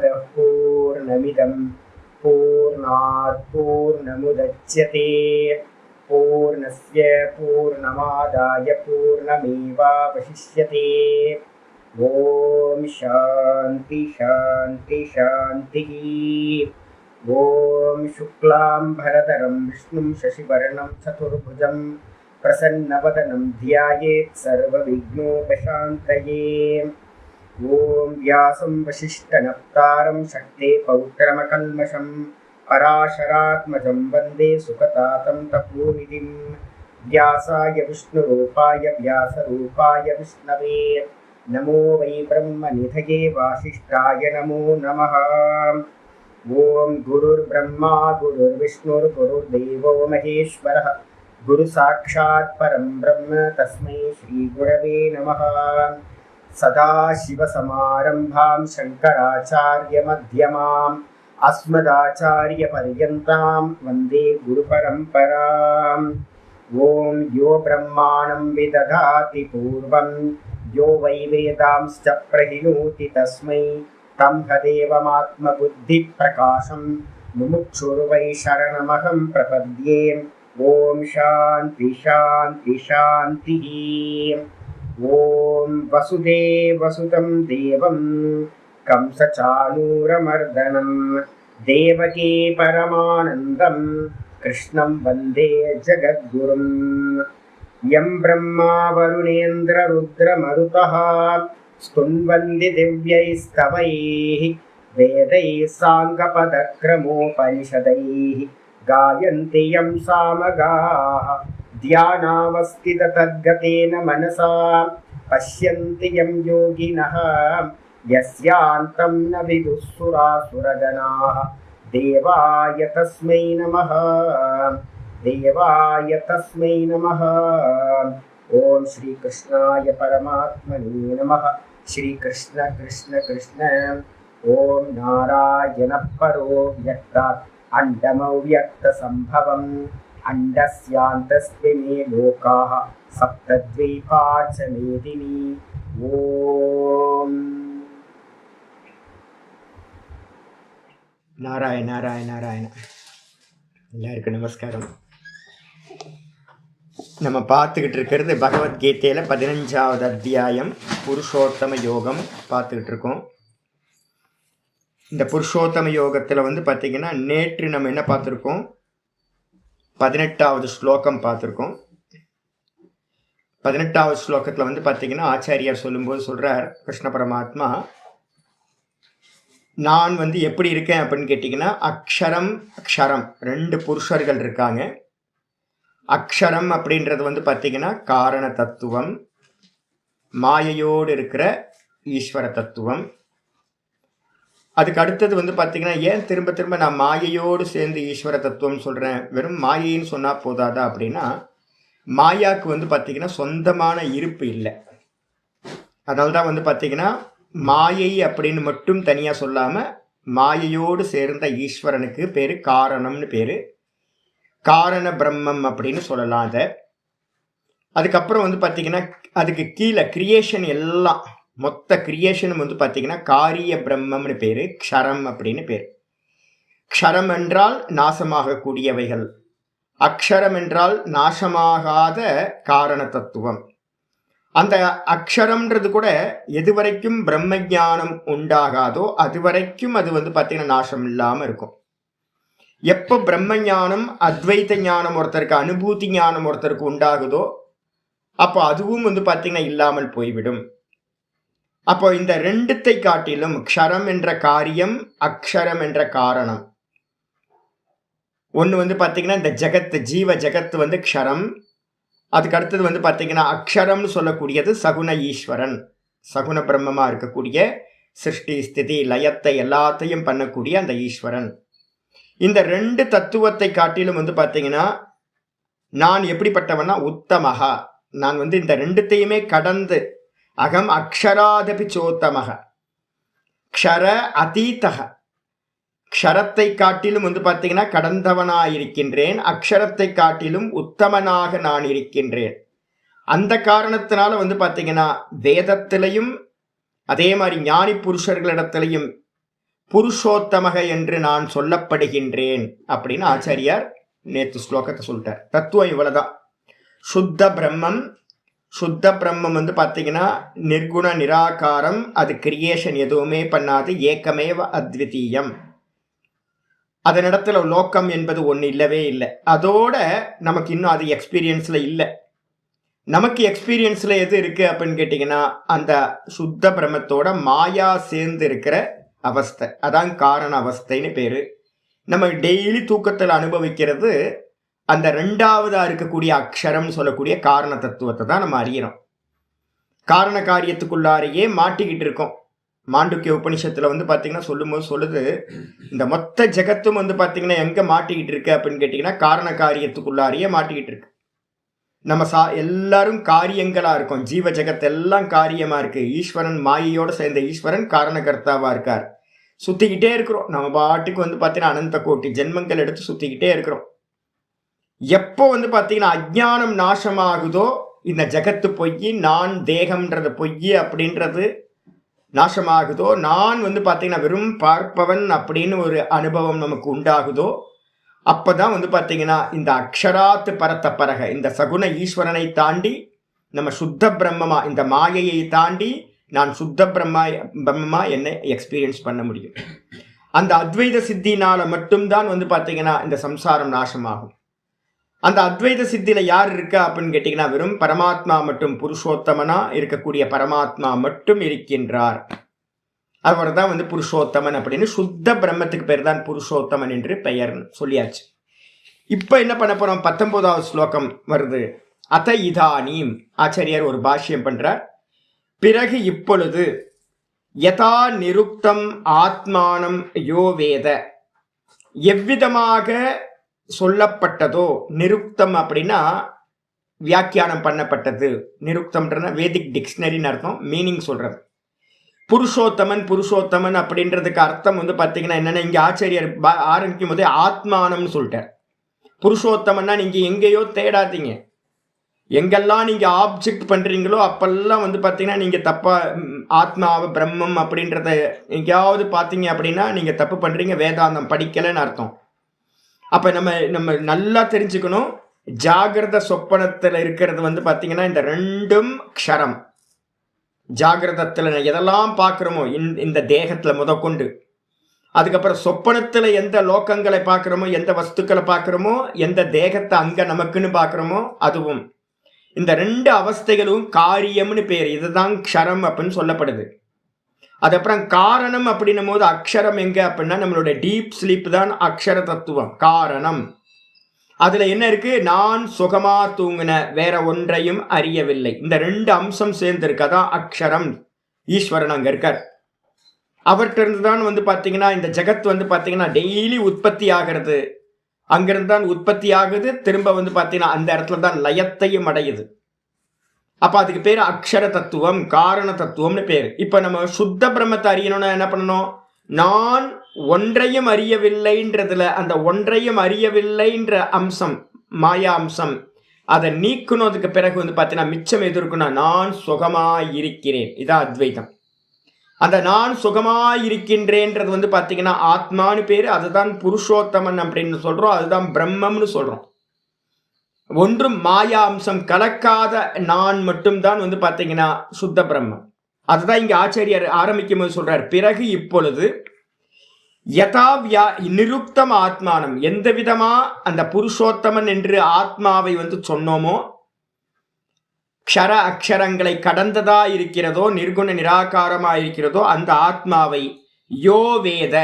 पूर्णमदः पूर्णमिदं पूर्णात् पूर्णमुदच्यते पूर्णस्य पूर्णमादाय पूर्णमेवावशिष्यते। ॐ शान्ति शान्ति शान्तिः। ॐ शुक्लाम्बरधरं विष्णुं शशिवर्णं चतुर्भुजं प्रसन्नवदनं ध्यायेत् सर्वविघ्नोपशान्तये। ॐ व्यासं वसिष्ठनप्तारं शक्ते पौत्रमकल्मषं पराशरात्मजं वन्दे सुखतातं तपोनिधिं। व्यासाय विष्णुरूपाय व्यासरूपाय विष्णवे नमो वै ब्रह्मनिधये वासिष्ठाय नमो नमः। ॐ गुरुर्ब्रह्मा गुरुर्विष्णुर्गुरुर्देवो महेश्वरः गुरुसाक्षात् परं ब्रह्म तस्मै श्रीगुरवे नमः। सदाशिवसमारम्भां शङ्कराचार्यमध्यमाम् अस्मदाचार्यपर्यन्तां वन्दे गुरुपरम्पराम्। ॐ यो ब्रह्माणं विदधाति पूर्वं यो वै वेदांश्च प्रहिणोति तस्मै तदेवमात्मबुद्धिप्रकाशं मुमुक्षुर्वै शरणमहं प्रपद्ये। ॐ शान्ति शान्ति शान्तिः। ॐ वसुदेवसुतं देवं कंसचाणूरमर्दनं देवकी परमानन्दं कृष्णं वन्दे जगद्गुरुं। यं ब्रह्मा वरुणेन्द्ररुद्रमरुतः स्तुन्वन्ति दिव्यैस्तवैः वेदैः साङ्गपदक्रमोपनिषदैः गायन्ति यं सामगाः ध्यानावस्थिततद्गतेन मनसा पश्यन्ति यं योगिनः यस्यान्तं न विदुःसुरासुरगणाः। देवाय तस्मै नमः देवाय तस्मै नमः। ॐ श्रीकृष्णाय परमात्मने नमः। श्रीकृष्ण कृष्ण कृष्ण। ॐ नारायणः परो व्यक्तात् अण्डमव्यक्तसम्भवम् अण्डस्यान्तस्मिन् लोकाः सप्तद्वीपा च मेदिनी। ॐ नारायण नारायण नारायण। எல்லாருக்கும் நமஸ்காரம். நம்ம பார்த்துக்கிட்டு இருக்கிறது பகவத்கீதையில் 15வது அத்தியாயம் புருஷோத்தம யோகம் பார்த்துக்கிட்டு இருக்கோம். இந்த புருஷோத்தம யோகத்தில் பார்த்திங்கன்னா நேற்று நம்ம என்ன பார்த்துருக்கோம், 18வது ஸ்லோகம் பார்த்துருக்கோம். 18வது ஸ்லோகத்தில் பார்த்திங்கன்னா ஆச்சாரியார் சொல்லும்போது சொல்கிறார், கிருஷ்ண பரமாத்மா நான் எப்படி இருக்கேன் அப்படின்னு கேட்டிங்கன்னா, அக்ஷரம் அக்ஷரம் 2 புருஷர்கள் இருக்காங்க. அக்ஷரம் அப்படின்றது பார்த்திங்கன்னா காரண தத்துவம், மாயையோடு இருக்கிற ஈஸ்வர தத்துவம். அதுக்கு அடுத்தது பார்த்திங்கன்னா, ஏன் திரும்ப திரும்ப நான் மாயையோடு சேர்ந்து ஈஸ்வர தத்துவம் சொல்கிறேன், வெறும் மாயைன்னு சொன்னால் போதாதா அப்படின்னா, மாயாவுக்கு பார்த்திங்கன்னா சொந்தமான இருப்பு இல்லை. அதனால தான் பார்த்திங்கன்னா மாயை அப்படின்னு மட்டும் தனியாக சொல்லாமல் மாயையோடு சேர்ந்த ஈஸ்வரனுக்கு பேர் காரணம்னு பேர், காரண பிரம்மம் அப்படின்னு சொல்லலாம் அதை. அதுக்கப்புறம் பார்த்திங்கன்னா அதுக்கு கீழே கிரியேஷன் எல்லாம், மொத்த கிரியேஷனும் பார்த்திங்கன்னா காரிய பிரம்மம்னு பேர், க்ஷரம் அப்படின்னு பேர். க்ஷரம் என்றால் நாசமாகக்கூடியவைகள், அக்ஷரம் என்றால் நாசமாகாத காரண தத்துவம். அந்த அக்ஷரம்ன்றது கூட எது வரைக்கும் பிரம்ம ஞானம் உண்டாகாதோ அது வரைக்கும் அது பார்த்திங்கன்னா நாசம் இல்லாமல் இருக்கும். எப்போ பிரம்ம ஞானம் அத்வைத ஞானம் ஒருத்தருக்கு, அனுபூதி ஞானம் ஒருத்தருக்கு உண்டாகுதோ அப்போ அதுவும் பார்த்திங்கன்னா இல்லாமல் போய்விடும். அப்போ இந்த ரெண்டுத்தை காட்டிலும் க்ஷரம் என்ற காரியம், அக்ஷரம் என்ற காரணம். ஒன்று பார்த்திங்கன்னா இந்த ஜெகத்து, ஜீவ ஜெகத்து க்ஷரம். அதுக்கு அடுத்தது பார்த்திங்கன்னா அக்ஷரம்னு சொல்லக்கூடியது சகுன ஈஸ்வரன், சகுன பிரம்மமாக இருக்கக்கூடிய சிருஷ்டி ஸ்திதி லயத்தை எல்லாத்தையும் பண்ணக்கூடிய அந்த ஈஸ்வரன். இந்த 2 தத்துவத்தை காட்டிலும் பார்த்திங்கன்னா நான் எப்படிப்பட்டவன்னா உத்தமகா, நான் இந்த 2த்தையுமே கடந்து, அகம் அக்ஷராதபி சோத்தமக க்ஷர அதீதக, க்ஷரத்தை காட்டிலும் பார்த்திங்கன்னா கடந்தவனாயிருக்கின்றேன், அக்ஷரத்தை காட்டிலும் உத்தமனாக நான் இருக்கின்றேன். அந்த காரணத்தினால பார்த்திங்கன்னா வேதத்திலையும் அதே மாதிரி ஞானி புருஷர்களிடத்திலையும் புருஷோத்தமக என்று நான் சொல்லப்படுகின்றேன் அப்படின்னு ஆச்சாரியார் நேற்று ஸ்லோகத்தை சொல்லிட்டார். தத்துவம் இவ்வளவுதான். சுத்த பிரம்மம், சுத்த பிரம்மம் வந்து பார்த்தீங்கன்னா நிர்குண நிராகாரம், அது கிரியேஷன் எதுவுமே பண்ணாது, ஏக்கமேவ அத்விதீயம். அதனிடத்துல லோக்கம் என்பது ஒன்று இல்லவே இல்லை. அதோட நமக்கு இன்னும் அது எக்ஸ்பீரியன்ஸ்ல இல்லை. நமக்கு எக்ஸ்பீரியன்ஸ்ல எது இருக்கு அப்படின்னு கேட்டீங்கன்னா அந்த சுத்த பிரம்மத்தோட மாயா சேர்ந்து இருக்கிற அவஸ்தை, அதான் காரண அவஸ்தைன்னு பேரு. நம்ம டெய்லி தூக்கத்தில் அனுபவிக்கிறது அந்த ரெண்டாவதா இருக்கக்கூடிய அக்ஷரம் சொல்லக்கூடிய காரண தத்துவத்தை தான் நம்ம அறியறோம். காரண காரியத்துக்குள்ளாரையே மாட்டிக்கிட்டு இருக்கோம். மாண்டூக்கிய உபனிஷத்துல வந்து பாத்தீங்கன்னா சொல்லும்போது சொல்லுது, இந்த மொத்த ஜெகத்தும் வந்து பாத்தீங்கன்னா எங்க மாட்டிக்கிட்டு இருக்கு அப்படின்னு கேட்டீங்கன்னா காரண காரியத்துக்குள்ளாரையே மாட்டிக்கிட்டு இருக்கு. நம்ம எல்லாரும் காரியங்களா இருக்கோம். ஜீவ ஜெகத் எல்லாம் காரியமா இருக்கு. ஈஸ்வரன் மாயையோட சேர்ந்த ஈஸ்வரன் காரணகர்த்தாவா இருக்கார். சுத்திக்கிட்டே இருக்கிறோம். நம்ம பாட்டுக்கு வந்து பாத்தீங்கன்னா அனந்த கோட்டி ஜென்மங்கள் எடுத்து சுத்திக்கிட்டே இருக்கிறோம். எப்போ வந்து பாத்தீங்கன்னா அஜ்ஞானம் நாசமாகுதோ, இந்த ஜெகத்து பொய், நான் தேகம்ன்றது பொய் அப்படின்றது நாசமாகுதோ, நான் வந்து பாத்தீங்கன்னா வெறும் பார்ப்பவன் அப்படின்னு ஒரு அனுபவம் நமக்கு உண்டாகுதோ, அப்பதான் வந்து பாத்தீங்கன்னா இந்த அக்ஷராத்து பரத்த பரக, இந்த சகுன ஈஸ்வரனை தாண்டி நம்ம சுத்த பிரம்மமா, இந்த மாயையை தாண்டி நான் சுத்த பிரம்மமா என்னை எக்ஸ்பீரியன்ஸ் பண்ண முடியும். அந்த அத்வைத சித்தினால மட்டும்தான் வந்து பாத்தீங்கன்னா இந்த சம்சாரம் நாசமாகும். அந்த அத்வைத சித்தியில யார் இருக்கா அப்படின்னு கேட்டீங்கன்னா வெறும் பரமாத்மா மட்டும், புருஷோத்தமனா இருக்கக்கூடிய பரமாத்மா மட்டும் இருக்கின்றார். அவர் தான் வந்து புருஷோத்தமன் அப்படின்னு. சுத்த பிரம்மத்துக்கு பேர் தான் புருஷோத்தமன் என்று பெயர் சொல்லியாச்சு. இப்ப என்ன பண்ண போறோம்? 19வது ஸ்லோகம் வருது. அத இதானீம் ஆச்சாரியார் ஒரு பாஷ்யம் பண்றார். பிறகு இப்பொழுது யதா நிருக்தம் ஆத்மானம் யோ வேத, எவ்விதமாக சொல்லப்பட்டதோ, நிருக்தம் அப்படின்னா வியாக்கியானம் பண்ணப்பட்டது, நிருக்தம்ன்றன வேதிக் டிக்ஷனரின்னு அர்த்தம், மீனிங் சொல்றது. புருஷோத்தமன், புருஷோத்தமன் அப்படின்றதுக்கு அர்த்தம் வந்து பார்த்தீங்கன்னா என்னன்னா, இங்கே ஆச்சாரியர் ஆரம்பிக்கும் போதே ஆத்மானம்னு சொல்லிட்டார். புருஷோத்தமன்னா நீங்க எங்கேயோ தேடாதீங்க. எங்கெல்லாம் நீங்க ஆப்ஜெக்ட் பண்றீங்களோ அப்பெல்லாம் வந்து பார்த்தீங்கன்னா நீங்க தப்பா ஆத்மாவை பிரம்மம் அப்படின்றத எங்கேயாவது பார்த்தீங்க அப்படின்னா நீங்க தப்பு பண்றீங்க, வேதாந்தம் படிக்கலைன்னு அர்த்தம். அப்ப நம்ம நல்லா தெரிஞ்சுக்கணும், ஜாகிரத சொப்பனத்தில் இருக்கிறது வந்து பார்த்தீங்கன்னா இந்த ரெண்டும் க்ஷரம். ஜாகிரதத்தில் எதெல்லாம் பார்க்குறோமோ இந்த தேகத்தில் முதற்கொண்டு, அதுக்கப்புறம் சொப்பனத்தில் எந்த லோக்கங்களை பார்க்குறோமோ, எந்த வஸ்துக்களை பார்க்குறோமோ, எந்த தேகத்தை அங்கே நமக்குன்னு பார்க்குறோமோ அதுவும், இந்த ரெண்டு அவஸ்தைகளும் காரியம்னு பேர். இதுதான் க்ஷரம் அப்படின்னு சொல்லப்படுது. அதுக்கப்புறம் காரணம் அப்படின்னும் போது அக்ஷரம் எங்க அப்படின்னா நம்மளோட டீப் ஸ்லீப் தான் அக்ஷர தத்துவம், காரணம். அதுல என்ன இருக்கு? நான் சுகமா தூங்கின, வேற ஒன்றையும் அறியவில்லை. இந்த ரெண்டு அம்சம் சேர்ந்து இருக்கதான் அக்ஷரம். ஈஸ்வரன் அங்க இருக்கார். அவர்கிட்ட இருந்து தான் வந்து பாத்தீங்கன்னா இந்த ஜெகத் வந்து பாத்தீங்கன்னா டெய்லி உற்பத்தி ஆகிறது. அங்கிருந்து தான் உற்பத்தி ஆகுது, திரும்ப வந்து பாத்தீங்கன்னா அந்த இடத்துல தான் லயத்தையும் அடையுது. அப்ப அதுக்கு பேர் அக்ஷர தத்துவம், காரண தத்துவம்னு பேர். இப்ப நம்ம சுத்த பிரம்மத்தை அறியணும்னா என்ன பண்ணணும்? நான் ஒன்றையும் அறியவில்லைன்றதுல அந்த ஒன்றையும் அறியவில்லைன்ற அம்சம், மாயா அம்சம், அதை நீக்கணும். அதுக்கு பிறகு வந்து பார்த்தீங்கன்னா மிச்சம் எது இருக்குன்னா நான் சுகமாயிருக்கிறேன். இதான் அத்வைதம். அந்த நான் சுகமாயிருக்கின்றேன்றது வந்து பார்த்தீங்கன்னா ஆத்மானு பேரு. அதுதான் புருஷோத்தமன் அப்படின்னு சொல்றோம், அதுதான் பிரம்மம்னு சொல்றோம். ஒன்றும் மாயா அம்சம் கலக்காத நான் மட்டும்தான் வந்து பார்த்தீங்கன்னா சுத்த பிரம்மம். அதுதான் இங்க ஆச்சாரியர் ஆரம்பிக்கும் போது சொல்றார். பிறகு இப்பொழுது யதா நிருக்தம் ஆத்மானம், எந்த விதமா அந்த புருஷோத்தமன் என்று ஆத்மாவை வந்து சொன்னோமோ, க்ஷர அக்ஷரங்களை கடந்ததா இருக்கிறதோ, நிர்குண நிராகாரமா இருக்கிறதோ அந்த ஆத்மாவை யோ வேத,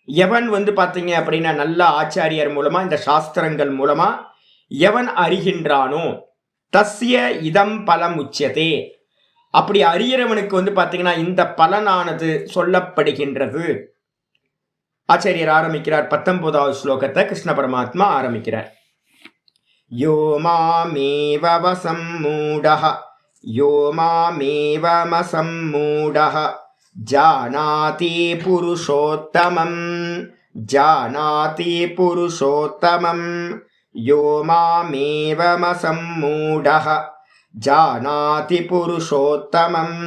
எவன் வந்து பார்த்தீங்க அப்படின்னா நல்ல ஆச்சாரியர் மூலமா, இந்த சாஸ்திரங்கள் மூலமா எவன் அறிகின்றானோ, தஸ்ய இதம் பலம் உச்சதே, அப்படி அறியறவனுக்கு வந்து பார்த்தீங்கன்னா இந்த பலனானது சொல்லப்படுகின்றது. ஆச்சாரியர் ஆரம்பிக்கிறார் 19வது ஸ்லோகத்தை. கிருஷ்ண பரமாத்மா ஆரம்பிக்கிறார். யோ மாமேவ வசம்மூடஹ, யோ மாமேவ மசம்மூடஹ, ஜானாதி புருஷோத்தமம், ஜானாதி புருஷோத்தமம், யோ மாமேவ மசம்மூடஹ, ஜானாதி புருஷோத்தமம்,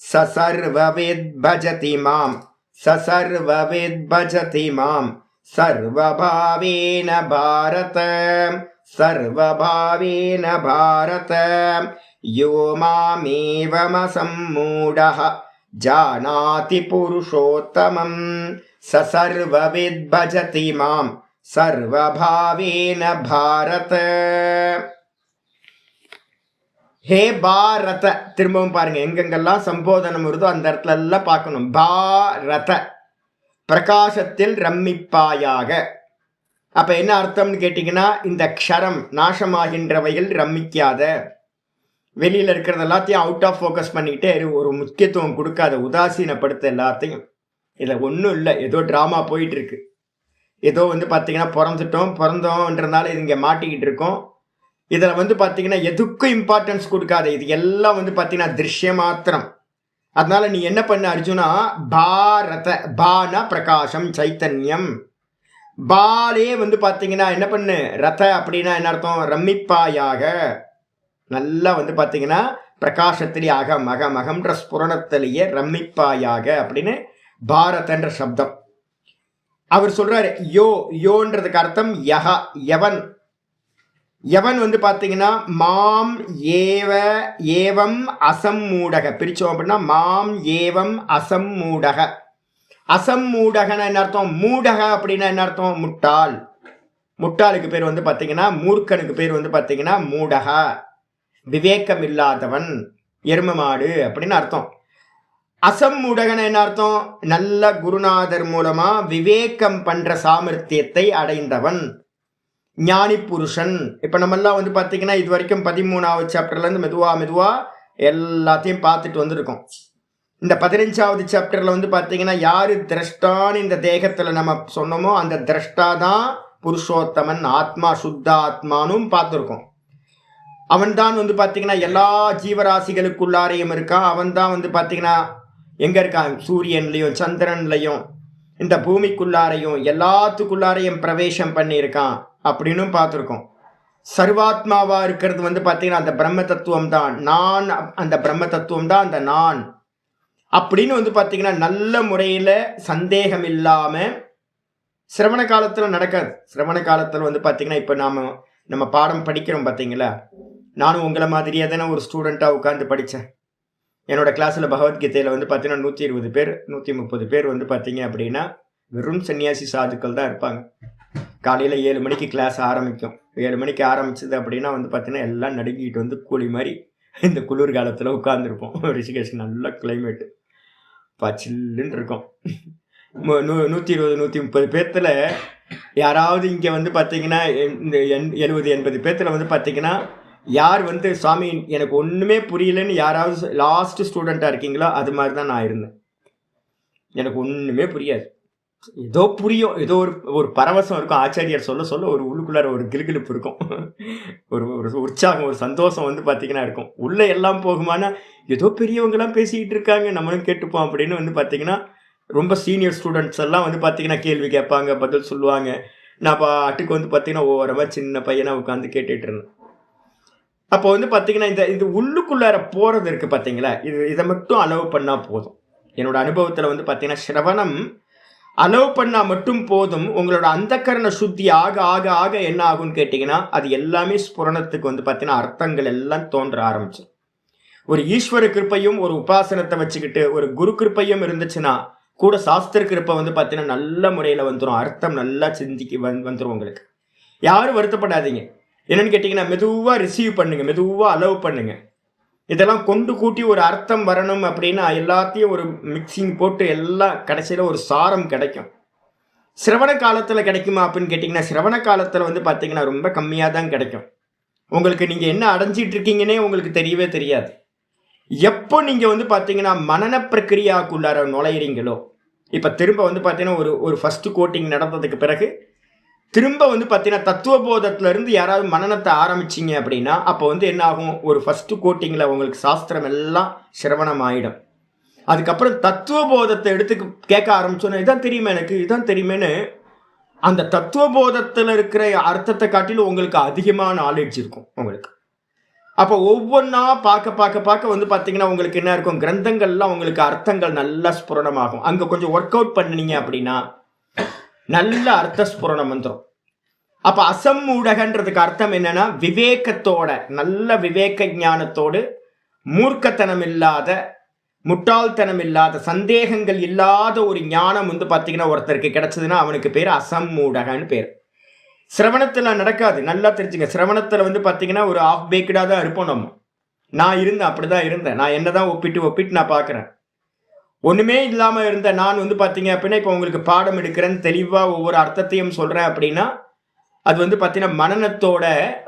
ச சர்வவித் பஜதி மாம், சர்வவித் பஜதி மாம் சர்வபாவேன பாரத சர்வபாவேன பாரத யோ மாமேவமசம்மூடஹ ஜானாதி புருஷோத்தமம் சர்வவித் பஜதி மாம் சர்வபாவேன பாரத. ஹே பாரத, திரும்பவும் பாருங்க, எங்கெங்கெல்லாம் சம்போதனம் வருதோ அந்த இடத்துல எல்லாம் பார்க்கணும். பாரத, பிரகாசத்தில் ரம்மிப்பாயாக. அப்ப என்ன அர்த்தம்னு கேட்டீங்கன்னா, இந்த க்ஷரம் நாசமாகின்றவைகள் ரம்மிக்காத, வெளியில இருக்கிறது எல்லாத்தையும் அவுட் ஆஃப் ஃபோக்கஸ் பண்ணிக்கிட்டே ஒரு முக்கியத்துவம் கொடுக்காத, உதாசீனப்படுத்த எல்லாத்தையும். இதில் ஒன்றும் இல்லை, ஏதோ ட்ராமா போயிட்டு இருக்கு. ஏதோ பார்த்தீங்கன்னா பிறந்தோன்றதுனால இது இங்கே மாட்டிக்கிட்டு இருக்கோம். இதில் பார்த்தீங்கன்னா எதுக்கும் இம்பார்ட்டன்ஸ் கொடுக்காத, இது எல்லாம் பார்த்தீங்கன்னா திருஷ்ய மாத்திரம். அதனால நீ என்ன பண்ண அர்ஜுனா, பாரத, பானா பிரகாசம் சைத்தன்யம், பாலே பார்த்தீங்கன்னா என்ன பண்ணு, ரத அப்படின்னா என்ன அர்த்தம், ரம்மிப்பாயாக, நல்லா பார்த்தீங்கன்னா பிரகாசத்திலே அகம்ன்ற ஸ்புரணத்திலேயே ரம்மிப்பாயாக அப்படின்னு பாரதன்ற சப்தம். அவர் சொல்றாரு யோன்றதுக்கு அர்த்தம் யஹ, எவன். எவன் பார்த்தீங்கன்னா மாம் ஏவம் அசம்மூடக, பிரிச்சோம் அப்படின்னா மாம் ஏவம் அசம்மூடக. அசம்மூடகன என்ன அர்த்தம், மூடக அப்படின்னா என்ன அர்த்தம், முட்டாள். முட்டாளுக்கு பேர் பார்த்தீங்கன்னா, மூர்க்கனுக்கு பேர் பார்த்தீங்கன்னா மூடக, விவேகம் இல்லாதவன், எரும மாடு அப்படின்னு அர்த்தம். அசம்மூடகன என்ன அர்த்தம், நல்ல குருநாதர் மூலமா விவேகம் பண்ற சாமர்த்தியத்தை அடைந்தவன், ஞானி புருஷன். இப்ப நம்ம எல்லாம் பாத்தீங்கன்னா இது வரைக்கும் 13வது சாப்டர்ல இருந்து மெதுவா எல்லாத்தையும் பார்த்துட்டு வந்திருக்கோம். இந்த 15வது சாப்டர்ல பாத்தீங்கன்னா யாரு திரஷ்டான்னு இந்த தேகத்துல நம்ம சொன்னோமோ அந்த திரஷ்டா தான் புருஷோத்தமன், ஆத்மா, சுத்த ஆத்மானும் பார்த்துருக்கோம். அவன் தான் பாத்தீங்கன்னா எல்லா ஜீவராசிகளுக்குள்ளாரையும் இருக்கான். அவன் தான் பாத்தீங்கன்னா எங்க இருக்கான், சூரியன்லையும் சந்திரன்லையும் இந்த பூமிக்குள்ளாரையும் எல்லாத்துக்குள்ளாரையும் பிரவேசம் பண்ணியிருக்கான் அப்படின்னு பார்த்துருக்கோம். சர்வாத்மாவா இருக்கிறது பாத்தீங்கன்னா அந்த பிரம்ம தத்துவம் தான் நான், அந்த பிரம்ம தத்துவம் தான் அந்த நான் அப்படின்னு பாத்தீங்கன்னா நல்ல முறையில சந்தேகம் இல்லாம சிரவண காலத்துல நடக்காது. சிரவண காலத்துல பாத்தீங்கன்னா இப்ப நம்ம பாடம் படிக்கிறோம் பார்த்தீங்களா, நானும் உங்களை மாதிரியே தானே ஒரு ஸ்டூடெண்ட்டாக உட்காந்து படித்தேன். என்னோட கிளாஸில் பகவத்கீதையில் பார்த்தீங்கன்னா 120 பேர் 130 பேர் பார்த்தீங்க அப்படின்னா வெறும் சன்னியாசி சாதுக்கள் தான் இருப்பாங்க. காலையில் 7 மணிக்கு கிளாஸ் ஆரம்பிக்கும். 7 மணிக்கு ஆரம்பிச்சது அப்படின்னா பார்த்தீங்கன்னா எல்லாம் நடுங்கிட்டு கூலி மாதிரி இந்த குளிர் காலத்தில் உட்காந்துருப்போம். ரிஷிகேஷ் நல்ல கிளைமேட்டு, சில்லுன்னு இருக்கும். 120 130 பேர்த்தில் யாராவது இங்கே பார்த்தீங்கன்னா இந்த 70-80 பேர்த்தில் பார்த்தீங்கன்னா யார் சுவாமி எனக்கு ஒன்றுமே புரியலன்னு யாராவது லாஸ்ட் ஸ்டூடெண்ட்டாக இருக்கீங்களோ அது மாதிரி தான் நான் இருந்தேன். எனக்கு ஒன்றுமே புரியாது, ஏதோ புரியும், ஏதோ ஒரு பரவசம் இருக்கும். ஆச்சாரியர் சொல்ல ஒரு உள்ளுக்குள்ளார ஒரு கிளுகிழுப்பு இருக்கும், ஒரு உற்சாகம், ஒரு சந்தோஷம் பார்த்தீங்கன்னா இருக்கும். உள்ளே எல்லாம் போகுமானா ஏதோ பெரியவங்களாம் பேசிக்கிட்டு இருக்காங்க, நம்மளும் கேட்டுப்போம் அப்படின்னு பார்த்தீங்கன்னா ரொம்ப சீனியர் ஸ்டூடெண்ட்ஸ் எல்லாம் பார்த்தீங்கன்னா கேள்வி கேட்பாங்க, பதில் சொல்லுவாங்க. நான் பாட்டுக்கு பார்த்தீங்கன்னா ஓரமாக சின்ன பையனாக உட்காந்து கேட்டுட்டு இருந்தேன். அப்போ பார்த்தீங்கன்னா இந்த உள்ளுக்குள்ளார போகிறது இருக்குது பார்த்தீங்களா, இதை மட்டும் அலோவ் பண்ணால் போதும். என்னோட அனுபவத்தில் பார்த்தீங்கன்னா சிரவணம் அலோவ் பண்ணால் மட்டும் போதும். உங்களோட அந்தக்கரண சுத்தி ஆக ஆக ஆக என்ன ஆகும்னு கேட்டிங்கன்னா அது எல்லாமே ஸ்புரணத்துக்கு பார்த்தீங்கன்னா அர்த்தங்கள் எல்லாம் தோன்ற ஆரம்பிச்சிடும். ஒரு ஈஸ்வர கிருப்பையும் ஒரு உபாசனத்தை வச்சுக்கிட்டு ஒரு குரு கிருப்பையும் இருந்துச்சுன்னா கூட சாஸ்திர கிருப்பை பார்த்தீங்கன்னா நல்ல முறையில் வந்துடும், அர்த்தம் நல்லா சிந்திக்கு வந்துடும். உங்களுக்கு யாரும் வருத்தப்படாதீங்க. என்னன்னு கேட்டிங்கன்னா மெதுவாக ரிசீவ் பண்ணுங்க, மெதுவாக அலோவ் பண்ணுங்க. இதெல்லாம் கொண்டு கூட்டி ஒரு அர்த்தம் வரணும் அப்படின்னா எல்லாத்தையும் ஒரு மிக்சிங் போட்டு எல்லாம் கடைசியில் ஒரு சாரம் கிடைக்கும். சிரவண காலத்தில் கிடைக்குமா அப்படின்னு கேட்டிங்கன்னா சிரவண காலத்தில் பார்த்தீங்கன்னா ரொம்ப கம்மியாக தான் கிடைக்கும். உங்களுக்கு நீங்கள் என்ன அடைஞ்சிட்டு இருக்கீங்கன்னே உங்களுக்கு தெரியவே தெரியாது. எப்போ நீங்கள் பார்த்தீங்கன்னா மனன பிரக்கிரியாக்குள்ளார நுழையிறீங்களோ, இப்போ திரும்ப பார்த்தீங்கன்னா ஒரு ஃபஸ்ட்டு கோட்டிங் நடந்ததுக்கு பிறகு திரும்ப பார்த்தீங்கன்னா தத்துவபோதத்திலிருந்து யாராவது மனநத்தை ஆரம்பிச்சிங்க அப்படின்னா அப்போ என்ன ஆகும், ஒரு ஃபஸ்ட்டு கோட்டிங்கில் உங்களுக்கு சாஸ்திரம் எல்லாம் சிரவணம் ஆகிடும். அதுக்கப்புறம் தத்துவபோதத்தை எடுத்து கேட்க ஆரம்பிச்சோன்னா இதான் தெரியுமே, எனக்கு இதான் தெரியுமேன்னு அந்த தத்துவபோதத்தில் இருக்கிற அர்த்தத்தை காட்டிலும் உங்களுக்கு அதிகமான நாலேஜ் இருக்கும் உங்களுக்கு. அப்போ ஒவ்வொன்றா பார்க்க வந்து பார்த்தீங்கன்னா உங்களுக்கு என்ன இருக்கும், கிரந்தங்கள்லாம் உங்களுக்கு அர்த்தங்கள் நல்லா ஸ்புரணமாகும். அங்கே கொஞ்சம் ஒர்க் அவுட் பண்ணினீங்க அப்படின்னா நல்ல அர்த்த ஸ்புரணம் வந்துடும். அப்போ அசம்மூடகன்றதுக்கு அர்த்தம் என்னன்னா, விவேகத்தோட, நல்ல விவேக ஞானத்தோடு, மூர்க்கத்தனம் இல்லாத, முட்டாள்தனம் இல்லாத, சந்தேகங்கள் இல்லாத ஒரு ஞானம் வந்து பார்த்தீங்கன்னா ஒருத்தருக்கு கிடைச்சதுன்னா அவனுக்கு பேர் அசம்மூடகன்னு பேர். சிரவணத்தில் நடக்காது, நல்லா தெரிஞ்சுங்க. சிரவணத்தில் வந்து பார்த்தீங்கன்னா ஒரு ஆஃப் பேக்கடாக தான் இருப்போம் நம்ம. நான் இருந்தேன், அப்படிதான் இருந்தேன். நான் என்னதான் ஒப்பிட்டு நான் பார்க்குறேன். ஒன்றுமே இல்லாமல் இருந்த நான் வந்து பார்த்தீங்க அப்படின்னா இப்போ உங்களுக்கு பாடம் எடுக்கிறேன்னு தெளிவாக ஒவ்வொரு அர்த்தத்தையும் சொல்கிறேன் அப்படின்னா அது வந்து பார்த்தீங்கன்னா மனநத்தோட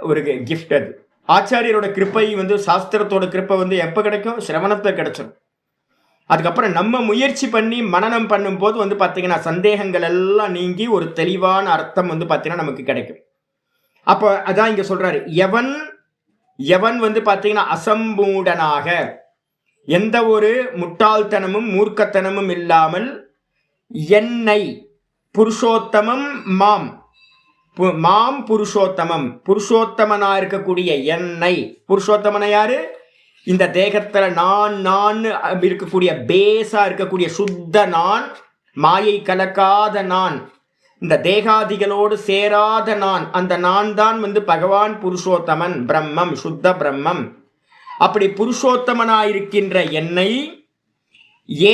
ஒரு கிஃப்ட். அது ஆச்சாரியரோட கிருப்பை வந்து, சாஸ்திரத்தோட கிருப்பை வந்து எப்போ கிடைக்கும், சிரவணத்தை கிடைச்சிடும். அதுக்கப்புறம் நம்ம முயற்சி பண்ணி மனனம் பண்ணும்போது வந்து பார்த்தீங்கன்னா சந்தேகங்கள் எல்லாம் நீங்கி ஒரு தெளிவான அர்த்தம் வந்து பார்த்தீங்கன்னா நமக்கு கிடைக்கும். அப்போ அதான் இங்கே சொல்றாரு, எவன் வந்து பார்த்தீங்கன்னா அசம்பூடனாக, எந்த ஒரு முட்டாள்தனமும் மூர்க்கத்தனமும் இல்லாமல், என்னை புருஷோத்தமம் மாம் புருஷோத்தமம், புருஷோத்தமனா இருக்கக்கூடிய என்னை, புருஷோத்தமனை யாரு, இந்த தேகத்துல நான் இருக்கக்கூடிய பேஸா இருக்கக்கூடிய சுத்த நான், மாயை கலக்காத நான், இந்த தேகாதிகளோடு சேராத நான், அந்த நான் தான் வந்து பகவான் புருஷோத்தமன், பிரம்மம், சுத்த பிரம்மம். அப்படி புருஷோத்தமனாயிருக்கின்ற என்னை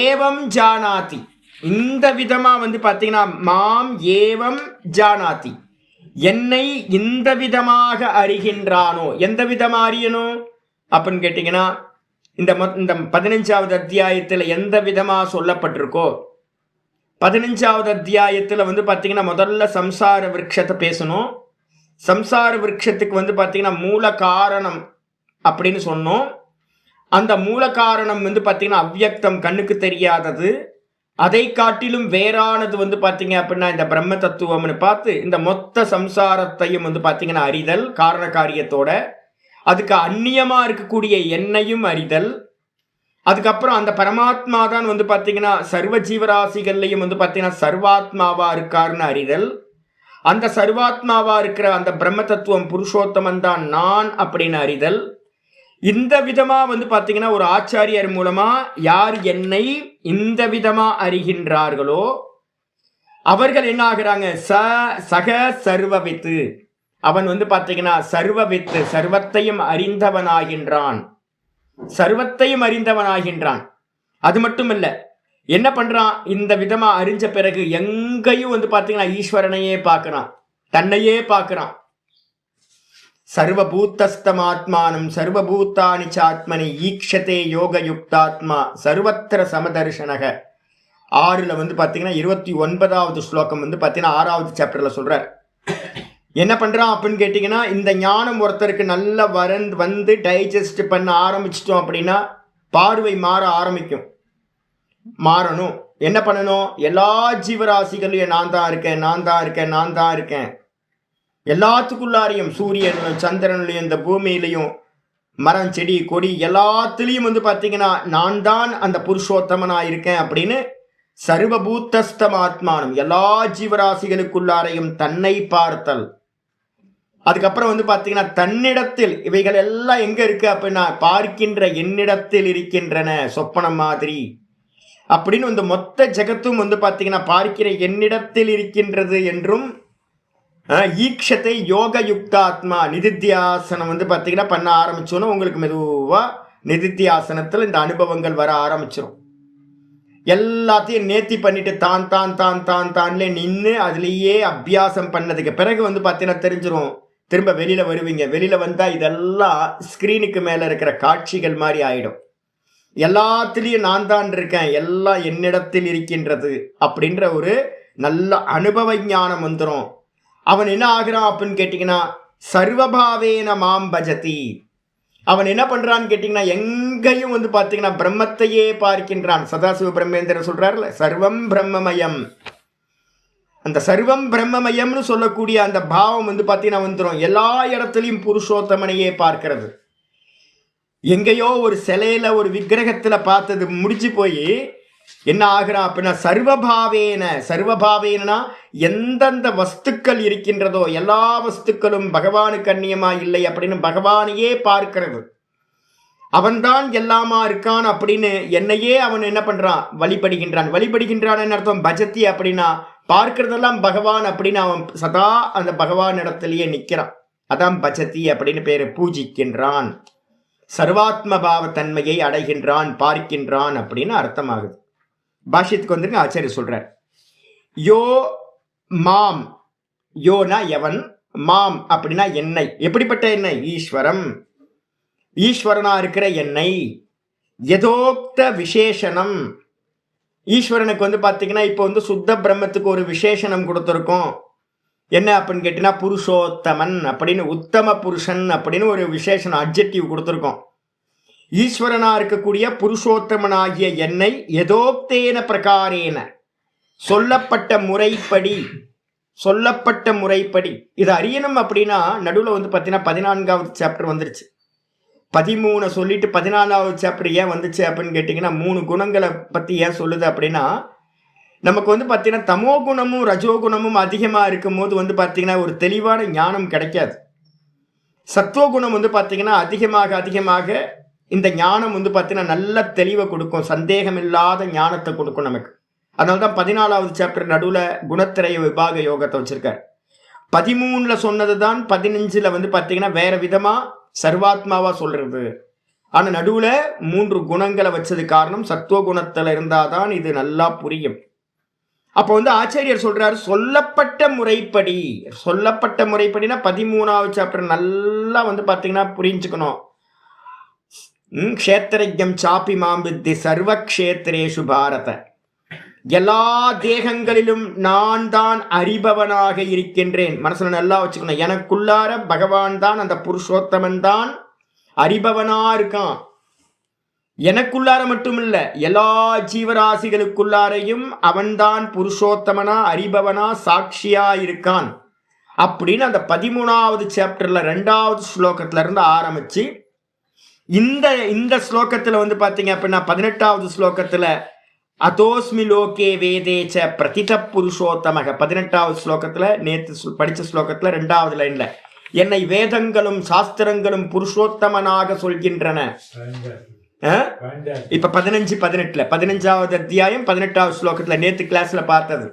ஏவம் ஜானாதி, இந்த விதமா வந்து பார்த்தீங்கன்னா மாம் ஏவம் ஜானாதி, என்னை இந்த விதமாக அறிகின்றானோ. எந்த விதமா அறியணும் அப்படின்னு கேட்டீங்கன்னா இந்த 15வது அத்தியாயத்தில் எந்த விதமா சொல்லப்பட்டிருக்கோ, 15வது அத்தியாயத்தில் வந்து பார்த்தீங்கன்னா முதல்ல சம்சார விருட்சத்தை பேசணும். சம்சார விருட்சத்துக்கு வந்து பார்த்தீங்கன்னா மூல காரணம் அப்படின்னு சொன்னோம். அந்த மூல காரணம் வந்து பார்த்தீங்கன்னா அவ்யக்தம், கண்ணுக்கு தெரியாதது. அதை காட்டிலும் வேறானது வந்து பார்த்தீங்க அப்படின்னா இந்த பிரம்ம தத்துவம்னு பார்த்து இந்த மொத்த சம்சாரத்தையும் வந்து பார்த்தீங்கன்னா அறிதல், காரண காரியத்தோட. அதுக்கு அந்நியமா இருக்கக்கூடிய எண்ணையும் அறிதல். அதுக்கப்புறம் அந்த பரமாத்மா தான் வந்து பார்த்தீங்கன்னா சர்வ ஜீவராசிகள்லையும் வந்து பார்த்தீங்கன்னா சர்வாத்மாவா இருக்காருன்னு அறிதல். அந்த சர்வாத்மாவா இருக்கிற அந்த பிரம்ம தத்துவம் புருஷோத்தமன் தான் நான் அப்படின்னு அறிதல். இந்த விதமா வந்து பார்த்தீங்கன்னா ஒரு ஆச்சாரியர் மூலமா யார் என்னை இந்த விதமா அறிகின்றார்களோ அவர்கள் என்ன ஆகிறாங்க, சக சர்வவித்து, அவன் வந்து பார்த்தீங்கன்னா சர்வவித்து, சர்வத்தையும் அறிந்தவனாகின்றான், சர்வத்தையும் அறிந்தவனாகின்றான். அது மட்டும் இல்லை, என்ன பண்றான், இந்த விதமா அறிஞ்ச பிறகு எங்கேயும் வந்து பார்த்தீங்கன்னா ஈஸ்வரனையே பார்க்கிறான், தன்னையே பார்க்கிறான். சர்வபூத்தஸ்தமாத்மானம் சர்வபூத்தானி சாத்மனி ஈக்ஷதே யோக யுக்தாத்மா சர்வத்திர சமதர்ஷனக. 6ல் வந்து பார்த்தீங்கன்னா 29வது ஸ்லோகம் வந்து பார்த்தீங்கன்னா 6வது சாப்டர்ல சொல்றார். என்ன பண்றான் அப்படின்னு கேட்டீங்கன்னா, இந்த ஞானம் ஒருத்தருக்கு நல்ல வந்து டைஜஸ்ட் பண்ண ஆரம்பிச்சிட்டோம் அப்படின்னா பார்வை மாற ஆரம்பிக்கும். மாறணும், என்ன பண்ணணும், எல்லா ஜீவராசிகளையும் நான் தான் இருக்கேன், நான் தான் இருக்கேன், நான் தான் இருக்கேன், எல்லாத்துக்குள்ளாரையும் சூரியன்லையும் சந்திரன்லையும் இந்த பூமியிலையும் மரம் செடி கொடி எல்லாத்துலேயும் வந்து பார்த்தீங்கன்னா நான் தான் அந்த புருஷோத்தமனாக இருக்கேன் அப்படின்னு சர்வபூத்தஸ்தம் ஆத்மானம், எல்லா ஜீவராசிகளுக்குள்ளாரையும் தன்னை பார்த்தல். அதுக்கப்புறம் வந்து பார்த்தீங்கன்னா தன்னிடத்தில், இவைகள் எல்லாம் எங்கே இருக்கு அப்படின்னா பார்க்கின்ற என்னிடத்தில் இருக்கின்றன, சொப்பனம் மாதிரி அப்படின்னு இந்த மொத்த ஜெகத்தும் வந்து பார்த்தீங்கன்னா பார்க்கிற என்னிடத்தில் இருக்கின்றது என்றும். ஈக்ஷத்தை யோக யுக்தாத்மா, நிதித்தியாசனம் வந்து பார்த்தீங்கன்னா பண்ண ஆரம்பிச்சோன்னா உங்களுக்கு மெதுவாக நிதித்தியாசனத்தில் இந்த அனுபவங்கள் வர ஆரம்பிச்சிடும். எல்லாத்தையும் நேர்த்தி பண்ணிட்டு தான் தான் தான் தான் தான்லே நின்று அதுலேயே அபியாசம் பண்ணதுக்கு பிறகு வந்து பார்த்தீங்கன்னா தெரிஞ்சிடும். திரும்ப வெளியில் வருவீங்க. வெளியில் வந்தால் இதெல்லாம் ஸ்க்ரீனுக்கு மேலே இருக்கிற காட்சிகள் மாதிரி ஆகிடும். எல்லாத்துலேயும் நான் தான் இருக்கேன், எல்லாம் என்னிடத்தில் இருக்கின்றது அப்படின்ற ஒரு நல்ல அனுபவ ஞானம் வந்துடும். அவன் என்ன ஆகிறான் அப்படின்னு கேட்டிங்கன்னா சர்வபாவேன மாம் பஜதி. அவன் என்ன பண்ணுறான்னு கேட்டிங்கன்னா எங்கேயும் வந்து பார்த்தீங்கன்னா பிரம்மத்தையே பார்க்கின்றான். சதாசிவ பிரம்மேந்திரன் சொல்கிறார்ல, சர்வம் பிரம்மமயம். அந்த சர்வம் பிரம்மமயம்னு சொல்லக்கூடிய அந்த பாவம் வந்து பார்த்தீங்கன்னா வந்துடும். எல்லா இடத்துலையும் புருஷோத்தமனையே பார்க்கிறது. எங்கேயோ ஒரு சிலையில் ஒரு விக்கிரகத்தில் பார்த்தது முடிச்சு போய் என்ன ஆகிறான் அப்படின்னா சர்வபாவேனா எந்தெந்த வஸ்துக்கள் இருக்கின்றதோ எல்லா வஸ்துக்களும் பகவானுக்கு அந்நியமா இல்லை அப்படின்னு பகவானையே பார்க்கிறது. அவன்தான் எல்லாமா இருக்கான் அப்படின்னு என்னையே அவன் என்ன பண்றான், வழிபடுகின்றான் அர்த்தம். பஜத்தி அப்படின்னா பார்க்கிறதெல்லாம் பகவான் அப்படின்னு அவன் சதா அந்த பகவான் இடத்திலேயே நிற்கிறான். அதான் பஜத்தி அப்படின்னு பேரு. பூஜிக்கின்றான், சர்வாத்ம பாவ தன்மையை அடைகின்றான், பார்க்கின்றான் அப்படின்னு அர்த்தமாகுது. பாஷ்யத்துக்கு வந்துருங்க, ஆச்சாரியர் சொல்றார், யோ மாம், யோனா எவன், மாம் அப்படின்னா என்னை. எப்படிப்பட்ட என்னை? ஈஸ்வரம், ஈஸ்வரனா இருக்கிற என்னை. யதோக்த விசேஷனம், ஈஸ்வரனுக்கு வந்து பார்த்தீங்கன்னா இப்போ வந்து சுத்த பிரம்மத்துக்கு ஒரு விசேஷனம் கொடுத்துருக்கோம். என்ன அப்படின்னு கேட்டீங்கன்னா புருஷோத்தமன் அப்படின்னு, உத்தம புருஷன் அப்படின்னு ஒரு விசேஷனம், அட்ஜெக்டிவ் கொடுத்துருக்கோம். ஈஸ்வரனா இருக்கக்கூடிய புருஷோத்தமனாகிய என்னை யதோக்தேன பிரகாரேன, சொல்லப்பட்ட முறைப்படி இதை அறியணும் அப்படின்னா நடுவில் வந்து பார்த்தீங்கன்னா 14வது சாப்டர் வந்துருச்சு. 13 சொல்லிட்டு 14வது சாப்டர் ஏன் வந்துச்சு அப்படின்னு கேட்டிங்கன்னா 3 குணங்களை பற்றி ஏன் சொல்லுது அப்படின்னா, நமக்கு வந்து பார்த்தீங்கன்னா தமோ குணமும் ரஜோகுணமும் அதிகமாக இருக்கும் போது வந்து பார்த்தீங்கன்னா ஒரு தெளிவான ஞானம் கிடைக்காது. சத்துவகுணம் வந்து பார்த்தீங்கன்னா அதிகமாக இந்த ஞானம் வந்து பார்த்தீங்கன்னா நல்ல தெளிவை கொடுக்கும், சந்தேகம் இல்லாத ஞானத்தை கொடுக்கும் நமக்கு. அதனால தான் 14வது சாப்டர் நடுவில் குணத்திரைய விபாக யோகத்தை வச்சிருக்கார். 13ல் சொன்னது தான் 15ல் வந்து பார்த்தீங்கன்னா வேற விதமாக சர்வாத்மாவா சொல்றது. ஆனால் நடுவில் 3 குணங்களை வச்சது காரணம் சத்துவ குணத்தில் இருந்தாதான் இது நல்லா புரியும். அப்போ வந்து ஆச்சாரியர் சொல்றாரு சொல்லப்பட்ட முறைப்படினா 13வது சாப்டர் நல்லா வந்து பார்த்தீங்கன்னா புரிஞ்சுக்கணும். க்ஷேத்திரஜம் சாப்பி மாம்பித்தி சர்வக்ஷேத்திரேஷு பாரத, எல்லா தேகங்களிலும் நான் தான் அறிபவனாக இருக்கின்றேன். மனசுல நல்லா வச்சுக்கணும், எனக்குள்ளார பகவான் தான், அந்த புருஷோத்தமன் தான் அறிபவனா இருக்கான். எனக்குள்ளார மட்டும் இல்ல, எல்லா ஜீவராசிகளுக்குள்ளாரையும் அவன்தான் புருஷோத்தமனா அறிபவனா சாட்சியா இருக்கான் அப்படின்னு அந்த 13வது சாப்டர்ல 2வது ஸ்லோகத்துல இருந்து ஆரம்பிச்சு இந்த ஸ்லோகத்துல வந்து பாத்தீங்க அப்படின்னா 18வது ஸ்லோகத்துல அதோஸ்மி லோகே வேதேச்ச பிரதித புருஷோத்தமக, 18வது ஸ்லோகத்துல நேற்று படிச்ச ஸ்லோகத்துல 2வது லைன்ல என்னை வேதங்களும் சாஸ்திரங்களும் புருஷோத்தமனாக சொல்கின்றன. இப்ப 15-18 15வது அத்தியாயம் 18வது ஸ்லோகத்துல நேற்று கிளாஸ்ல பார்த்தது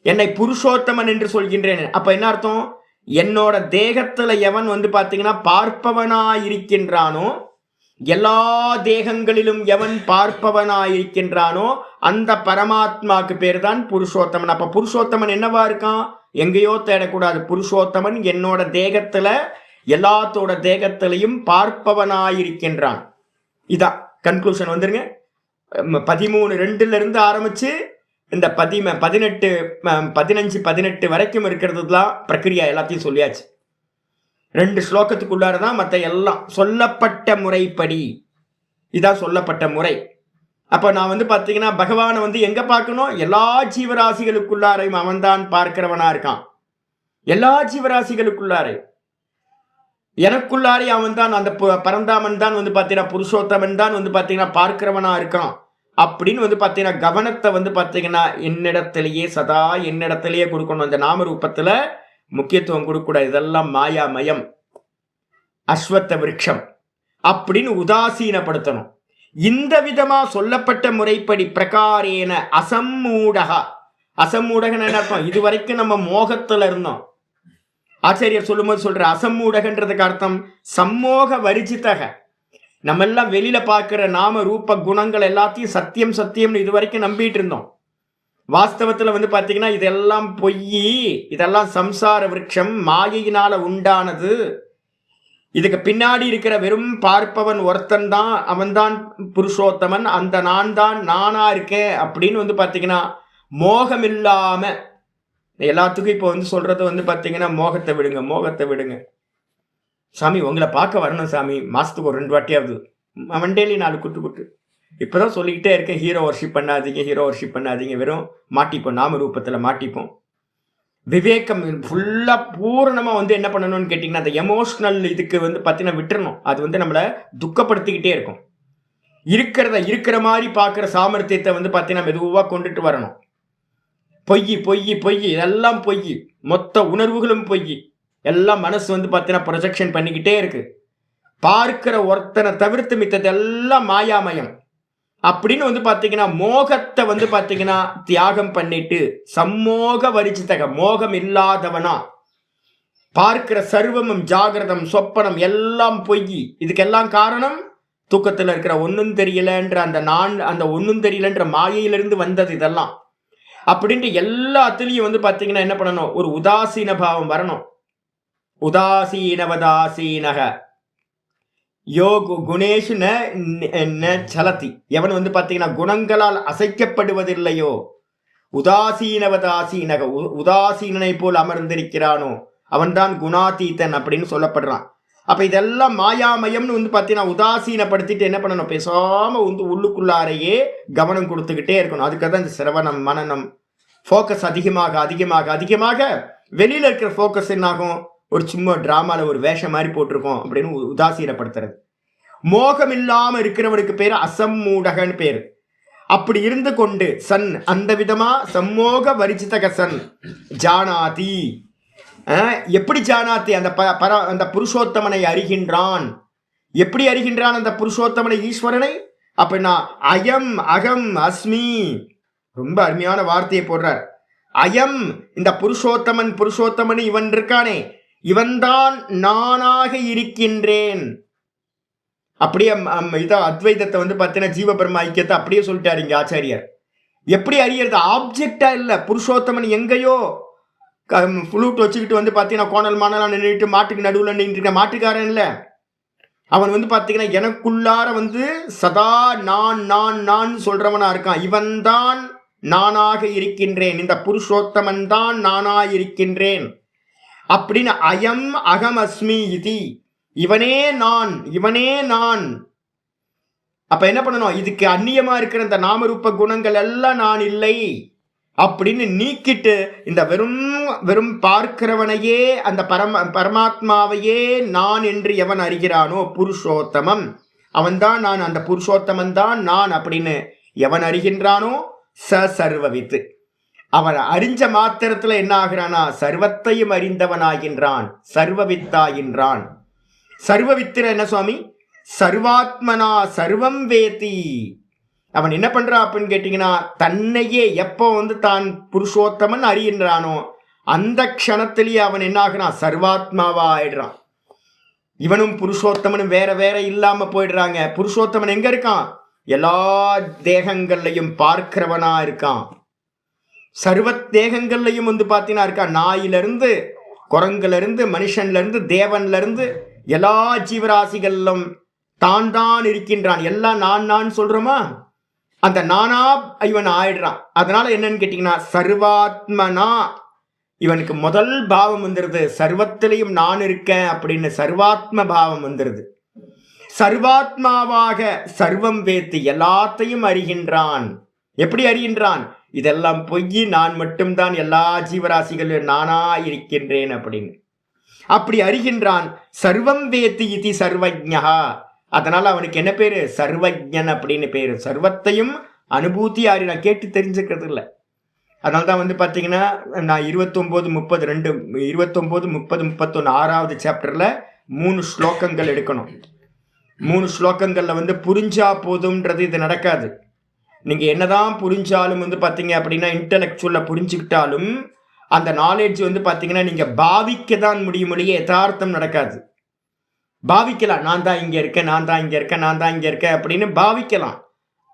என்னை புருஷோத்தமன் என்று சொல்கின்றேன். அப்ப என்ன அர்த்தம்? என்னோட தேகத்துல எவன் வந்து பாத்தீங்கன்னா பார்ப்பவனாயிருக்கின்றானோ, எல்லா தேகங்களிலும் எவன் பார்ப்பவனாயிருக்கின்றானோ அந்த பரமாத்மாக்கு பேர் தான் புருஷோத்தமன். அப்ப புருஷோத்தமன் என்னவா இருக்கான்? எங்கேயோ தேடக்கூடாது. புருஷோத்தமன் என்னோட தேகத்துல எல்லாத்தோட தேகத்திலையும் பார்ப்பவனாயிருக்கின்றான். இதான் கன்க்ளூஷன் வந்துருங்க. 13:2 இருந்து ஆரம்பிச்சு இந்த 15-18 வரைக்கும் இருக்கிறது தான் பிரக்ரியா, எல்லாத்தையும் சொல்லியாச்சு. 2 ஸ்லோகத்துக்குள்ளாரதான் மற்ற எல்லாம் சொல்லப்பட்ட முறைப்படி. இதான் சொல்லப்பட்ட முறை. அப்ப நான் வந்து பாத்தீங்கன்னா பகவானை வந்து எங்க பார்க்கணும்? எல்லா ஜீவராசிகளுக்குள்ளாரையும் அவன்தான் பார்க்கிறவனா இருக்கான். எல்லா ஜீவராசிகளுக்குள்ளாரையும் எனக்குள்ளாரே அவன் தான், அந்த பரந்தாமன் தான் வந்து பார்த்தீங்கன்னா புருஷோத்தமன் தான் வந்து பார்த்தீங்கன்னா பார்க்கிறவனா இருக்கான் அப்படின்னு வந்து பார்த்தீங்கன்னா கவனத்தை வந்து பார்த்தீங்கன்னா என்னிடத்திலேயே சதா என்னிடத்திலேயே கொடுக்கணும். அந்த நாம ரூபத்துல முக்கியத்துவம் கொடுக்கக்கூடாது. இதெல்லாம் மாயாமயம், அஸ்வத்த விருட்சம் அப்படின்னு உதாசீனப்படுத்தணும். இந்த விதமா சொல்லப்பட்ட முறைப்படி பிரகாரேன அசம்மூடகன்னு என்ன அர்த்தம்? இதுவரைக்கும் நம்ம மோகத்துல இருந்தோம். ஆச்சாரியர் சொல்லும்போது சொல்ற அசம்மூடகன்றதுக்கு அர்த்தம் சம்மோக வரிஜிதக. நம்ம எல்லாம் வெளியில பார்க்கிற நாம ரூப குணங்கள் எல்லாத்தையும் சத்தியம்னு இதுவரைக்கும் நம்பிட்டு இருந்தோம். வாஸ்தவத்துல வந்து பாத்தீங்கன்னா இதெல்லாம் பொய், இதெல்லாம் சம்சார விருட்சம், மாயையினால உண்டானது. இதுக்கு பின்னாடி இருக்கிற வெறும் பார்ப்பவன் ஒருத்தன் தான், அவன்தான் புருஷோத்தமன், அந்த நான் தான் நானா இருக்கேன் அப்படின்னு வந்து பாத்தீங்கன்னா மோகம் இல்லாம எல்லாத்துக்கும் இப்போ வந்து சொல்றது வந்து பாத்தீங்கன்னா மோகத்தை விடுங்க சாமி, உங்களை பார்க்க வரணும் சாமி, மாசத்துக்கு ஒரு 2 வாட்டியாவது, மண்டேலி 4 குட்டு. இப்பதான் சொல்லிக்கிட்டே இருக்கேன், ஹீரோ வர்ஷிப் பண்ணாதீங்க, வெறும் மாட்டிப்போம், நாம ரூபத்துல மாட்டிப்போம். விவேகம் ஃபுல்லா பூரணமா வந்து என்ன பண்ணணும்னு கேட்டீங்கன்னா அந்த எமோஷனல் இதுக்கு வந்து பாத்தீங்கன்னா விட்டுறணும். அது வந்து நம்மளை துக்கப்படுத்திக்கிட்டே இருக்கும். இருக்கிறத இருக்கிற மாதிரி பார்க்குற சாமர்த்தியத்தை வந்து பார்த்தீங்கன்னா மெதுவாக கொண்டுட்டு வரணும். பொய் பொய் பொய் இதெல்லாம் பொய், மொத்த உணர்வுகளும் பொய், எல்லாம் மனசு வந்து பார்த்தீங்கன்னா ப்ரொஜெக்ஷன் பண்ணிக்கிட்டே இருக்கு. பார்க்கிற ஒருத்தனை தவிர்த்து மித்தது எல்லாம் மாயாமயம் அப்படின்னு வந்து பார்த்தீங்கன்னா மோகத்தை வந்து பார்த்தீங்கன்னா தியாகம் பண்ணிட்டு சம்மோக வரிச்சித்தக மோகம் இல்லாதவனா பார்க்கிற சர்வமும் ஜாகிரதம் சொப்பனம் எல்லாம் பொய். இதுக்கெல்லாம் காரணம் தூக்கத்தில் இருக்கிற ஒன்றும் தெரியலன்ற அந்த ஒன்றும் தெரியலன்ற மாயையிலிருந்து வந்தது இதெல்லாம். அப்படின்ட்டு எல்லாத்துலேயும் வந்து பார்த்தீங்கன்னா என்ன பண்ணணும், ஒரு உதாசீன பாவம் வரணும். உதாசீனவதாசீனக யோகு குணேஷு ந சலதி. எவன் வந்து பார்த்தீங்கன்னா குணங்களால் அசைக்கப்படுவதில்லையோ, உதாசீனவதாசீனக உதாசீனனை போல் அமர்ந்திருக்கிறானோ அவன்தான் குணாதீத்தன் அப்படின்னு சொல்லப்படுறான். அப்ப இதெல்லாம் மாயாமயம்னு வந்து பார்த்தீங்கன்னா உதாசீனப்படுத்திட்டு என்ன பண்ணணும், பேசாம வந்து உள்ளுக்குள்ளாரையே கவனம் கொடுத்துக்கிட்டே இருக்கணும். அதுக்காக தான் இந்த சிரவணம் மனனம் ஃபோக்கஸ் அதிகமாக அதிகமாக அதிகமாக வெளியில இருக்கிற ஃபோக்கஸ் என்னாகும், ஒரு சும்மா டிராமால ஒரு வேஷம் மாதிரி போட்டிருக்கோம் அப்படின்னு உதாசீனப்படுத்துறது. மோகம் இல்லாம இருக்கிறவனுக்கு பேரு அசம்மூடகன்னு பேரு. அப்படி இருந்து கொண்டு சன் அந்த விதமா சம்மோக வரிச்சிதக சன் ஜானாதி. எப்படி ஜானாதி, அந்த புருஷோத்தமனை அறிகின்றான். எப்படி அறிகின்றான் அந்த புருஷோத்தமனை ஈஸ்வரனை அப்படின்னா அயம் அகம் அஸ்மி. ரொம்ப அருமையான வார்த்தையை போடுறார். அயம் இந்த புருஷோத்தமன் இவன் இருக்கானே, இவன்தான் நானாக இருக்கின்றேன். அப்படியே இதை அத்வைதத்தை வந்து பார்த்தீங்கன்னா ஜீவபிரம்ம ஐக்கியத்தை அப்படியே சொல்லிட்டாரு இங்க ஆச்சாரியர். எப்படி அறியறது, ஆப்ஜெக்டா இல்லை. புருஷோத்தமன் எங்கேயோ ஃப்ளூட் வச்சுக்கிட்டு வந்து பார்த்தீங்கன்னா கோணல் மானலாம் நின்றுட்டு மாட்டுக்கு நடுவில் நின்றுட்டு மாட்டுக்காரன் இல்லை. அவன் வந்து பார்த்தீங்கன்னா எனக்குள்ளார வந்து சதா நான் நான் நான் சொல்றவனா இருக்கான். இவன் தான் நானாக இருக்கின்றேன், இந்த புருஷோத்தமன் தான் நானாக இருக்கின்றேன் அப்படின்னு அயம் அகம் அஸ்மி இதி. இவனே நான், இவனே நான். அப்ப என்ன பண்ணணும், இதுக்கு அந்நியமா இருக்கிற இந்த நாமரூப குணங்கள் எல்லாம் நான் இல்லை அப்படின்னு நீக்கிட்டு இந்த வெறும் வெறும் பார்க்கிறவனையே அந்த பரமாத்மாவையே நான் என்று எவன் அறிகிறானோ புருஷோத்தமம் அவன்தான் நான், அந்த புருஷோத்தமன் தான் நான் அப்படின்னு எவன் அறிகின்றானோ சர்வவித்து. அவன் அறிஞ்ச மாத்திரத்துல என்ன ஆகிறானா, சர்வத்தையும் அறிந்தவனாகின்றான், சர்வவித்தாகின்றான். சர்வவித்திர என்ன சுவாமி, சர்வாத்மனா சர்வம் வேதி. அவன் என்ன பண்றான் அப்படின்னு கேட்டீங்கன்னா தன்னையே எப்போ வந்து தான் புருஷோத்தமன் அறிகின்றானோ அந்த க்ஷணத்திலேயே அவன் என்ன ஆகிறான், சர்வாத்மாவா ஆயிடுறான். இவனும் புருஷோத்தமனும் வேற வேற இல்லாம போயிடுறாங்க. புருஷோத்தமன் எங்க இருக்கான், எல்லா தேகங்கள்லையும் பார்க்கிறவனா இருக்கான். சர்வ தேகங்கள்லையும் வந்து பார்த்தீங்கன்னா இருக்கான். நாயிலிருந்து குரங்குல இருந்து மனுஷன்ல இருந்து தேவன்ல இருந்து எல்லா ஜீவராசிகளிலும் தான் தான் இருக்கின்றான். எல்லாம் நான் நான் சொல்றோமா, அந்த நானா இவன் ஆயிடுறான். அதனால என்னன்னு கேட்டீங்கன்னா சர்வாத்மனா இவனுக்கு முதல் பாவம் வந்துடுது, சர்வத்திலையும் நான் இருக்கேன் அப்படின்னு சர்வாத்ம பாவம் வந்துடுது. சர்வாத்மாவாக சர்வம் வேத்து எல்லாத்தையும் அறிகின்றான். எப்படி அறிகின்றான், இதெல்லாம் பொய், நான் மட்டும்தான் எல்லா ஜீவராசிகளும் நானா இருக்கின்றேன் அப்படின்னு அப்படி அறிகின்றான். சர்வம் வேத்து இது சர்வஜ்ஞா. அதனால அவனுக்கு என்ன பேரு, சர்வஜன் அப்படின்னு பேரு. சர்வத்தையும் அனுபூதி நான் கேட்டு தெரிஞ்சுக்கிறது இல்லை. அதனால தான் வந்து பார்த்தீங்கன்னா நான் 29, 30 29, 30, 31 6வது சாப்டர்ல 3 ஸ்லோகங்கள் எடுக்கணும். 3 ஸ்லோகங்கள்ல வந்து புரிஞ்சா போதும்ன்றது இது நடக்காது. நீங்க என்னதான் புரிஞ்சாலும் வந்து பார்த்தீங்க அப்படின்னா இன்டலெக்சுவல்ல புரிஞ்சுக்கிட்டாலும் அந்த நாலேஜ் வந்து பார்த்தீங்கன்னா நீங்க பாவிக்க தான் முடியுமொழியே யதார்த்தம் நடக்காது. பாவிக்கலாம், நான் தான் இங்க இருக்கேன், நான் தான் இங்க இருக்கேன், நான் தான் இங்க இருக்கேன் அப்படின்னு பாவிக்கலாம்.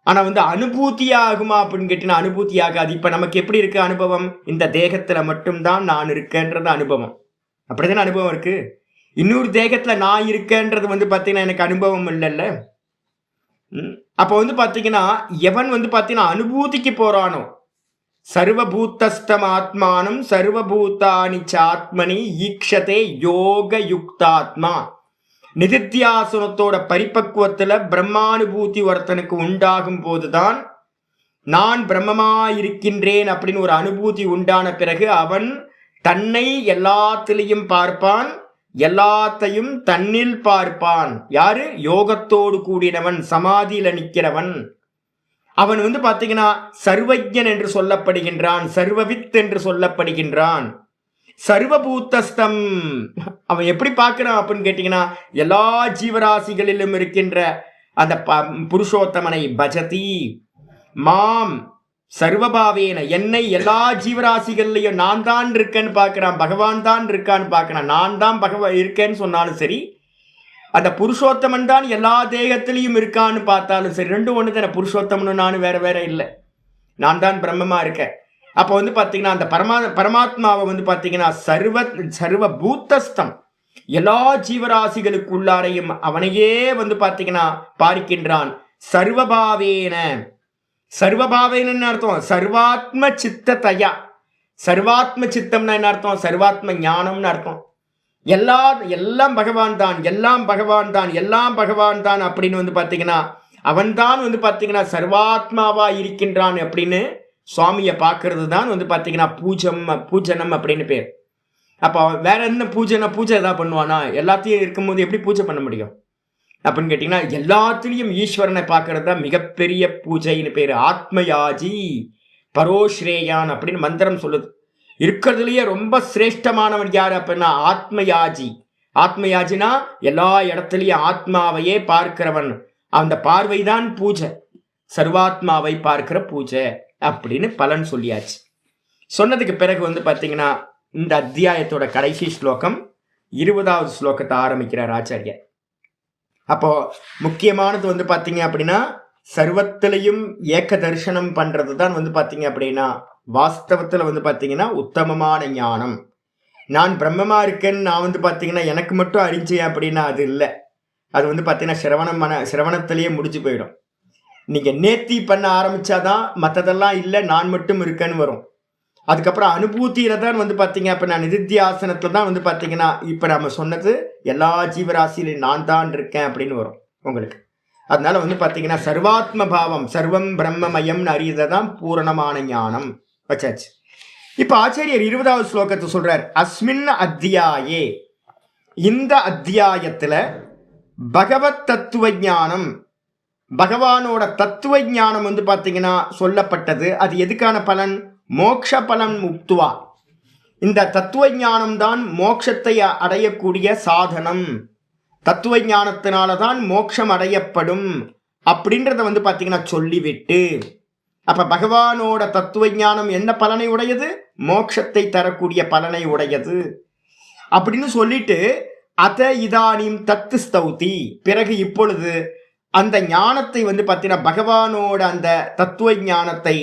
ஆனா வந்து அனுபூதியாகுமா அப்படின்னு கேட்டீங்கன்னா அனுபூதி ஆகாது. இப்ப நமக்கு எப்படி இருக்கு அனுபவம், இந்த தேகத்துல மட்டும்தான் நான் இருக்கேன்றது அனுபவம். அப்படிதானே அனுபவம் இருக்கு. இன்னொரு தேகத்துல நான் இருக்கேன்றது வந்து பார்த்தீங்கன்னா எனக்கு அனுபவம் இல்லைல்ல. அப்போ வந்து பார்த்தீங்கன்னா எவன் வந்து பார்த்தீங்கன்னா அனுபூதிக்கு போறானோ, சர்வபூத்தஸ்தம் ஆத்மானம் சர்வபூதானி சாத்மனி ஈக்ஷதே யோக யுக்தாத்மா. நிதித்தியாசனத்தோட பரிபக்குவத்துல பிரம்மானுபூதி ஒருத்தனுக்கு உண்டாகும் போதுதான் நான் பிரம்மமாயிருக்கின்றேன் அப்படின்னு ஒரு அனுபூதி உண்டான பிறகு அவன் தன்னை எல்லாத்திலையும் பார்ப்பான், எல்லாத்தையும் தன்னில் பார்ப்பான். யாரு? யோகத்தோடு கூடினவன், சமாதியில நிக்கிறவன். அவன் வந்து பாத்தீங்கன்னா சர்வஜன் என்று சொல்லப்படுகின்றான், சர்வவித் என்று சொல்லப்படுகின்றான், சர்வபூத்தஸ்தம். அவன் எப்படி பார்க்கிறான் அப்படின்னு கேட்டீங்கன்னா, எல்லா ஜீவராசிகளிலும் இருக்கின்ற அந்த புருஷோத்தமனை பஜதி மாம் சர்வபாவேன, என்னை எல்லா ஜீவராசிகள்லையும் நான் தான் இருக்கேன்னு பார்க்கிறான், பகவான் தான் இருக்கான்னு பார்க்கிறான். நான் தான் பகவான் இருக்கேன்னு சொன்னாலும் சரி, அந்த புருஷோத்தமன் தான் எல்லா தேகத்திலையும் இருக்கான்னு பார்த்தாலும் சரி, ரெண்டும் ஒன்று தானே. புருஷோத்தமனும் நானும் வேற வேற இல்லை, நான் தான் பிரம்மமா இருக்கேன். அப்போ வந்து பார்த்தீங்கன்னா அந்த பரமாத்மாவை வந்து பார்த்தீங்கன்னா சர்வ பூத்தஸ்தம், எல்லா ஜீவராசிகளுக்குள்ளாரையும் அவனையே வந்து பார்த்தீங்கன்னா பார்க்கின்றான். சர்வபாவேன, சர்வபாவேன்னு அர்த்தம் சர்வாத்ம சித்ததயா. சர்வாத்ம சித்தம்னா என்ன அர்த்தம்? சர்வாத்ம ஞானம்னு அர்த்தம். எல்லாம் பகவான் தான், எல்லாம் பகவான் தான், எல்லாம் பகவான் தான் அப்படின்னு வந்து பார்த்தீங்கன்னா அவன் தான் வந்து பார்த்தீங்கன்னா சர்வாத்மாவா இருக்கின்றான் அப்படின்னு சுவாமியை பார்க்கறது தான் வந்து பார்த்தீங்கன்னா பூஜனம் அப்படின்னு பேர். அப்போ வேற என்ன பூஜை ஏதாவது பண்ணுவானா? எல்லாத்தையும் இருக்கும்போது எப்படி பூஜை பண்ண முடியும் அப்படின்னு கேட்டிங்கன்னா, எல்லாத்துலேயும் ஈஸ்வரனை பார்க்கறது தான் மிகப்பெரிய பூஜைன்னு பேர். ஆத்மயாஜி பரோஸ்ரேயான் அப்படின்னு மந்திரம் சொல்லுது. இருக்கிறதுலையே ரொம்ப சிரேஷ்டமானவன் யார் அப்படின்னா ஆத்மயாஜி. ஆத்மயாஜினா எல்லா இடத்துலையும் ஆத்மாவையே பார்க்கிறவன். அந்த பார்வைதான் பூஜை, சர்வாத்மாவை பார்க்கிற பூஜை அப்படின்னு பலன் சொல்லியாச்சு. சொன்னதுக்கு பிறகு வந்து பார்த்தீங்கன்னா இந்த அத்தியாயத்தோட கடைசி ஸ்லோகம் 20வது ஸ்லோகத்தை ஆரம்பிக்கிறார் ஆச்சாரியர். அப்போ முக்கியமானது வந்து பார்த்தீங்க அப்படின்னா சர்வத்திலையும் ஏக்க தரிசனம் பண்றது தான் வந்து பார்த்தீங்க அப்படின்னா வாஸ்தவத்தில் வந்து பார்த்தீங்கன்னா உத்தமமான ஞானம். நான் பிரம்மமா இருக்கேன்னு நான் வந்து பார்த்தீங்கன்னா எனக்கு மட்டும் அறிஞ்சேன் அப்படின்னா அது இல்லை. அது வந்து பார்த்தீங்கன்னா சிரவணத்திலேயே முடிஞ்சு போயிடும். நீங்கள் நேர்த்தி பண்ண ஆரம்பிச்சாதான் மற்றதெல்லாம் இல்லை நான் மட்டும் இருக்கேன்னு வரும். அதுக்கப்புறம் அனுபூத்தியில தான் வந்து பார்த்தீங்க அப்படின்னா நிதித்தியாசனத்தில் தான் வந்து பார்த்தீங்கன்னா இப்போ நம்ம சொன்னது எல்லா ஜீவராசியிலையும் நான் தான் இருக்கேன் அப்படின்னு வரும் உங்களுக்கு. அதனால வந்து பார்த்தீங்கன்னா சர்வாத்ம பாவம், சர்வம் பிரம்மமயம்னு அறியதான் பூரணமான ஞானம் வச்சாச்சு. இப்போ ஆச்சாரியர் 20வது ஸ்லோகத்தை சொல்றார். அஸ்மின் அத்தியாயே, இந்த அத்தியாயத்துல பகவத் தத்துவ ஞானம், பகவானோட தத்துவ ஞானம் வந்து பார்த்தீங்கன்னா சொல்லப்பட்டது. அது எதுக்கான பலன்? மோக்ஷ பலன் முக்துவா. இந்த தத்துவ ஞானம் தான் மோட்சத்தை அடையக்கூடிய சாதனம். தத்துவ ஞானத்தினால தான் மோட்சம் அடையப்படும் அப்படின்றத வந்து பார்த்தீங்கன்னா சொல்லிவிட்டு, அப்ப பகவானோட தத்துவ ஞானம் என்ன பலனை உடையது? மோட்சத்தை தரக்கூடிய பலனை உடையது அப்படின்னு சொல்லிட்டு அத இதானியும் தத்து ஸ்தௌதி, பிறகு இப்பொழுது அந்த ஞானத்தை வந்து பார்த்தீங்கன்னா பகவானோட அந்த தத்துவ ஞானத்தை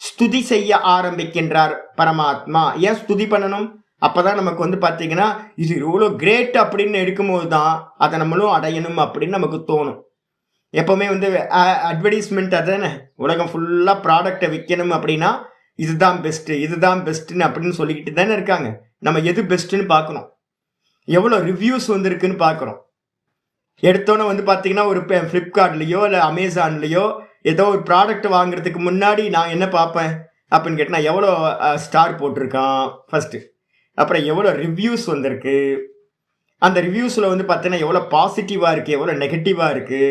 ஸ்துதி செய்ய ஆரம்பிக்கின்றார் பரமாத்மா. ஏன் ஸ்துதி பண்ணணும்? அப்பதான் நமக்கு வந்து பார்த்தீங்கன்னா இது இவ்வளோ கிரேட் அப்படின்னு எடுக்கும்போது தான் அதை நம்மளும் அடையணும் அப்படின்னு நமக்கு தோணும். எப்பவுமே வந்து அட்வர்டைஸ்மெண்ட் அதானே, உலகம் ஃபுல்லாக ப்ராடக்டை விற்கணும் அப்படின்னா இதுதான் பெஸ்ட்டு, இதுதான் பெஸ்ட்டுன்னு அப்படின்னு சொல்லிக்கிட்டு தானே இருக்காங்க. நம்ம எது பெஸ்ட்டுன்னு பார்க்கணும், எவ்வளோ ரிவ்யூஸ் வந்திருக்குன்னு பார்க்குறோம். எடுத்தோன்னே வந்து பார்த்தீங்கன்னா ஒரு ஃப்ளிப்கார்ட்லேயோ இல்லை அமேசான்லேயோ ஏதோ ஒரு ப்ராடக்ட் வாங்குறதுக்கு முன்னாடி நான் என்ன பார்ப்பேன் அப்படின்னு கேட்டால் எவ்வளோ ஸ்டார் போட்டிருக்கான் ஃபஸ்ட்டு, அப்புறம் எவ்வளோ ரிவ்யூஸ் வந்திருக்கு, அந்த ரிவ்யூஸில் வந்து பார்த்தீங்கன்னா எவ்வளோ பாசிட்டிவாக இருக்குது, எவ்வளோ நெகட்டிவாக இருக்குது,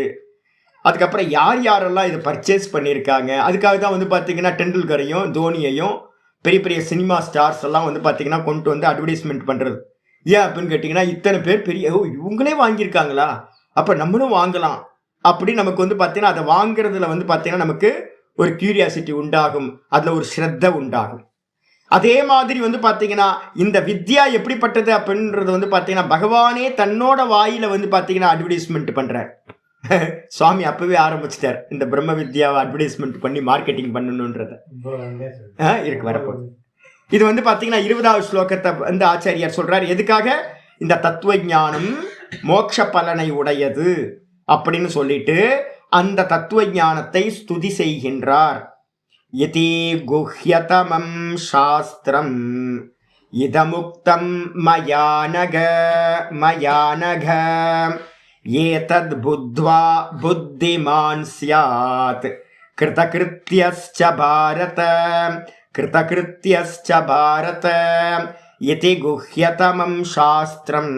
அதுக்கப்புறம் யார் யாரெல்லாம் இதை பர்ச்சேஸ் பண்ணியிருக்காங்க. அதுக்காக தான் வந்து பார்த்தீங்கன்னா டெண்டுல்கரையும் தோனியையும் பெரிய பெரிய சினிமா ஸ்டார்ஸ் எல்லாம் வந்து பார்த்தீங்கன்னா கொண்டு வந்து அட்வர்டைஸ்மெண்ட் பண்ணுறது. ஏன் அப்படின்னு கேட்டிங்கன்னா இத்தனை பேர் பெரிய இவங்களே வாங்கியிருக்காங்களா, அப்போ நம்மளும் வாங்கலாம் அப்படி நமக்கு வந்து பார்த்தீங்கன்னா அதை வாங்குறதுல வந்து பார்த்தீங்கன்னா நமக்கு ஒரு கியூரியாசிட்டி உண்டாகும், அதில் ஒரு ஸ்ரத்த உண்டாகும். அதே மாதிரி வந்து பார்த்தீங்கன்னா இந்த வித்யா எப்படிப்பட்டது அப்படின்றது வந்து பார்த்தீங்கன்னா பகவானே தன்னோட வாயில வந்து பார்த்தீங்கன்னா அட்வர்டைஸ்மெண்ட் பண்ணுறார். சுவாமி அப்பவே ஆரம்பிச்சிட்டார் இந்த பிரம்ம வித்யாவை அட்வர்டைஸ்மெண்ட் பண்ணி மார்க்கெட்டிங் பண்ணணுன்றத இருக்கு வரப்போகுது. இது வந்து பார்த்தீங்கன்னா 20வது ஸ்லோகத்தை வந்து ஆச்சாரியார் சொல்றார். எதுக்காக? இந்த தத்துவ ஞானம் மோட்ச பலனை உடையது அப்படின்னு சொல்லிட்டு அந்த தத்துவ ஞானத்தை ஸ்துதி செய்கின்றார். யதி குஹ்யதமம் சாஸ்திரம் இதமுக்தம் மயானக ஏதத் புத்வா புத்திமான் ஸ்யாத் கிருதகிருத்யஸ்ச பாரத இதி குஹ்யதமம் சாஸ்திரம்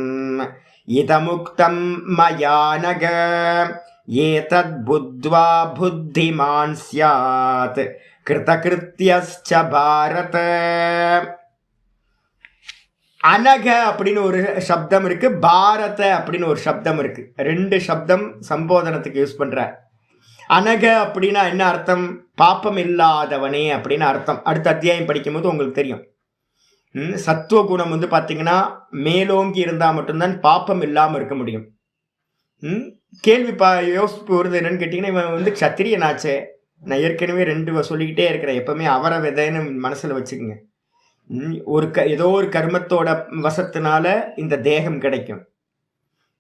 இதமுக்தம் மயானக ஏதத் புத்வா புத்திமான் ஸ்யாத் கிருதகிருத்யஸ்ச பாரத. அனக அப்படின்னு ஒரு சப்தம் இருக்கு, பாரத அப்படின்னு ஒரு சப்தம் இருக்கு. ரெண்டு சப்தம் சம்போதனத்துக்கு யூஸ் பண்ற. அனக அப்படின்னா என்ன அர்த்தம்? பாப்பம் இல்லாதவனே அப்படின்னு அர்த்தம். அடுத்த அத்தியாயம் படிக்கும்போது உங்களுக்கு தெரியும். சத்துவ குணம் வந்து பார்த்தீங்கன்னா மேலோங்கி இருந்தால் மட்டும்தான் பாப்பம் இல்லாமல் இருக்க முடியும். கேள்வி யோசிப்பு வருது என்னன்னு கேட்டிங்கன்னா, இவன் வந்து க்ஷத்திரியனாச்சே. நான் ஏற்கனவே 2 சொல்லிக்கிட்டே இருக்கிறேன். எப்பவுமே அவரை விதைன்னு மனசில் வச்சுக்கோங்க. ஏதோ ஒரு கர்மத்தோட வசத்தினால இந்த தேகம் கிடைக்கும்.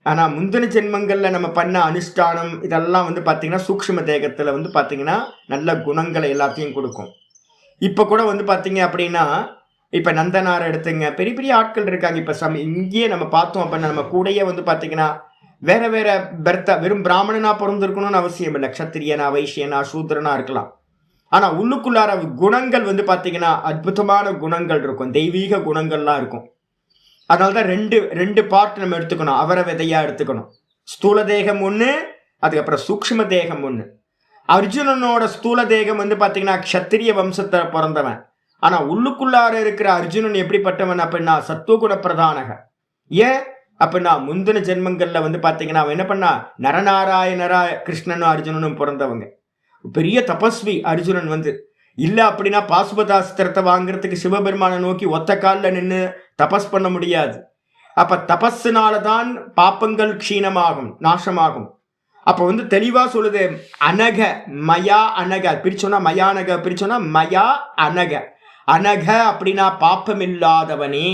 ஆனால் முந்தின ஜென்மங்களில் நம்ம பண்ண அனுஷ்டானம் இதெல்லாம் வந்து பார்த்தீங்கன்னா சூக்ஷ்ம தேகத்தில் வந்து பார்த்தீங்கன்னா நல்ல குணங்களை எல்லாத்தையும் கொடுக்கும். இப்போ கூட வந்து பார்த்தீங்க அப்படின்னா, இப்போ நந்தனாரை எடுத்துங்க, பெரிய பெரிய ஆட்கள் இருக்காங்க. இப்போ இங்கேயே நம்ம பார்த்தோம் அப்படின்னா நம்ம கூடயே வந்து பார்த்தீங்கன்னா வேற வேற பெர்த்தா, வெறும் பிராமணனா பிறந்திருக்கணும்னு அவசியம் இல்லை. க்ஷத்திரியனா, வைசியனா, சூத்ரனா இருக்கலாம். ஆனால் உள்ளுக்குள்ளார குணங்கள் வந்து பார்த்தீங்கன்னா அற்புதமான குணங்கள் இருக்கும், தெய்வீக குணங்கள்லாம் இருக்கும். அதனால தான் ரெண்டு பார்ட் நம்ம எடுத்துக்கணும். அவரை விதையா எடுத்துக்கணும். ஸ்தூல தேகம் ஒன்று, அதுக்கப்புறம் சூக்ஷ்ம தேகம் ஒன்று. அர்ஜுனனோட ஸ்தூல தேகம் வந்து பார்த்தீங்கன்னா க்ஷத்திரிய வம்சத்தை பிறந்தவன். ஆனால் உள்ளுக்குள்ளார இருக்கிற அர்ஜுனன் எப்படிப்பட்டவன் அப்படின்னா சத்துவகுண பிரதானக. ஏன் அப்படின்னா முந்தின ஜென்மங்களில் வந்து பார்த்தீங்கன்னா அவன் என்ன பண்ணா, நரநாராயணரா கிருஷ்ணனும் அர்ஜுனனும் பிறந்தவங்க. பெரிய தபஸ்வி அர்ஜுனன் வந்து இல்லை அப்படின்னா பாசுபதாஸ்திரத்தை வாங்குறதுக்கு சிவபெருமானை நோக்கி ஒத்த காலில் நின்று தபஸ் பண்ண முடியாது. அப்ப தபஸ்னால தான் பாப்பங்கள் க்ஷீணமாகும், நாசமாகும். அப்போ வந்து தெளிவா சொல்லுது, அனக மயா அனக பிரிச்சோன்னா மயானக பிரிச்சோன்னா மயா அனக. அனக அப்படின்னா பாப்பம் இல்லாதவனே.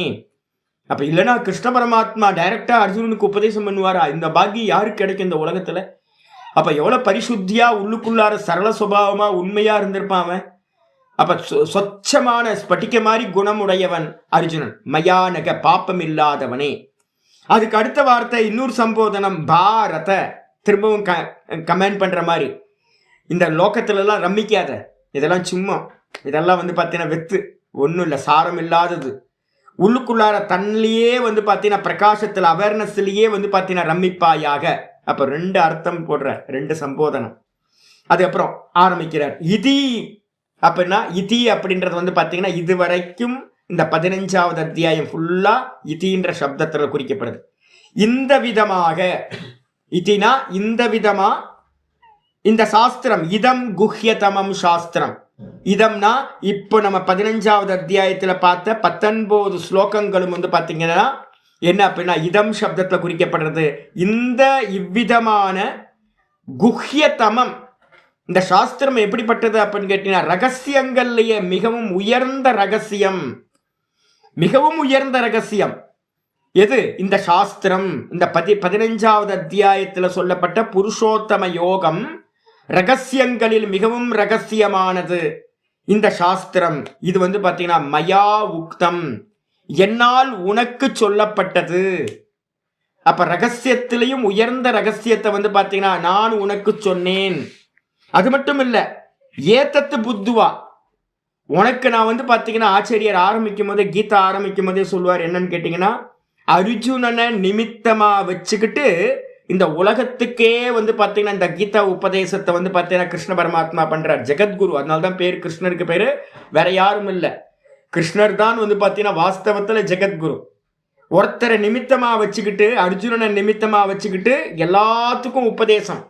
அப்ப இல்லைன்னா கிருஷ்ண பரமாத்மா டைரக்டா அர்ஜுனனுக்கு உபதேசம் பண்ணுவாரா? இந்த பாக்கியம் யாருக்கு கிடைக்கும் இந்த உலகத்துல? அப்ப எவ்வளவு பரிசுத்தியா உள்ளுக்குள்ளார சரள சுபாவமா உண்மையா இருந்திருப்பான் அவன். அப்ப சொச்சமான ஸ்பட்டிக்க மாதிரி குணமுடையவன் அர்ஜுனன். மயானக பாப்பம் இல்லாதவனே. அதுக்கு அடுத்த வார்த்தை இன்னொரு சம்போதனம் பாரத. திரும்பவும் கமெண்ட் பண்ற மாதிரி, இந்த லோகத்துல எல்லாம் ரம்மிக்காத, இதெல்லாம் சும்மா, இதெல்லாம் வந்து பார்த்தீங்கன்னா வெத்து, ஒன்றும் இல்லை, சாரம் இல்லாதது. உள்ளுக்குள்ளார தன்னிலேயே வந்து பார்த்தீங்கன்னா பிரகாசத்தில் அவேர்னஸ்லேயே வந்து பார்த்தீங்கன்னா ரம்மிப்பாயாக. அப்போ 2 அர்த்தம் போடுற 2 சம்போதனம். அதுக்கப்புறம் ஆரம்பிக்கிறார் இதி அப்படின்னா, இதி அப்படின்றது வந்து பார்த்தீங்கன்னா இதுவரைக்கும் இந்த 15வது அத்தியாயம் ஃபுல்லா இதின்ற சப்தத்தில் குறிக்கப்படுது. இந்த விதமாக இதினா இந்த விதமா இந்த சாஸ்திரம், இதம் குஹ்யதமம் சாஸ்திரம். இதம்னா இப்போ நம்ம 15வது அத்தியாயத்தில் பார்த்த 19 ஸ்லோகங்களும் வந்து பார்த்தீங்கன்னா என்ன அப்படின்னா இதம் சப்தத்தில் குறிக்கப்படுறது. இந்த இவ்விதமான குஹ்யதமம் இந்த சாஸ்திரம் எப்படிப்பட்டது அப்படின்னு கேட்டீங்கன்னா ரகசியங்கள்லயே மிகவும் உயர்ந்த ரகசியம். மிகவும் உயர்ந்த ரகசியம் எது? இந்த சாஸ்திரம். இந்த 15வது அத்தியாயத்தில் சொல்லப்பட்ட புருஷோத்தம யோகம் ரகசியங்களில் மிகவும் ரகசியமானது இந்த சாஸ்திரம். இது வந்து பார்த்தீங்கன்னா மயா உக்தம், என்னால் உனக்கு சொல்லப்பட்டது. அப்ப ரகசியத்திலையும் உயர்ந்த ரகசியத்தை வந்து பார்த்தீங்கன்னா நான் உனக்கு சொன்னேன். அது மட்டும் இல்ல, ஏத்தத்து புத்துவா, உனக்கு நான் வந்து பார்த்தீங்கன்னா ஆச்சரியர் ஆரம்பிக்கும் போதே, கீதா ஆரம்பிக்கும் போதே சொல்லுவார் என்னன்னு கேட்டீங்கன்னா, அர்ஜுனனை நிமித்தமா வச்சுக்கிட்டு இந்த உலகத்துக்கே வந்து பார்த்தீங்கன்னா இந்த கீதா உபதேசத்தை வந்து பார்த்தீங்கன்னா கிருஷ்ண பரமாத்மா பண்றார், ஜெகத்குரு. அதனால்தான் பேர் கிருஷ்ணருக்கு பேரு, வேற யாரும் இல்லை, கிருஷ்ணர் தான் வந்து பார்த்தீங்கன்னா வாஸ்தவத்தில் ஜெகத்குரு. ஒருத்தரை நிமித்தமா வச்சுக்கிட்டு, அர்ஜுனனை நிமித்தமா வச்சுக்கிட்டு எல்லாத்துக்கும் உபதேசம்.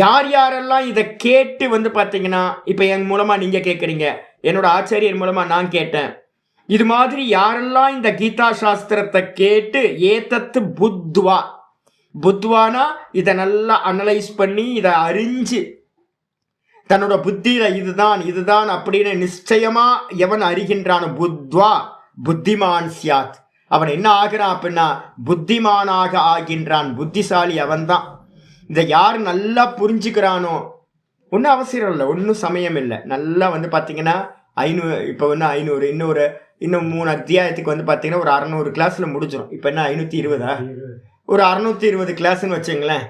யார் யாரெல்லாம் இதை கேட்டு வந்து பார்த்தீங்கன்னா, இப்போ என் மூலமா நீங்க கேட்குறீங்க, என்னோட ஆச்சாரியர் மூலமா நான் கேட்டேன், இது மாதிரி யாரெல்லாம் இந்த கீதா சாஸ்திரத்தை கேட்டு ஏத்தத்து புத்வா, புத்வானா இதை நல்லா அனலைஸ் பண்ணி இதை அறிஞ்சு தன்னோட புத்தியில இதுதான் இதுதான் அப்படின்னு நிச்சயமா எவன் அறிகின்றான், புத்வா புத்திமான் சியாத், அவன் என்ன ஆகிறான் அப்படின்னா புத்திமானாக ஆகின்றான். புத்திசாலி அவன்தான். இதை யார் நல்லா புரிஞ்சுக்கிறானோ, ஒன்றும் அவசியம் இல்லை, ஒன்றும் சமயம் இல்லை, நல்லா வந்து பார்த்தீங்கன்னா 500, இப்போ வந்து 500, இன்னும் 3 அத்தியாயத்துக்கு வந்து பார்த்தீங்கன்னா ஒரு 600 கிளாஸில் முடிஞ்சிடும். இப்போ என்ன 520, ஒரு 620 கிளாஸ்ன்னு வச்சுங்களேன்.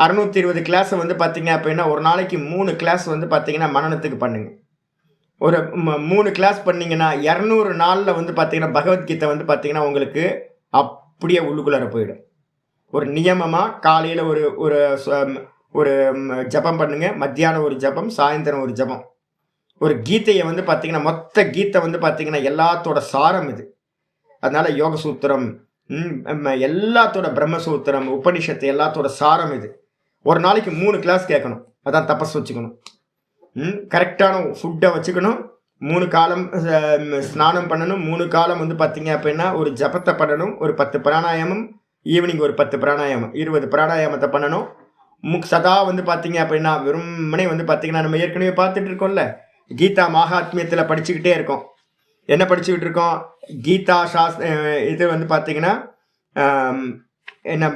620 கிளாஸை வந்து பார்த்தீங்க அப்படின்னா ஒரு நாளைக்கு 3 கிளாஸ் வந்து பார்த்தீங்கன்னா மனனத்துக்கு பண்ணுங்க. ஒரு 3 கிளாஸ் பண்ணீங்கன்னா 200 நாளில் வந்து பார்த்தீங்கன்னா பகவத்கீதை வந்து பார்த்தீங்கன்னா உங்களுக்கு அப்படியே உள்ளுக்குள்ளார போயிடும். ஒரு நியமமாக காலையில் ஒரு ஒரு ஒரு ஜபம் பண்ணுங்க, மத்தியானம் ஒரு ஜபம், சாயந்தரம் ஒரு ஜபம். ஒரு கீதையை வந்து பார்த்தீங்கன்னா மொத்த கீதை வந்து பார்த்தீங்கன்னா எல்லாத்தோட சாரம் இது. அதனால யோக சூத்திரம், எல்லாத்தோட பிரம்மசூத்திரம், உபனிஷத்து எல்லாத்தோட சாரம் இது. ஒரு நாளைக்கு 3 கிளாஸ் கேட்கணும். அதான் தபஸ் வச்சுக்கணும். கரெக்டான ஃபுட்டை வச்சுக்கணும். 3 காலம் ஸ்நானம் பண்ணணும். 3 காலம் வந்து பார்த்தீங்க அப்படின்னா ஒரு ஜபத்தை பண்ணணும். ஒரு 10 பிராணாயாமம், ஈவினிங் ஒரு 10 பிராணாயாமம், 20 பிராணாயாமத்தை பண்ணணும். சதா வந்து பார்த்தீங்க அப்படின்னா வெறுமனே வந்து பார்த்தீங்கன்னா நம்ம ஏற்கனவே பார்த்துட்டு இருக்கோம்ல, கீதா மகாத்மியத்தில் படிச்சுக்கிட்டே இருக்கோம். என்ன படிச்சுக்கிட்டு இருக்கோம்? கீதா இது வந்து பார்த்தீங்கன்னா என்ன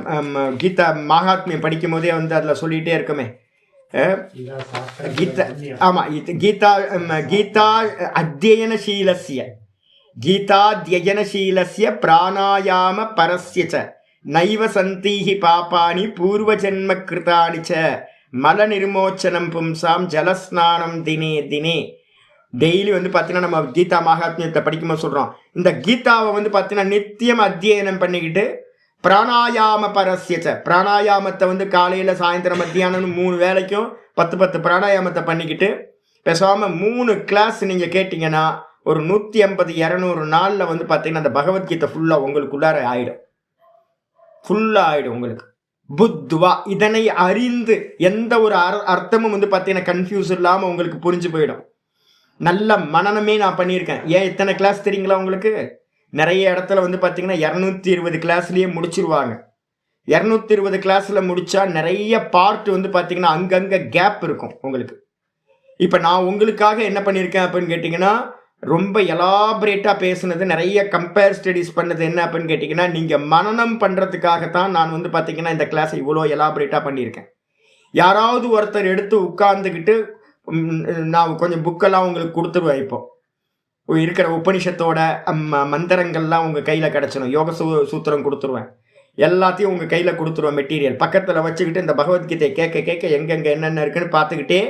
கீதா மகாத்மியம் படிக்கும் போதே வந்து அதில் சொல்லிகிட்டே இருக்கோமே, கீதா ஆமாம், கீதா கீதா அத்தியனசீலஸ்ய கீதாத்யயனசீலஸ்ய பிராணாயாம பரஸ்ய நைவ சந்தீஹி பாபானி பூர்வஜன்ம கிருதானி ச மல நிர்மோச்சனம் பும்சாம் ஜலஸ்நானம் தினே தினே. டெய்லி வந்து பார்த்தீங்கன்னா நம்ம கீதா மகாத்மியத்தை படிக்கும்போது சொல்கிறோம், இந்த கீதாவை வந்து பார்த்தீங்கன்னா நித்தியம் அத்தியனம் பண்ணிக்கிட்டு பிராணாயாம பரஸ்யச்ச, பிராணாயாமத்தை வந்து காலையில் சாயந்தரம் மத்தியானம் 3 வேளைக்கும் 10 பிராணாயாமத்தை பண்ணிக்கிட்டு பேசாமல் 3 கிளாஸ் நீங்கள் கேட்டிங்கன்னா ஒரு 150-200 நாளில் வந்து பார்த்தீங்கன்னா அந்த பகவத்கீதை ஃபுல்லாக உங்களுக்குள்ளார ஆகிடும். ஃபுல்லாக ஆகிடும் உங்களுக்கு. புத்வா, இதனை அறிந்து எந்த ஒரு அர்த்தமும் வந்து பார்த்தீங்கன்னா கன்ஃபியூஸ் இல்லாமல் உங்களுக்கு புரிஞ்சு போயிடும். நல்ல மனநமே நான் பண்ணியிருக்கேன். ஏன் இத்தனை கிளாஸ் தெரியுங்களா உங்களுக்கு? நிறைய இடத்துல வந்து பார்த்தீங்கன்னா 220 கிளாஸ்லேயே முடிச்சிருவாங்க. 220 கிளாஸில் முடித்தா நிறைய பார்ட் வந்து பார்த்தீங்கன்னா அங்கங்கே கேப் இருக்கும் உங்களுக்கு. இப்போ நான் உங்களுக்காக என்ன பண்ணியிருக்கேன் அப்படின்னு கேட்டிங்கன்னா, ரொம்ப எலாபரேட்டாக பேசுனது, நிறைய கம்பேர் ஸ்டடீஸ் பண்ணது என்ன அப்படின்னு கேட்டிங்கன்னா, நீங்கள் மனனம் பண்ணுறதுக்காகத்தான் நான் வந்து பார்த்தீங்கன்னா இந்த கிளாஸை இவ்வளோ எலாபரேட்டாக பண்ணியிருக்கேன். யாராவது ஒருத்தர் எடுத்து உட்கார்ந்துக்கிட்டு நான் கொஞ்சம் புக்கெல்லாம் உங்களுக்கு கொடுத்துருவேன். இப்போ இருக்கிற உபனிஷத்தோட மந்திரங்கள்லாம் உங்கள் கையில் கிடச்சிடும். யோக சூத்திரம் கொடுத்துருவேன். எல்லாத்தையும் உங்கள் கையில் கொடுத்துருவேன். மெட்டீரியல் பக்கத்தில் வச்சுக்கிட்டு இந்த பகவத்கீதையை கேட்க கேட்க எங்கெங்கே என்னென்ன இருக்குன்னு பார்த்துக்கிட்டே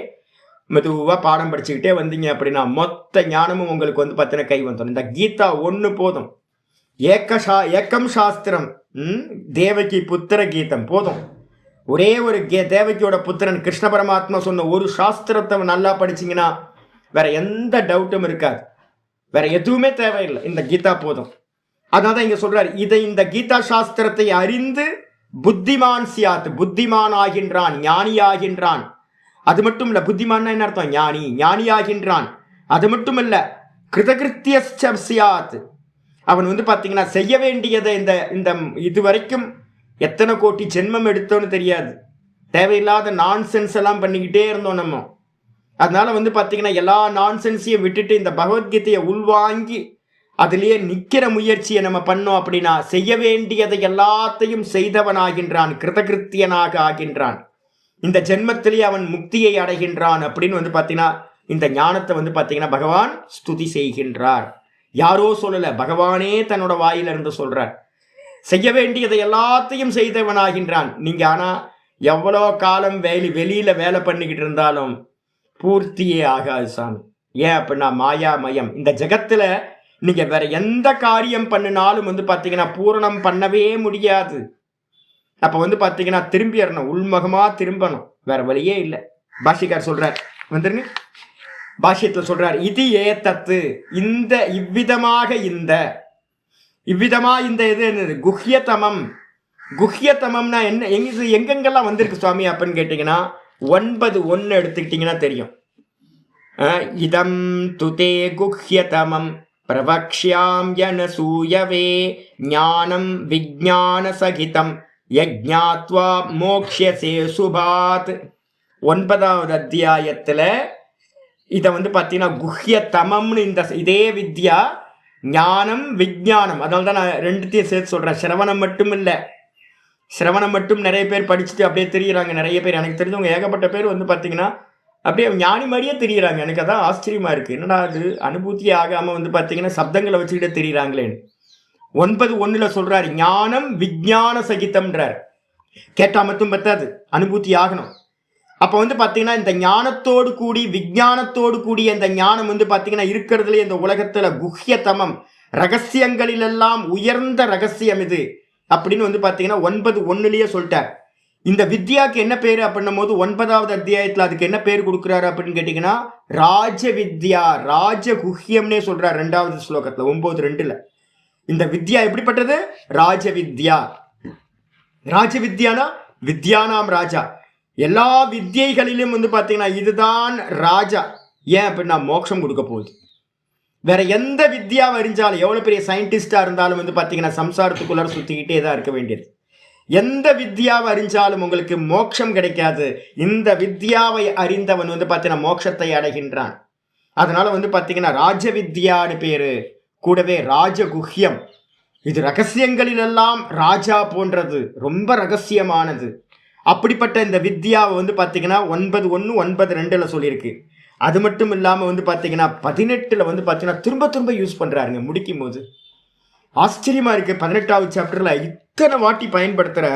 மெதுவாக பாடம் படிச்சுக்கிட்டே வந்தீங்க அப்படின்னா மொத்த ஞானமும் உங்களுக்கு வந்து பார்த்தீங்கன்னா கை வந்துடும். இந்த கீதா ஒன்று போதும். ஏக்கம் சாஸ்திரம், தேவகி புத்திர கீதம் போதும். ஒரே ஒரு தேவகியோட புத்திரன் கிருஷ்ண பரமாத்மா சொன்ன ஒரு சாஸ்திரத்தை நல்லா படிச்சிங்கன்னா வேற எந்த டவுட்டும் இருக்காது. வேற எதுவுமே தேவையில்லை. இந்த கீதா போதும். அதனால தான் இங்க சொல்றாரு, இதை இந்த கீதா சாஸ்திரத்தை அறிந்து புத்திமான் சியாத், புத்திமான் ஆகின்றான், ஞானி ஆகின்றான். அது மட்டும் இல்ல, புத்திமான்னா என்ன அர்த்தம்? ஞானி, ஞானி ஆகின்றான். அது மட்டும் இல்ல, கிருதகிருத்திய சியாத், அவன் வந்து பார்த்தீங்கன்னா செய்ய வேண்டியதை இந்த இதுவரைக்கும் எத்தனை கோடி ஜென்மம் எடுத்தோன்னு தெரியாது. தேவையில்லாத நான்சென்ஸ் எல்லாம் பண்ணிக்கிட்டே இருந்தோம் நம்ம. அதனால வந்து பார்த்தீங்கன்னா எல்லா நான்சென்ஸையும் விட்டுட்டு இந்த பகவத்கீதையை உள்வாங்கி அதுலேயே நிற்கிற முயற்சியை நம்ம பண்ணோம் அப்படின்னா செய்ய வேண்டியதை எல்லாத்தையும் செய்தவனாகின்றான், கிருதகிருத்தியனாக ஆகின்றான். இந்த ஜென்மத்திலேயே அவன் முக்தியை அடைகின்றான் அப்படின்னு வந்து பார்த்தீங்கன்னா இந்த ஞானத்தை வந்து பார்த்தீங்கன்னா பகவான் ஸ்துதி செய்கின்றார். யாரோ சொல்லலை, பகவானே தன்னோட வாயிலிருந்து சொல்றார். செய்ய வேண்டியதை எல்லாத்தையும் செய்தவனாகின்றான். நீங்க ஆனா எவ்வளோ காலம் வெளியில வேலை பண்ணிக்கிட்டு இருந்தாலும் பூர்த்தியே ஆகாது சாமி. ஏன் அப்படின்னா மாயாமயம். இந்த ஜெகத்துல நீங்க வேற எந்த காரியம் பண்ணினாலும் வந்து பார்த்தீங்கன்னா பூரணம் பண்ணவே முடியாது. அப்ப வந்து பார்த்தீங்கன்னா திரும்பிடணும், உள்முகமா திரும்பணும், வேற வழியே இல்லை. பாஷிகார் சொல்றார், வந்துருங்க, பாஷ்யத்தில் சொல்றார், இது ஏத்தத்து, இந்த இவ்விதமாக இவ்விதமா இந்த இது என்னது குஹ்யதமம். குஹ்யதமம்னா என்ன, எங்கெங்கெல்லாம் வந்திருக்கு சுவாமி அப்படின்னு கேட்டீங்கன்னா 9:1 எடுத்துக்கிட்டீங்கன்னா தெரியும். இதம் துதே குஹ்யதமம் பிரவக்ஷ்யாம் யனசூயவே ஞானம் விஜ்ஞான சகிதம் யஜ்ஞாத்வா மோக்ஷ்யசே சுபாத். 9வது அத்தியாயத்தில் இதை வந்து பார்த்தீங்கன்னா குஹ்யதமம்னு இதே வித்யா ஞானம் விஜ்ஞானம். அதனால தான் நான் ரெண்டுத்தையும் சேர்த்து சொல்கிறேன். சிரவணம் மட்டும் இல்லை, சிரவணம் மட்டும் நிறைய பேர் படிச்சுட்டு அப்படியே தெரியுறாங்க. நிறைய பேர் எனக்கு தெரிஞ்சவங்க ஏகப்பட்ட பேர் வந்து பார்த்தீங்கன்னா அப்படியே ஞானி மாதிரியே தெரியுறாங்க. எனக்கு அதான் ஆச்சரியமாக இருக்குது. என்னடா அது அனுபூத்தியே ஆகாமல் வந்து பார்த்தீங்கன்னா சப்தங்களை வச்சுக்கிட்டே தெரியுறாங்களேன்னு. 9:1 சொல்கிறார் ஞானம் விஜ்ஞான சகிதம்ன்றார். கேட்டால் மட்டும் பத்தாது, அனுபூத்தி ஆகணும். அப்போ வந்து பார்த்தீங்கன்னா இந்த ஞானத்தோடு கூடி விஞ்ஞானத்தோடு கூடிய இந்த ஞானம் வந்து பார்த்தீங்கன்னா இருக்கிறதுல இந்த உலகத்துல குஹ்யதமம், ரகசியங்களிலெல்லாம் உயர்ந்த ரகசியம் இது அப்படின்னு வந்து பார்த்தீங்கன்னா 9:1 சொல்லிட்டார். இந்த வித்யாக்கு என்ன பேரு அப்படின்னும் போது 9வது அத்தியாயத்துல அதுக்கு என்ன பேர் கொடுக்குறாரு அப்படின்னு கேட்டீங்கன்னா ராஜ வித்யா, ராஜகுஹ்யம்னே சொல்றார் 2வது ஸ்லோகத்துல 9:2. இந்த வித்யா எப்படிப்பட்டது? ராஜ வித்யா. ராஜ வித்யானா வித்யானாம் ராஜா, எல்லா வித்யைகளிலும் வந்து பார்த்தீங்கன்னா இதுதான் ராஜா. ஏன் அப்படின்னா மோட்சம் கொடுக்க போகுது. வேற எந்த வித்யாவை அறிஞ்சாலும், எவ்வளோ பெரிய சயின்டிஸ்டாக இருந்தாலும் வந்து பார்த்தீங்கன்னா சம்சாரத்துக்குள்ளார சுற்றிக்கிட்டே தான் இருக்க வேண்டியது. எந்த வித்யாவை அறிஞ்சாலும் உங்களுக்கு மோட்சம் கிடைக்காது. இந்த வித்யாவை அறிந்தவன் வந்து பார்த்தீங்கன்னா மோட்சத்தை அடைகின்றான். அதனால வந்து பார்த்தீங்கன்னா ராஜ வித்யான்னு பேரு, கூடவே ராஜகுஹ்யம். இது ரகசியங்களிலெல்லாம் ராஜா போன்றது, ரொம்ப ரகசியமானது. அப்படிப்பட்ட இந்த வித்யாவை வந்து பார்த்தீங்கன்னா 9:1 9:2 சொல்லியிருக்கு. அது மட்டும் இல்லாமல் வந்து பார்த்தீங்கன்னா 18 வந்து பார்த்தீங்கன்னா திரும்ப திரும்ப யூஸ் பண்ணுறாருங்க. முடிக்கும் போது ஆச்சரியமாக இருக்குது. 18வது சாப்டரில் இத்தனை வாட்டி பயன்படுத்துகிற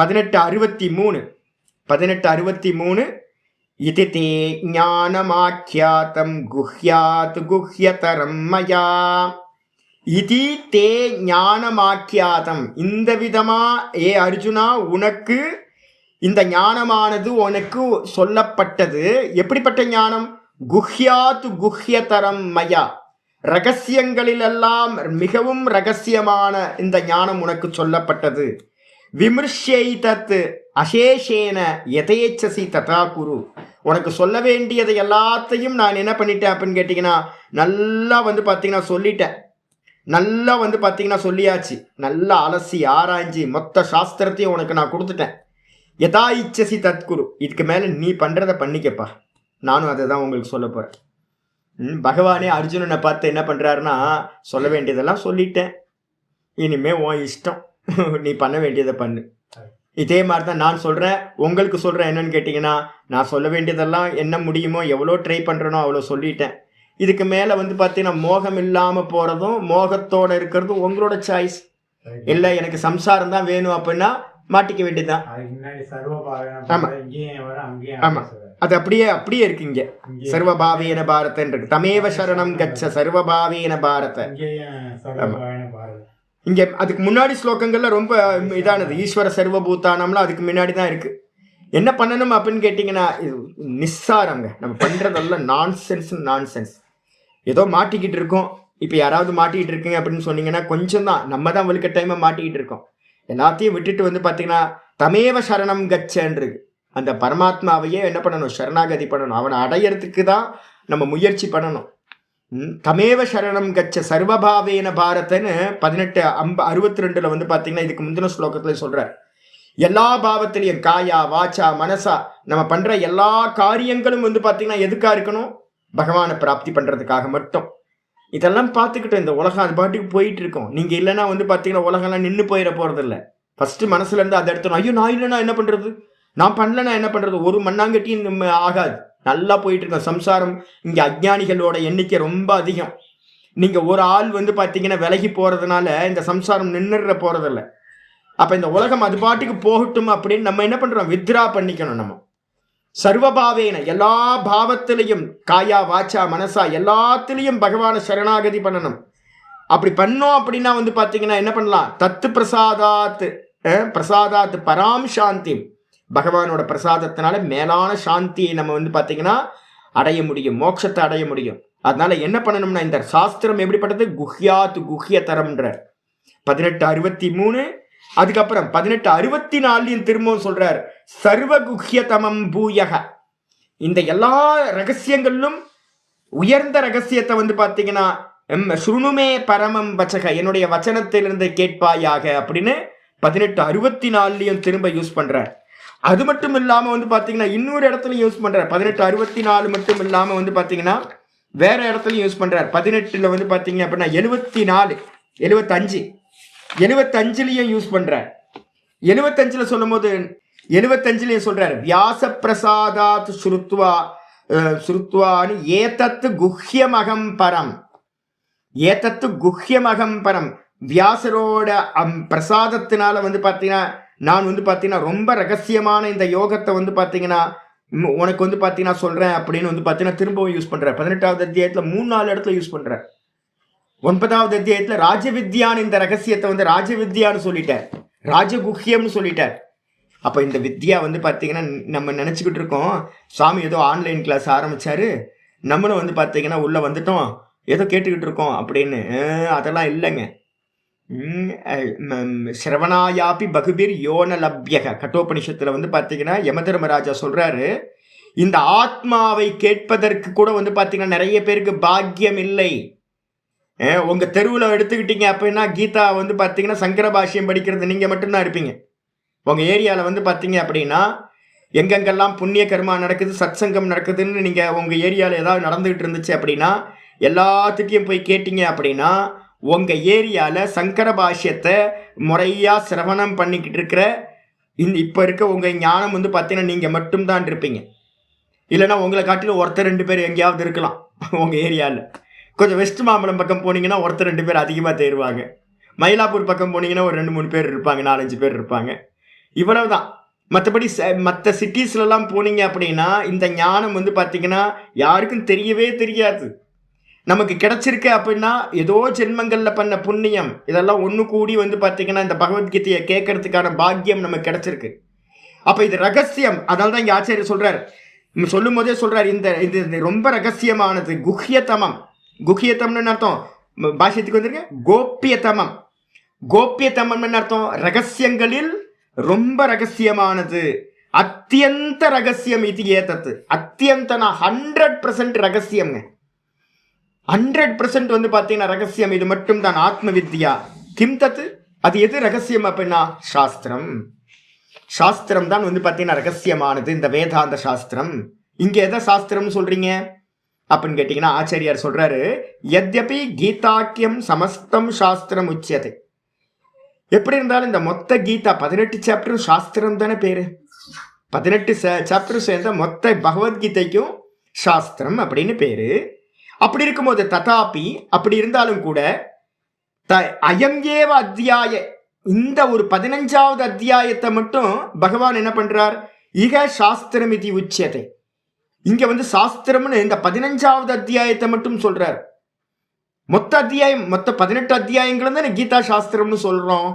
18:63 இது தே ஞானமாக்கியாதம் குஹ்யாத் குஹ்யதரம் மயா. இது தே ஞானமாக்கியாதம், இந்த விதமா ஏ அர்ஜுனா உனக்கு இந்த ஞானமானது உனக்கு சொல்லப்பட்டது. எப்படிப்பட்ட ஞானம்? குஹ்யாத் குஹ்யதரம் மயா, ரகசியங்களிலெல்லாம் மிகவும் ரகசியமான இந்த ஞானம் உனக்கு சொல்லப்பட்டது. விமர்சைதத் அசேஷேன யதேச்சசி ததா குரு, உனக்கு சொல்ல வேண்டியதை எல்லாத்தையும் நான் என்ன பண்ணிட்டேன் அப்படின்னு கேட்டிங்கன்னா நல்லா வந்து பார்த்தீங்கன்னா சொல்லிட்டேன். நல்லா வந்து பார்த்தீங்கன்னா சொல்லியாச்சு. நல்லா அலசி ஆராய்ஞ்சி மொத்த சாஸ்திரத்தையும் உனக்கு நான் கொடுத்துட்டேன். யதா இச்சசி தத்குரு, இதுக்கு மேலே நீ பண்ணுறதை பண்ணிக்கப்பா, நானும் அதை தான் உங்களுக்கு சொல்ல போகிறேன். பகவானே அர்ஜுனனை பார்த்து என்ன பண்ணுறாருன்னா, சொல்ல வேண்டியதெல்லாம் சொல்லிட்டேன், இனிமே உன் இஷ்டம், நீ பண்ண வேண்டியதை பண்ணு. இதே மாதிரி தான் நான் சொல்கிறேன், உங்களுக்கு சொல்கிறேன். என்னன்னு கேட்டிங்கன்னா, நான் சொல்ல வேண்டியதெல்லாம் என்ன முடியுமோ எவ்வளோ ட்ரை பண்ணுறனோ அவ்வளோ சொல்லிட்டேன். இதுக்கு மேலே வந்து பார்த்தீங்கன்னா மோகம் இல்லாமல் போகிறதும் மோகத்தோடு இருக்கிறதும் உங்களோட சாய்ஸ். இல்லை எனக்கு சம்சாரம் தான் வேணும் அப்படின்னா மாட்டிக்க வேண்டியதுதான். ஆமாம் ஆமாம், அது அப்படியே இருக்கு. இங்கே சர்வபாவேன பாரதன் இருக்கு. தமேவ சரணம் கச்ச சர்வபாவேன பாரத. இங்கே அதுக்கு முன்னாடி ஸ்லோகங்கள்ல ரொம்ப இதானது, ஈஸ்வர சர்வபூதானம்லாம் அதுக்கு முன்னாடி தான் இருக்கு. என்ன பண்ணணும் அப்படின்னு கேட்டிங்கன்னா இது நிஸ்சாரங்க. நம்ம பண்ணுறதெல்லாம் நான்சென்ஸ். ஏதோ மாட்டிக்கிட்டு இருக்கோம். இப்போ யாராவது மாட்டிக்கிட்டு இருக்கீங்க அப்படின்னு சொன்னீங்கன்னா கொஞ்சம் தான், நம்ம தான் வலுக்க டைமை மாட்டிக்கிட்டு இருக்கோம். எல்லாத்தையும் விட்டுட்டு வந்து பார்த்தீங்கன்னா தமேவ சரணம் கச்சன்றது, அந்த பரமாத்மாவையே என்ன பண்ணணும்? சரணாகதி பண்ணணும். அவனை அடையிறதுக்கு தான் நம்ம முயற்சி பண்ணணும். தமேவ சரணம் கச்ச சர்வபாவேன பாரதன்னு 18:62 வந்து பார்த்தீங்கன்னா இதுக்கு முந்தின ஸ்லோகத்தில் சொல்கிறார். எல்லா பாவத்திலையும் காயா வாச்சா மனசா நம்ம பண்ணுற எல்லா காரியங்களும் வந்து பார்த்தீங்கன்னா எதுக்காக இருக்கணும்? பகவானை பிராப்தி பண்ணுறதுக்காக மட்டும். இதெல்லாம் பார்த்துக்கிட்டோம். இந்த உலகம் அது பாட்டுக்கு போயிட்டு இருக்கோம். நீங்கள் இல்லைன்னா வந்து பார்த்தீங்கன்னா உலகம்லாம் நின்று போயிட போகிறதில்ல. ஃபஸ்ட்டு மனசுலேருந்து அதை எடுத்துணும். ஐயோ நான் இல்லைன்னா என்ன பண்ணுறது, நான் பண்ணலன்னா என்ன பண்ணுறது, ஒரு மண்ணாங்கட்டியும் நம்ம ஆகாது. நல்லா போயிட்டு இருக்கோம் சம்சாரம். இங்கே அஜ்ஞானிகளோட எண்ணிக்கை ரொம்ப அதிகம். நீங்கள் ஒரு ஆள் வந்து பார்த்தீங்கன்னா விலகி போகிறதுனால இந்த சம்சாரம் நின்றுற போகிறதில்ல. அப்போ இந்த உலகம் அது பாட்டுக்கு போகட்டும் அப்படின்னு நம்ம என்ன பண்ணுறோம்? வித்ரா பண்ணிக்கணும். நம்ம சர்வபாவேன எல்லா பாவத்திலையும் காயா வாச்சா மனசா எல்லாத்திலையும் பகவானை சரணாகதி பண்ணணும். அப்படி பண்ணோம் அப்படின்னா வந்து பார்த்தீங்கன்னா என்ன பண்ணலாம்? தத்து பிரசாதாத் பராம் சாந்தி, பகவானோட பிரசாதத்தினால மேலான சாந்தியை நம்ம வந்து பார்த்தீங்கன்னா அடைய முடியும், மோட்சத்தை அடைய முடியும். அதனால என்ன பண்ணணும்னா இந்த சாஸ்திரம் எப்படிப்பட்டது? குஹ்யாத் குஹ்யதரம்ன்ற 18:63. அதுக்கப்புறம் 18:64 திரும்பவும் சொல்றார் சர்வ குஹ்யதமம் பூயக. இந்த எல்லா ரகசியங்களிலும் உயர்ந்த ரகசியத்தை வந்து பார்த்தீங்கன்னா ஸ்ருணுமே பரமம் வச்சக, என்னுடைய வச்சனத்திலிருந்து கேட்பாயாக அப்படின்னு 18:64 திரும்ப யூஸ் பண்றார். அது மட்டும் இல்லாமல் வந்து பார்த்தீங்கன்னா இன்னொரு இடத்துல யூஸ் பண்றார். 18:64 மட்டும் இல்லாமல் வந்து பார்த்தீங்கன்னா வேற இடத்துலையும் யூஸ் பண்றார். 18 வந்து பார்த்தீங்க அப்படின்னா 75 யூஸ் பண்றார். 75 சொல்லும் போது 75 சொல்றாரு வியாச பிரசாதாத் ஸ்ருத்வான்னு ஏதத்து குஹ்யமகம் பரம். ஏதத்து குஹ்யமகம் பரம், வியாசரோட பிரசாதத்தினால வந்து பார்த்தீங்கன்னா நான் வந்து பார்த்தீங்கன்னா ரொம்ப ரகசியமான இந்த யோகத்தை வந்து பார்த்தீங்கன்னா உனக்கு வந்து பார்த்தீங்கன்னா சொல்கிறேன் அப்படின்னு வந்து பார்த்தீங்கன்னா திரும்பவும் யூஸ் பண்ணுறேன். 18வது அத்தியாயத்தில் 3-4 இடத்துல யூஸ் பண்ணுறேன். 9வது அத்தியாயத்தில் ராஜவித்யான்னு இந்த ரகசியத்தை வந்து ராஜவித்யான்னு சொல்லிட்டார், ராஜகுஹ்யம்னு சொல்லிட்டார். அப்போ இந்த வித்யா வந்து பார்த்தீங்கன்னா நம்ம நினச்சிக்கிட்டு இருக்கோம் சாமி ஏதோ ஆன்லைன் கிளாஸ் ஆரம்பித்தார், நம்மளும் வந்து பார்த்தீங்கன்னா உள்ளே வந்துட்டோம் ஏதோ கேட்டுக்கிட்டு இருக்கோம் அப்படின்னு. அதெல்லாம் இல்லைங்க. சிரவணாயாபி பகுபீர் யோன லப்யக கட்டோபனிஷத்துல வந்து பார்த்தீங்கன்னா யமதர்மராஜா சொல்றாரு, இந்த ஆத்மாவை கேட்பதற்கு கூட வந்து பார்த்தீங்கன்னா நிறைய பேருக்கு பாக்கியம் இல்லை. உங்க தெருவில் எடுத்துக்கிட்டீங்க அப்படின்னா கீதா வந்து பார்த்தீங்கன்னா சங்கர பாஷ்யம் படிக்கிறது நீங்கள் மட்டும்தான் இருப்பீங்க. உங்கள் ஏரியாவில் வந்து பார்த்தீங்க அப்படின்னா எங்கெங்கெல்லாம் புண்ணிய கர்மா நடக்குது, சத்சங்கம் நடக்குதுன்னு நீங்கள் உங்கள் ஏரியாவில் ஏதாவது நடந்துகிட்டு இருந்துச்சு அப்படின்னா எல்லாத்துட்டையும் போய் கேட்டீங்க அப்படின்னா உங்கள் ஏரியாவில் சங்கர பாஷ்யத்தை முறையாக சிரவணம் பண்ணிக்கிட்டு இருக்கிற இப்போ இருக்க உங்கள் ஞானம் வந்து பார்த்தீங்கன்னா நீங்கள் மட்டும்தான் இருப்பீங்க. இல்லைன்னா உங்களை காட்டிலும் ஒருத்தர் 2 பேர் எங்கேயாவது இருக்கலாம் உங்கள் ஏரியாவில். கொஞ்சம் வெஸ்ட் மாம்பலம் பக்கம் போனீங்கன்னா ஒருத்தர் 2 பேர் அதிகமாக தேருவாங்க. மயிலாப்பூர் பக்கம் போனீங்கன்னா ஒரு 2-3 பேர் இருப்பாங்க, 4-5 பேர் இருப்பாங்க. இவ்வளவு தான். மற்றபடி மற்ற சிட்டிஸ்லலாம் போனீங்க அப்படின்னா இந்த ஞானம் வந்து பார்த்தீங்கன்னா யாருக்கும் தெரியவே தெரியாது. நமக்கு கிடைச்சிருக்கு அப்படின்னா ஏதோ ஜென்மங்களில் பண்ண புண்ணியம் இதெல்லாம் ஒன்று கூடி வந்து பார்த்தீங்கன்னா இந்த பகவத்கீதையை கேட்கறதுக்கான பாக்கியம் நமக்கு கிடைச்சிருக்கு. அப்போ இது ரகசியம். அதனால தான் இங்கே ஆச்சாரியர் சொல்கிறார், சொல்லும் போதே சொல்கிறார் இந்த இது ரொம்ப ரகசியமானது. குஹ்யதமம், குஹ்யதம்னு அர்த்தம் பாஷ்யத்துக்கு வந்துருங்க கோப்பியதமம். கோப்பியதமம்னு அர்த்தம் ரகசியங்களில் ரொம்ப ரகசியமானது. அத்தியந்த ரகசியம் இது ஏதத்து. அத்தியந்தனா 100% ரகசியம்ங்க. 100% வந்து பார்த்தீங்கன்னா ரகசியம் இது மட்டும் தான். ஆத்ம வித்யா கிம் தத்து, அது எது ரகசியம் அப்படின்னா சாஸ்திரம். சாஸ்திரம் தான் வந்து பார்த்தீங்கன்னா ரகசியமானது, இந்த வேதாந்த சாஸ்திரம். இங்கே எதை சாஸ்திரம்னு சொல்றீங்க அப்படின்னு கேட்டீங்கன்னா ஆச்சாரியார் சொல்றாரு, யத்யபி கீதாக்கியம் சமஸ்தம் சாஸ்திரம் உச்சியதை. எப்படி இருந்தாலும் இந்த மொத்த கீதா 18 சாப்டரும் சாஸ்திரம் தானே பேரு. 18 சாப்டரும் சேர்ந்த மொத்த பகவத்கீதைக்கும் சாஸ்திரம் அப்படின்னு பேரு. அப்படி இருக்கும்போது ததாபி அப்படி இருந்தாலும் கூட அயம் ஏவ அத்தியாய, இந்த ஒரு 15வது அத்தியாயத்தை மட்டும் பகவான் என்ன பண்றார், இக சாஸ்திரம் இது உச்சியதை. இங்க வந்து சாஸ்திரம்னு இந்த 15வது அத்தியாயத்தை மட்டும் சொல்றார். மொத்த அத்தியாயம், மொத்த 18 அத்தியாயங்களும் தானே கீதா சாஸ்திரம்னு சொல்றோம்.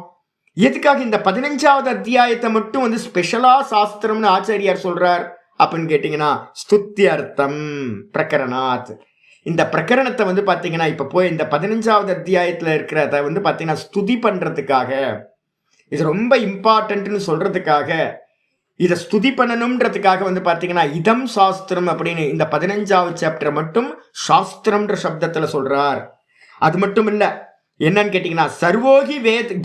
எதுக்காக இந்த 15வது அத்தியாயத்தை மட்டும் வந்து ஸ்பெஷலா சாஸ்திரம்னு ஆச்சாரியார் சொல்றார் அப்படின்னு கேட்டீங்கன்னா ஸ்துத்தி அர்த்தம் பிரகரணாத். இந்த பிரகரணத்தை வந்து பார்த்தீங்கன்னா இப்போ போய் இந்த 15வது அத்தியாயத்தில் இருக்கிறத வந்து பார்த்தீங்கன்னா ஸ்துதி பண்ணுறதுக்காக, இது ரொம்ப இம்பார்ட்டன்ட்னு சொல்கிறதுக்காக, இதை ஸ்துதி பண்ணணுன்றதுக்காக வந்து பார்த்தீங்கன்னா இதம் சாஸ்திரம் அப்படின்னு இந்த 15வது சாப்டரை மட்டும் சாஸ்திரம்ன்ற சப்தத்தில் சொல்கிறார். அது மட்டும் இல்லை, என்னன்னு கேட்டிங்கன்னா சர்வோகி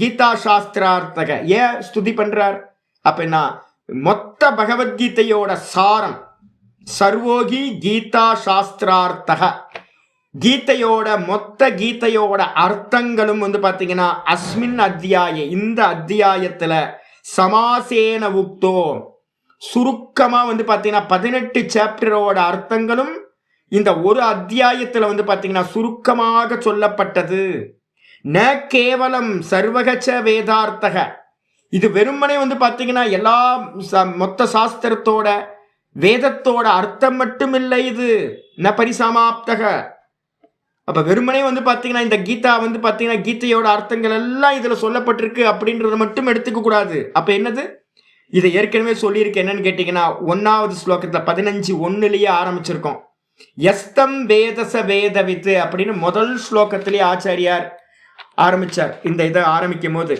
கீதா சாஸ்திரார்த்தக ஏன் ஸ்துதி பண்ணுறார் அப்படின்னா மொத்த பகவத்கீதையோட சாரம் சர்வோகி கீதா சாஸ்திரார்த்தக. கீதையோட மொத்த கீதையோட அர்த்தங்களும் வந்து பார்த்தீங்கன்னா அஸ்மின் அத்தியாய, இந்த அத்தியாயத்தில் சமாசேன உக்தோ, சுருக்கமாக வந்து பார்த்தீங்கன்னா 18 சாப்டரோட அர்த்தங்களும் இந்த ஒரு அத்தியாயத்தில் வந்து பார்த்தீங்கன்னா சுருக்கமாக சொல்லப்பட்டது. ந கேவலம் சர்வகச்ச வேதார்த்தக, இது வெறுமனே வந்து பார்த்தீங்கன்னா எல்லா மொத்த சாஸ்திரத்தோட வேதத்தோட அர்த்தம் மட்டும் இல்லை, இது ந பரிசமாப்தக. அப்போ வெறுமனே வந்து பார்த்தீங்கன்னா இந்த கீதா வந்து பார்த்தீங்கன்னா கீதையோட அர்த்தங்கள் எல்லாம் இதில் சொல்லப்பட்டிருக்கு அப்படின்றத மட்டும் எடுத்துக்க கூடாது. அப்போ என்னது, இதை ஏற்கனவே சொல்லியிருக்கேன். என்னன்னு கேட்டிங்கன்னா 1வது ஸ்லோகத்தில் 15:1 ஆரம்பிச்சிருக்கோம். எஸ்தம் வேதச வேதவித்து அப்படின்னு முதல் ஸ்லோகத்திலேயே ஆச்சாரியார் ஆரம்பிச்சார். இந்த இதை ஆரம்பிக்கும் போது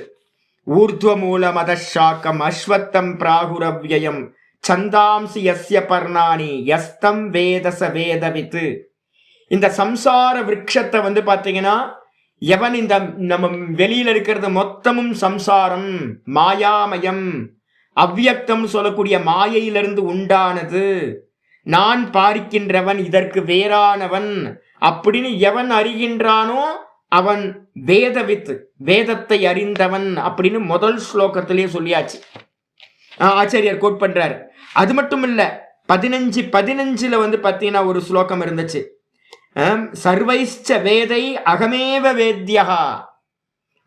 ஊர்துவ மூல மதஷாக்கம் அஸ்வத்தம் பிராகுரவ்யம் சந்தாம்சி யஸ்ய பர்ணானி எஸ்தம் வேதச வேதவித்து. இந்த சம்சார விருட்சத்தை வந்து பார்த்தீங்கன்னா எவன், இந்த நம்ம வெளியில் இருக்கிறது மொத்தமும் சம்சாரம், மாயாமயம், அவ்வியக்தம் சொல்லக்கூடிய மாயையிலிருந்து உண்டானது, நான் பார்க்கின்றவன் இதற்கு வேறானவன் அப்படின்னு எவன் அறிகின்றானோ அவன் வேதவித்து, வேதத்தை அறிந்தவன் அப்படின்னு முதல் ஸ்லோகத்திலேயே சொல்லியாச்சு. ஆச்சாரியார் கோட் பண்றாரு. அது மட்டும் இல்ல, 15:15 வந்து பார்த்தீங்கன்னா ஒரு ஸ்லோகம் இருந்துச்சு, சர்வைச்ச வேதை அகமேவ வேத்யா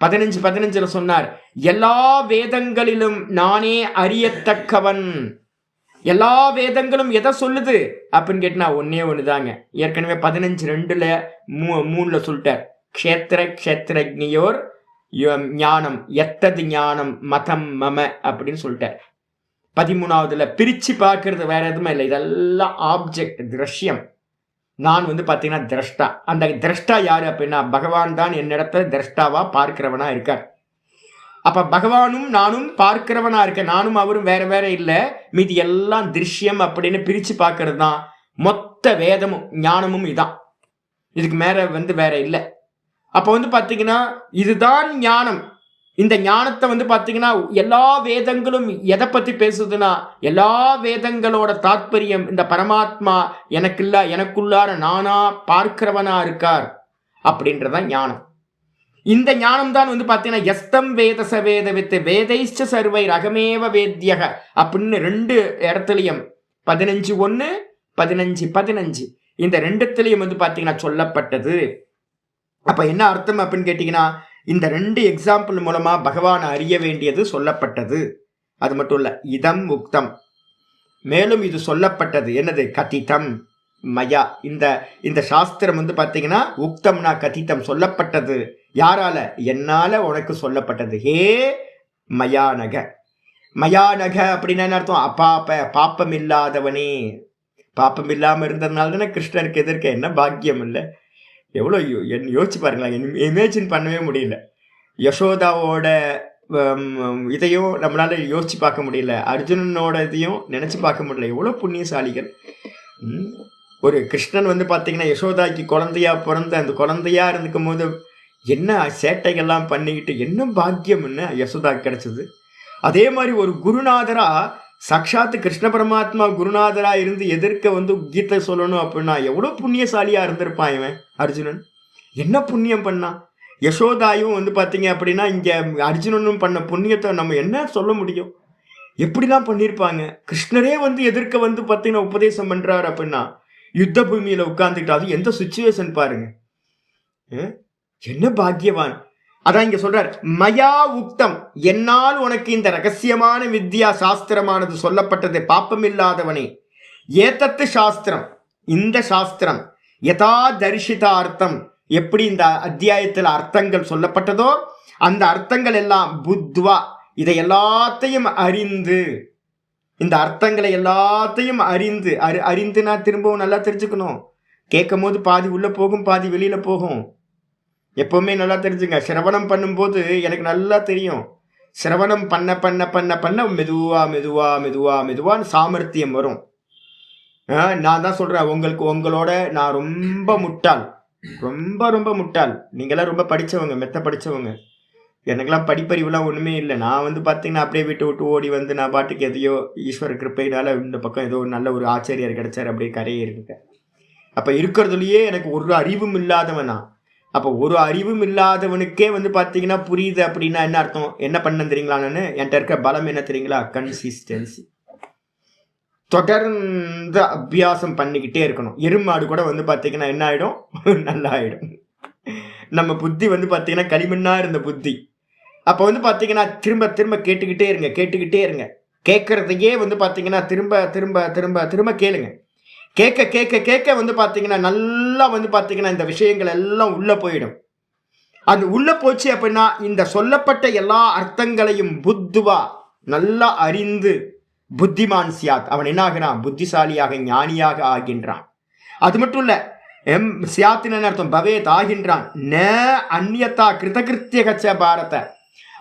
15:15 சொன்னார், எல்லா வேதங்களிலும் நானே அறியத்தக்கவன். எல்லா வேதங்களும் எதை சொல்லுது அப்படின்னு கேட்டா ஒன்னே ஒண்ணுதாங்க. ஏற்கனவே 15:2 சொல்லிட்டார், க்ஷேத்திர க்ஷேத்திரஜ்ஞயோர் ஞானம் எத்தது ஞானம் மதம் மம அப்படின்னு சொல்லிட்டார். 13வதுல பிரிச்சு பார்க்கறது வேற எதுவுமே இல்லை, இதெல்லாம் ஆப்ஜெக்ட், திருஷ்யம். நான் பாத்தீங்கன்னா திரஷ்டா. அந்த திரஷ்டா யாரு அப்படின்னா பகவான் தான் என்னிடத்துல திரஷ்டாவா பார்க்கிறவனா இருக்கார். அப்ப பகவானும் நானும் பார்க்கிறவனா இருக்க, நானும் அவரும் வேற வேற இல்லை, மீதி எல்லாம் திருஷ்யம் அப்படின்னு பிரிச்சு பார்க்கறது தான் மொத்த வேதமும் ஞானமும். இதான், இதுக்கு மேல வேற இல்லை. அப்ப பாத்தீங்கன்னா இதுதான் ஞானம். இந்த ஞானத்தை பாத்தீங்கன்னா எல்லா வேதங்களும் எதை பத்தி பேசுதுன்னா, எல்லா வேதங்களோட தாற்பயம் இந்த பரமாத்மா எனக்குள்ளார நானா பார்க்கிறவனா இருக்கார் அப்படின்றதான் ஞானம். இந்த ஞானம் தான் பாத்தீங்கன்னா எஸ்தம் வேதச வேத வித்து வேதைச்ச சர்வை ரகமேவ வேத்யக அப்படின்னு 2 இடத்துலையும் 15:1 15:15 இந்த 2த்துலையும் பாத்தீங்கன்னா சொல்லப்பட்டது. அப்ப என்ன அர்த்தம் அப்படின்னு கேட்டீங்கன்னா, இந்த 2 எக்ஸாம்பிள் மூலமா பகவானை அறிய வேண்டியது சொல்லப்பட்டது. அது மட்டும் இல்ல, இதம் உக்தம், மேலும் இது சொல்லப்பட்டது. என்னது? கதிதம் மயா. இந்த சாஸ்திரம் பாத்தீங்கன்னா உக்தம்னா கதிதம், சொல்லப்பட்டது. யாரால? என்னால உனக்கு சொல்லப்பட்டது. ஹே மயானக. மயானக அப்படின்னா என்ன அர்த்தம்? அபாப, பாப்பம் இல்லாதவனே. பாப்பம் இல்லாம இருந்ததுனால தானே கிருஷ்ணருக்கு எதிர்க்க என்ன பாக்கியம் இல்லை. எவ்வளோ யோசிச்சு பாருங்களேன், இமேஜின் பண்ணவே முடியல. யசோதாவோட இதையும் நம்மளால யோசிச்சு பார்க்க முடியல, அர்ஜுனனோட இதையும் நினைச்சு பார்க்க முடியல. எவ்வளோ புண்ணியசாலிகள். ஒரு கிருஷ்ணன் பார்த்தீங்கன்னா யசோதாக்கு குழந்தையா பிறந்த, அந்த குழந்தையா இருந்துக்கும் போது என்ன சேட்டைகள்லாம் பண்ணிக்கிட்டு என்ன பாக்கியம்னு யசோதா கிடைச்சது. அதே மாதிரி ஒரு குருநாதரா, சாட்சாத்து கிருஷ்ண பரமாத்மா குருநாதரா இருந்து எதிர்க்க கீதை சொல்லணும் அப்படின்னா எவ்வளோ புண்ணியசாலியா இருந்திருப்பான் இவன் அர்ஜுனன். என்ன புண்ணியம் பண்ணான். யசோதாயும் பார்த்தீங்க அப்படின்னா இங்க அர்ஜுனனும் பண்ண புண்ணியத்தை நம்ம என்ன சொல்ல முடியும். எப்படிலாம் பண்ணியிருப்பாங்க. கிருஷ்ணரே எதிர்க்க பார்த்தீங்கன்னா உபதேசம் பண்றாரு அப்படின்னா யுத்த பூமியில உட்கார்ந்துக்கிட்டு, அது எந்த சுச்சுவேஷன் பாருங்க. என்ன பாக்கியவான். அதான் இங்க சொல்றார், மயா உக்தம், என்னால் உனக்கு இந்த ரகசியமான வித்யா சாஸ்திரமானது சொல்லப்பட்டது பாப்பமில்லாதவனே. ஏதத்து சாஸ்திரம், இந்த சாஸ்திரம் யதா தரிசிதார்த்தம், எப்படி இந்த அத்தியாயத்தில் அர்த்தங்கள் சொல்லப்பட்டதோ அந்த அர்த்தங்கள் எல்லாம் புத்வா, இதை எல்லாத்தையும் அறிந்து, இந்த அர்த்தங்களை எல்லாத்தையும் அறிந்து, அறிந்துனா திரும்பவும் நல்லா தெரிஞ்சுக்கணும். கேட்கும் போது பாதி உள்ள போகும், பாதி வெளியில போகும். எப்பவுமே நல்லா தெரிஞ்சுங்க. சிரவணம் பண்ணும்போது எனக்கு நல்லா தெரியும், சிரவணம் பண்ண பண்ண பண்ண பண்ண மெதுவா மெதுவா மெதுவா மெதுவான்னு சாமர்த்தியம் வரும். நான் தான் சொல்றேன், உங்களோட நான் ரொம்ப முட்டாள், ரொம்ப ரொம்ப முட்டாள். நீங்களாம் ரொம்ப படிச்சவங்க, மெத்த படிச்சவங்க. எனக்கெல்லாம் படிப்பறிவுலாம் ஒண்ணுமே இல்லை. நான் பார்த்தீங்கன்னா அப்படியே விட்டு ஓடி நான் பாட்டுக்கு எதையோ ஈஸ்வர கிருப்பையினால இந்த பக்கம் ஏதோ நல்ல ஒரு ஆச்சரியர் கிடைச்சார், அப்படியே கரையே இருக்கேன். அப்ப இருக்கிறதுலயே எனக்கு ஒரு அறிவும் இல்லாதவனா. அப்போ ஒரு அறிவும் இல்லாதவனுக்கே பார்த்தீங்கன்னா புரியுது அப்படின்னா என்ன அர்த்தம், என்ன பண்ண தெரியுங்களான்னு. என்கிட்ட இருக்க பலம் என்ன தெரியுங்களா? கன்சிஸ்டன்சி. தொடர்ந்து அபியாசம் பண்ணிக்கிட்டே இருக்கணும். எருமாடு கூட பார்த்தீங்கன்னா என்ன ஆயிடும்? நல்லா ஆயிடும். நம்ம புத்தி பார்த்தீங்கன்னா களிமண்ணா இருந்த புத்தி. அப்போ பார்த்தீங்கன்னா திரும்ப திரும்ப கேட்டுக்கிட்டே இருங்க. கேட்கறதையே பார்த்தீங்கன்னா திரும்ப திரும்ப திரும்ப திரும்ப கேளுங்க. கேட்க கேட்க கேட்க பார்த்தீங்கன்னா நல்லா பார்த்தீங்கன்னா இந்த விஷயங்கள் எல்லாம் உள்ள போயிடும். அது உள்ள போச்சு அப்படின்னா இந்த சொல்லப்பட்ட எல்லா அர்த்தங்களையும் புத்துவா நல்லா அறிந்து, புத்திமான் சியாத், அவன் என்ன ஆகிறான்? புத்திசாலியாக ஞானியாக ஆகின்றான். அது மட்டும் இல்ல, சியாத்தின் அர்த்தம் பவேத், ஆகின்றான். ந அந்நியதா கிருதகிருத்திய பாரத.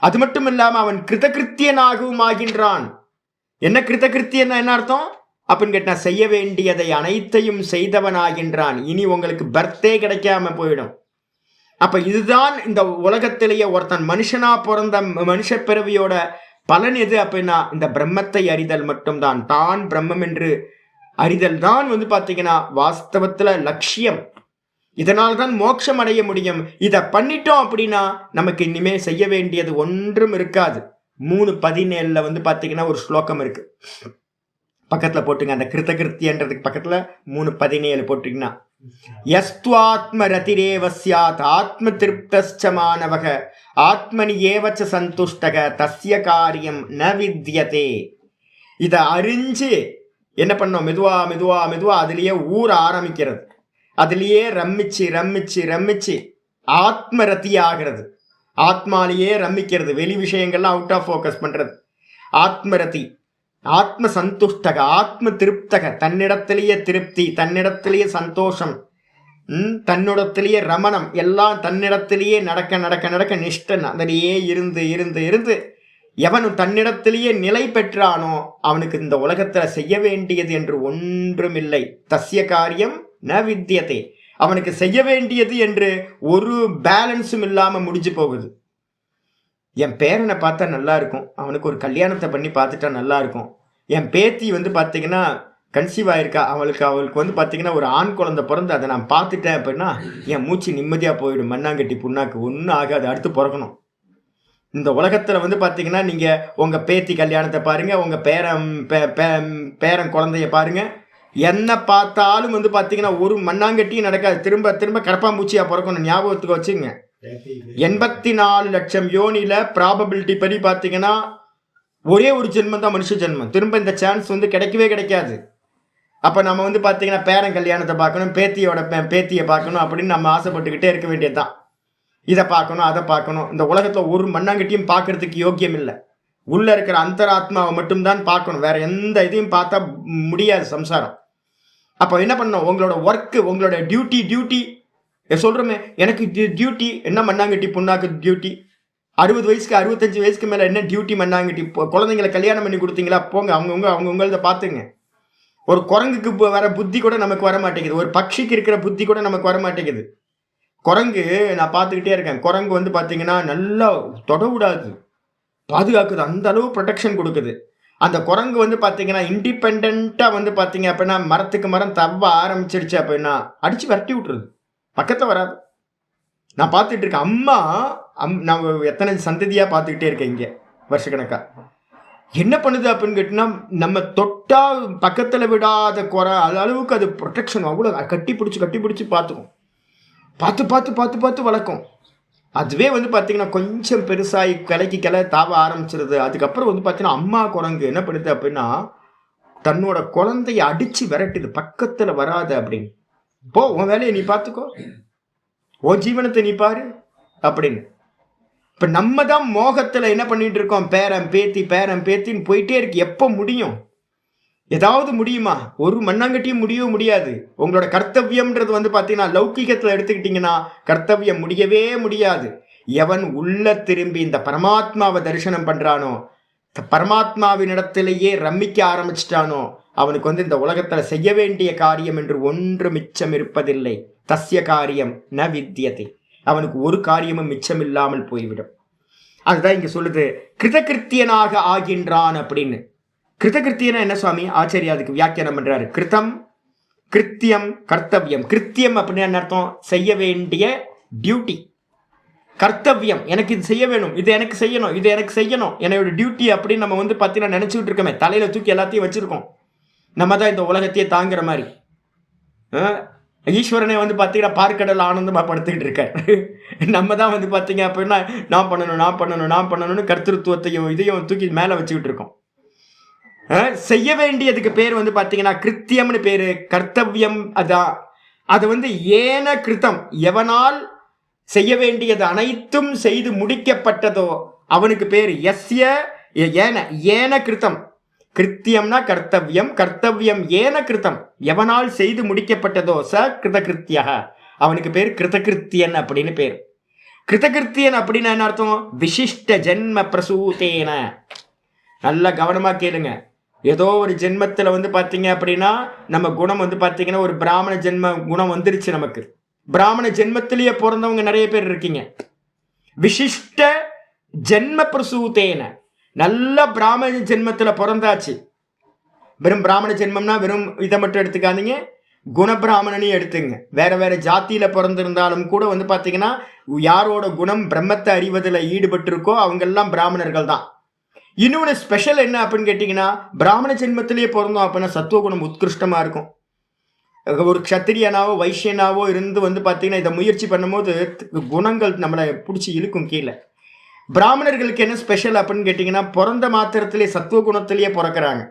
அது மட்டும் இல்லாம அவன் கிருதகிருத்தியனாகவும் ஆகின்றான். என்ன கிருதகிருத்தியன்னா என்ன அர்த்தம் அப்படின்னு கேட்டா, செய்ய வேண்டியதை அனைத்தையும் செய்தவன் ஆகின்றான். இனி உங்களுக்கு பர்த்டே கிடைக்காம போயிடும். அப்ப இதுதான் இந்த உலகத்திலேயே ஒருத்தன் மனுஷனா பிறந்த மனுஷ பிறவியோட பலன் எது அப்படின்னா இந்த பிரம்மத்தை அறிதல் மட்டும்தான். தான் பிரம்மம் என்று அறிதல் தான் பார்த்தீங்கன்னா வாஸ்தவத்துல லட்சியம். இதனால்தான் மோட்சம் அடைய முடியும். இதை பண்ணிட்டோம் அப்படின்னா நமக்கு இனிமே செய்ய வேண்டியது ஒன்றும் இருக்காது. 3:17 பார்த்தீங்கன்னா ஒரு ஸ்லோகம் இருக்கு, பக்கத்துல போட்டுங்க. அந்த கிருத்தகிருத்தியன்றதுக்கு பக்கத்துல 3:17 போட்டீங்கன்னா, யஸ்துவாத்ம ரதிரேவ ஸ்யாத் ஆத்ம திருப்தஸ்ச மானவக ஆத்மனி ஏவச்ச சந்துஷ்டக தஸ்ய காரியம் ந வித்யதே. இதை அறிஞ்சு என்ன பண்ணோம், மெதுவா மெதுவா மெதுவா அதுலேயே ஊற ஆரம்பிக்கிறது, அதுலேயே ரம்மிச்சு ரம்மிச்சு ரம்மிச்சு ஆத்மரதி ஆகிறது, ஆத்மாலேயே ரம்மிக்கிறது, வெளி விஷயங்கள்லாம் அவுட் ஆஃப் ஃபோக்கஸ் பண்ணுறது. ஆத்மரதி, ஆத்ம சந்துஷ்டக, ஆத்ம திருப்தக, தன்னிடத்திலேயே திருப்தி, தன்னிடத்திலேயே சந்தோஷம், தன்னிடத்திலேயே ரமணம், எல்லாம் தன்னிடத்திலேயே நடக்க நடக்க நடக்க நிஷ்டன் அதிலேயே இருந்து இருந்து இருந்து எவனும் தன்னிடத்திலேயே நிலை பெற்றானோ அவனுக்கு இந்த உலகத்தில் செய்ய வேண்டியது என்று ஒன்றுமில்லை. தஸ்ய காரியம் ந வித்யதே, அவனுக்கு செய்ய வேண்டியது என்று ஒரு பேலன்ஸும் இல்லாமல் முடிஞ்சு போகுது. என் பேரனை பார்த்தா நல்லா இருக்கும், அவனுக்கு ஒரு கல்யாணத்தை பண்ணி பார்த்துட்டா நல்லா இருக்கும். என் பேத்தி வந்து பார்த்தீங்கன்னா கன்சீவ் ஆயிருக்கா, அவளுக்கு வந்து பார்த்தீங்கன்னா ஒரு ஆண் குழந்தை பிறந்து அதை நான் பார்த்துட்டேன் அப்படின்னா என் மூச்சு நிம்மதியாக போயிடும். மண்ணாங்கட்டி புண்ணாக்கு ஒன்றும் ஆகாது, அடுத்து பிறக்கணும். இந்த உலகத்தில் வந்து பார்த்தீங்கன்னா நீங்கள் உங்கள் பேத்தி கல்யாணத்தை பாருங்கள், உங்கள் பேரன் குழந்தைய பாருங்கள், என்ன பார்த்தாலும் வந்து பார்த்தீங்கன்னா ஒரு மண்ணாங்கட்டியும் நடக்காது, திரும்ப திரும்ப கரப்பாம்பூச்சியாக பிறக்கணும். ஞாபகத்துக்கு வச்சுங்க. 84 லட்சம் யோனியில் ப்ராபபிலிட்டி படி பார்த்தீங்கன்னா ஒரே ஒரு ஜென்மம் தான் மனுஷ ஜென்மம், திரும்ப இந்த சான்ஸ் வந்து கிடைக்கவே கிடைக்காது. அப்போ நம்ம வந்து பார்த்தீங்கன்னா பேரன் கல்யாணத்தை பார்க்கணும், பேத்தியை பார்க்கணும் அப்படின்னு நம்ம ஆசைப்பட்டுக்கிட்டே இருக்க வேண்டியது தான். இதை பார்க்கணும் அதை பார்க்கணும். இந்த உலகத்தில் ஒரு மண்ணாங்கட்டியும் பார்க்கறதுக்கு யோக்கியம் இல்லை. உள்ளே இருக்கிற அந்தராத்மாவை மட்டும்தான் பார்க்கணும், வேற எந்த இதையும் பார்த்தா முடியாது சம்சாரம். அப்போ என்ன பண்ணணும், உங்களோட ஒர்க்கு, உங்களோட டியூட்டி சொல்கிறோமே, எனக்கு டியூட்டி என்ன மண்ணாங்கட்டி புண்ணாக்கு டியூட்டி, 60 வயசுக்கு 65 வயசுக்கு மேலே என்ன டியூட்டி மண்ணாங்கட்டி. குழந்தைங்களை கல்யாணம் பண்ணி கொடுத்தீங்களா, போங்க அவங்கவுங்களத பார்த்துங்க. ஒரு குரங்குக்கு வர புத்தி கூட நமக்கு வர மாட்டேங்குது, ஒரு பட்சிக்கு இருக்கிற புத்தி கூட நமக்கு வர மாட்டேங்குது. குரங்கு நான் பார்த்துக்கிட்டே இருக்கேன், குரங்கு வந்து பார்த்தீங்கன்னா நல்லா தொட விடாது, பாதுகாக்குது, அந்த அளவு ப்ரொடெக்ஷன் கொடுக்குது. அந்த குரங்கு வந்து பார்த்தீங்கன்னா இண்டிபெண்ட்டாக வந்து பார்த்தீங்க அப்படின்னா மரத்துக்கு மரம் தவ ஆரம்பிச்சிருச்சு அப்படின்னா அடித்து விரட்டி விட்டுருது, பக்கத்தில் வராது. நான் பார்த்துட்டு இருக்கேன், அம்மா நான் எத்தனை சந்ததியாக பார்த்துக்கிட்டே இருக்கேன் இங்கே வருஷக்கணக்காக. என்ன பண்ணுது அப்படின்னு கேட்டிங்கன்னா, நம்ம தொட்டா பக்கத்தில் விடாத குறை அளவுக்கு அது ப்ரொடெக்ஷன் அவ்வளோ கட்டி பிடிச்சி பார்த்துக்கும், பார்த்து வளர்க்கும். அதுவே வந்து பார்த்தீங்கன்னா கொஞ்சம் பெருசாகி கிளை தாவ ஆரம்பிச்சிருது. அதுக்கப்புறம் வந்து பார்த்தீங்கன்னா அம்மா குரங்கு என்ன பண்ணுது அப்படின்னா தன்னோட குழந்தைய அடித்து விரட்டுது, பக்கத்தில் வராது அப்படின்னு. போ, உன் வேலையை நீ பார்த்துக்கோ, உன் ஜீவனத்தை நீ பாரு அப்படின்னு. இப்போ நம்ம தான் மோகத்தில் என்ன பண்ணிட்டு இருக்கோம், பேரன் பேத்தின்னு போயிட்டே இருக்கு. எப்போ முடியும், ஏதாவது முடியுமா? ஒரு மண்ணாங்கட்டியும் முடியாது. உங்களோட கர்த்தவியம்ன்றது வந்து பார்த்தீங்கன்னா லௌகிகத்தில் எடுத்துக்கிட்டிங்கன்னா கர்த்தவியம் முடியவே முடியாது. எவன் உள்ள திரும்பி இந்த பரமாத்மாவை தரிசனம் பண்ணுறானோ, பரமாத்மாவினிடத்திலேயே ரம்மிக்க ஆரம்பிச்சிட்டானோ அவனுக்கு வந்து இந்த உலகத்தில் செய்ய வேண்டிய காரியம் என்று ஒன்று மிச்சம் இருப்பதில்லை. தஸ்ய காரியம் ந வித்யதே, அவனுக்கு ஒரு காரியமும் மிச்சம் இல்லாமல் போய்விடும். அதுதான் இங்கே சொல்லுது, கிருதகிருத்தியனாக ஆகின்றான் அப்படின்னு. கிருதகிருத்தியனா என்ன சுவாமி? ஆச்சாரியா அதுக்கு வியாக்கியானம் பண்றாரு. கிருத்தம், கிருத்தியம், கர்த்தவியம். கிருத்தியம் அப்படின்னு என்ன அர்த்தம்? செய்ய வேண்டிய டியூட்டி. கர்த்தவியம், எனக்கு இது செய்ய வேணும், இது எனக்கு செய்யணும், என்னோட டியூட்டி அப்படின்னு நம்ம வந்து பார்த்தீங்கன்னா நினச்சிக்கிட்டு இருக்கோமே, தலையில் தூக்கி எல்லாத்தையும் வச்சுருக்கோம். நம்ம தான் இந்த உலகத்தையே தாங்குற மாதிரி. ஈஸ்வரனை வந்து பார்த்தீங்கன்னா பார்க்கடல் ஆனந்தமாக படுத்துக்கிட்டு இருக்கார். நம்ம தான் வந்து பார்த்தீங்க அப்படின்னா நான் பண்ணணும்னு கர்த்திருவத்தையும் இதையும் தூக்கி மேலே வச்சுக்கிட்டு இருக்கோம். செய்ய வேண்டியதுக்கு பேர் வந்து பார்த்தீங்கன்னா கிருத்தியம்னு பேர், கர்த்தவியம் அதான். அது வந்து ஏன கிருத்தம், எவனால் செய்ய வேண்டியது அனைத்தும் செய்து முடிக்கப்பட்டதோ அவனுக்கு பேர் எஸ்ய ஏன கிருத்தம். கிருத்தியம்னா கர்த்தவியம், கர்த்தவியம் ஏன கிருத்தம், எவனால் செய்து முடிக்கப்பட்டதோ ச கிருதகிருத்திய, அவனுக்கு பேர் கிருதகிருத்தியன் அப்படின்னு பேர். கிருதகிருத்தியன் அப்படின்னா என்ன அர்த்தம்? விசிஷ்ட ஜென்ம பிரசூதேன. நல்லா கவனமாக கேளுங்க. ஏதோ ஒரு ஜென்மத்தில் வந்து பார்த்தீங்க அப்படின்னா நம்ம குணம் வந்து பார்த்தீங்கன்னா ஒரு பிராமண ஜென்ம குணம் வந்துருச்சு நமக்கு. பிராமண ஜென்மத்திலேயே பிறந்தவங்க நிறைய பேர் இருக்கீங்க. விசிஷ்ட ஜென்ம பிரசூதேன, நல்ல பிராமண ஜென்மத்தில் பிறந்தாச்சு. வெறும் பிராமண ஜென்மம்னா வெறும் இதை மட்டும் எடுத்துக்காதீங்க, குணபிராமணனையும் எடுத்துங்க. வேற வேற ஜாத்தியில் பிறந்திருந்தாலும் கூட வந்து பார்த்தீங்கன்னா யாரோட குணம் பிரம்மத்தை அறிவதில் ஈடுபட்டிருக்கோ அவங்கெல்லாம் பிராமணர்கள் தான். இன்னொன்று ஸ்பெஷல் என்ன அப்படின்னு கேட்டிங்கன்னா, பிராமண ஜென்மத்திலேயே பிறந்தோம் அப்படின்னா சத்துவகுணம் உத்கிருஷ்டமாக இருக்கும். ஒரு க்ஷத்திரியனாவோ வைஷ்யனாவோ இருந்து வந்து பார்த்தீங்கன்னா இதை முயற்சி பண்ணும்போது குணங்கள் நம்மளை பிடிச்சி இழுக்கும் கீழே. பிராமணர்களுக்கு என்ன ஸ்பெஷல் அப்படின்னு கேட்டிங்கன்னா, பிறந்த மாத்திரத்திலே சத்துவ குணத்திலேயே பிறக்கிறாங்க.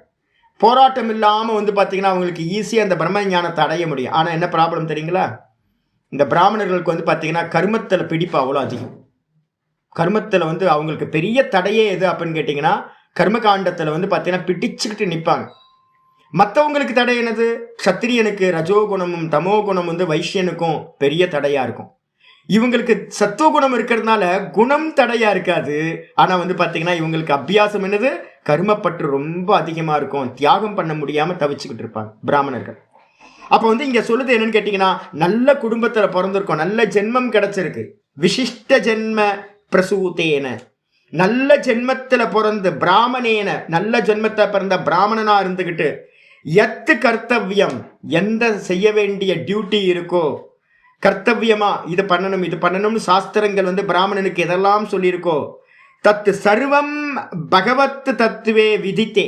போராட்டம் இல்லாமல் வந்து பார்த்தீங்கன்னா அவங்களுக்கு ஈஸியாக அந்த பிரம்ம ஞானத்தை அடைய முடியும். ஆனால் என்ன ப்ராப்ளம் தெரியுங்களா? இந்த பிராமணர்களுக்கு வந்து பார்த்தீங்கன்னா கர்மத்தில் பிடிப்பு அவ்வளோ அதிகம். கர்மத்தில் வந்து அவங்களுக்கு பெரிய தடையே எது அப்படின்னு கேட்டிங்கன்னா, கர்மகாண்டத்தில் வந்து பார்த்தீங்கன்னா பிடிச்சுக்கிட்டு நிற்பாங்க. மற்றவங்களுக்கு தடை என்னது? சத்திரியனுக்கு ரஜோகுணமும் தமோ குணம் வந்து வைஷ்யனுக்கும் பெரிய தடையாக இருக்கும். இவங்களுக்கு சத்துவ குணம் இருக்கிறதுனால குணம் தடையா இருக்காது. ஆனா வந்து பாத்தீங்கன்னா இவங்களுக்கு அபியாசம் என்னது? கர்மப்பற்று ரொம்ப அதிகமா இருக்கும். தியாகம் பண்ண முடியாம தவிச்சுக்கிட்டு இருப்பாங்க பிராமணர்கள். அப்ப வந்து இங்க சொல்லுது என்னன்னு கேட்டீங்கன்னா, நல்ல குடும்பத்துல பிறந்திருக்கோம், நல்ல ஜென்மம் கிடைச்சிருக்கு. விசிஷ்ட ஜென்ம பிரசூத்தேன, நல்ல ஜென்மத்துல பிறந்து பிராமணேன, நல்ல ஜென்மத்தை பிறந்த பிராமணனா இருந்துகிட்டு எத்து கர்த்தவியம், எந்த செய்ய வேண்டிய டியூட்டி இருக்கோ, கர்த்தவியமா இது பண்ணணும் இது பண்ணணும்னு சாஸ்திரங்கள் வந்து பிராமணனுக்கு எதெல்லாம் சொல்லியிருக்கோ, தத்து சர்வம் பகவத் தத்துவே விதித்தே,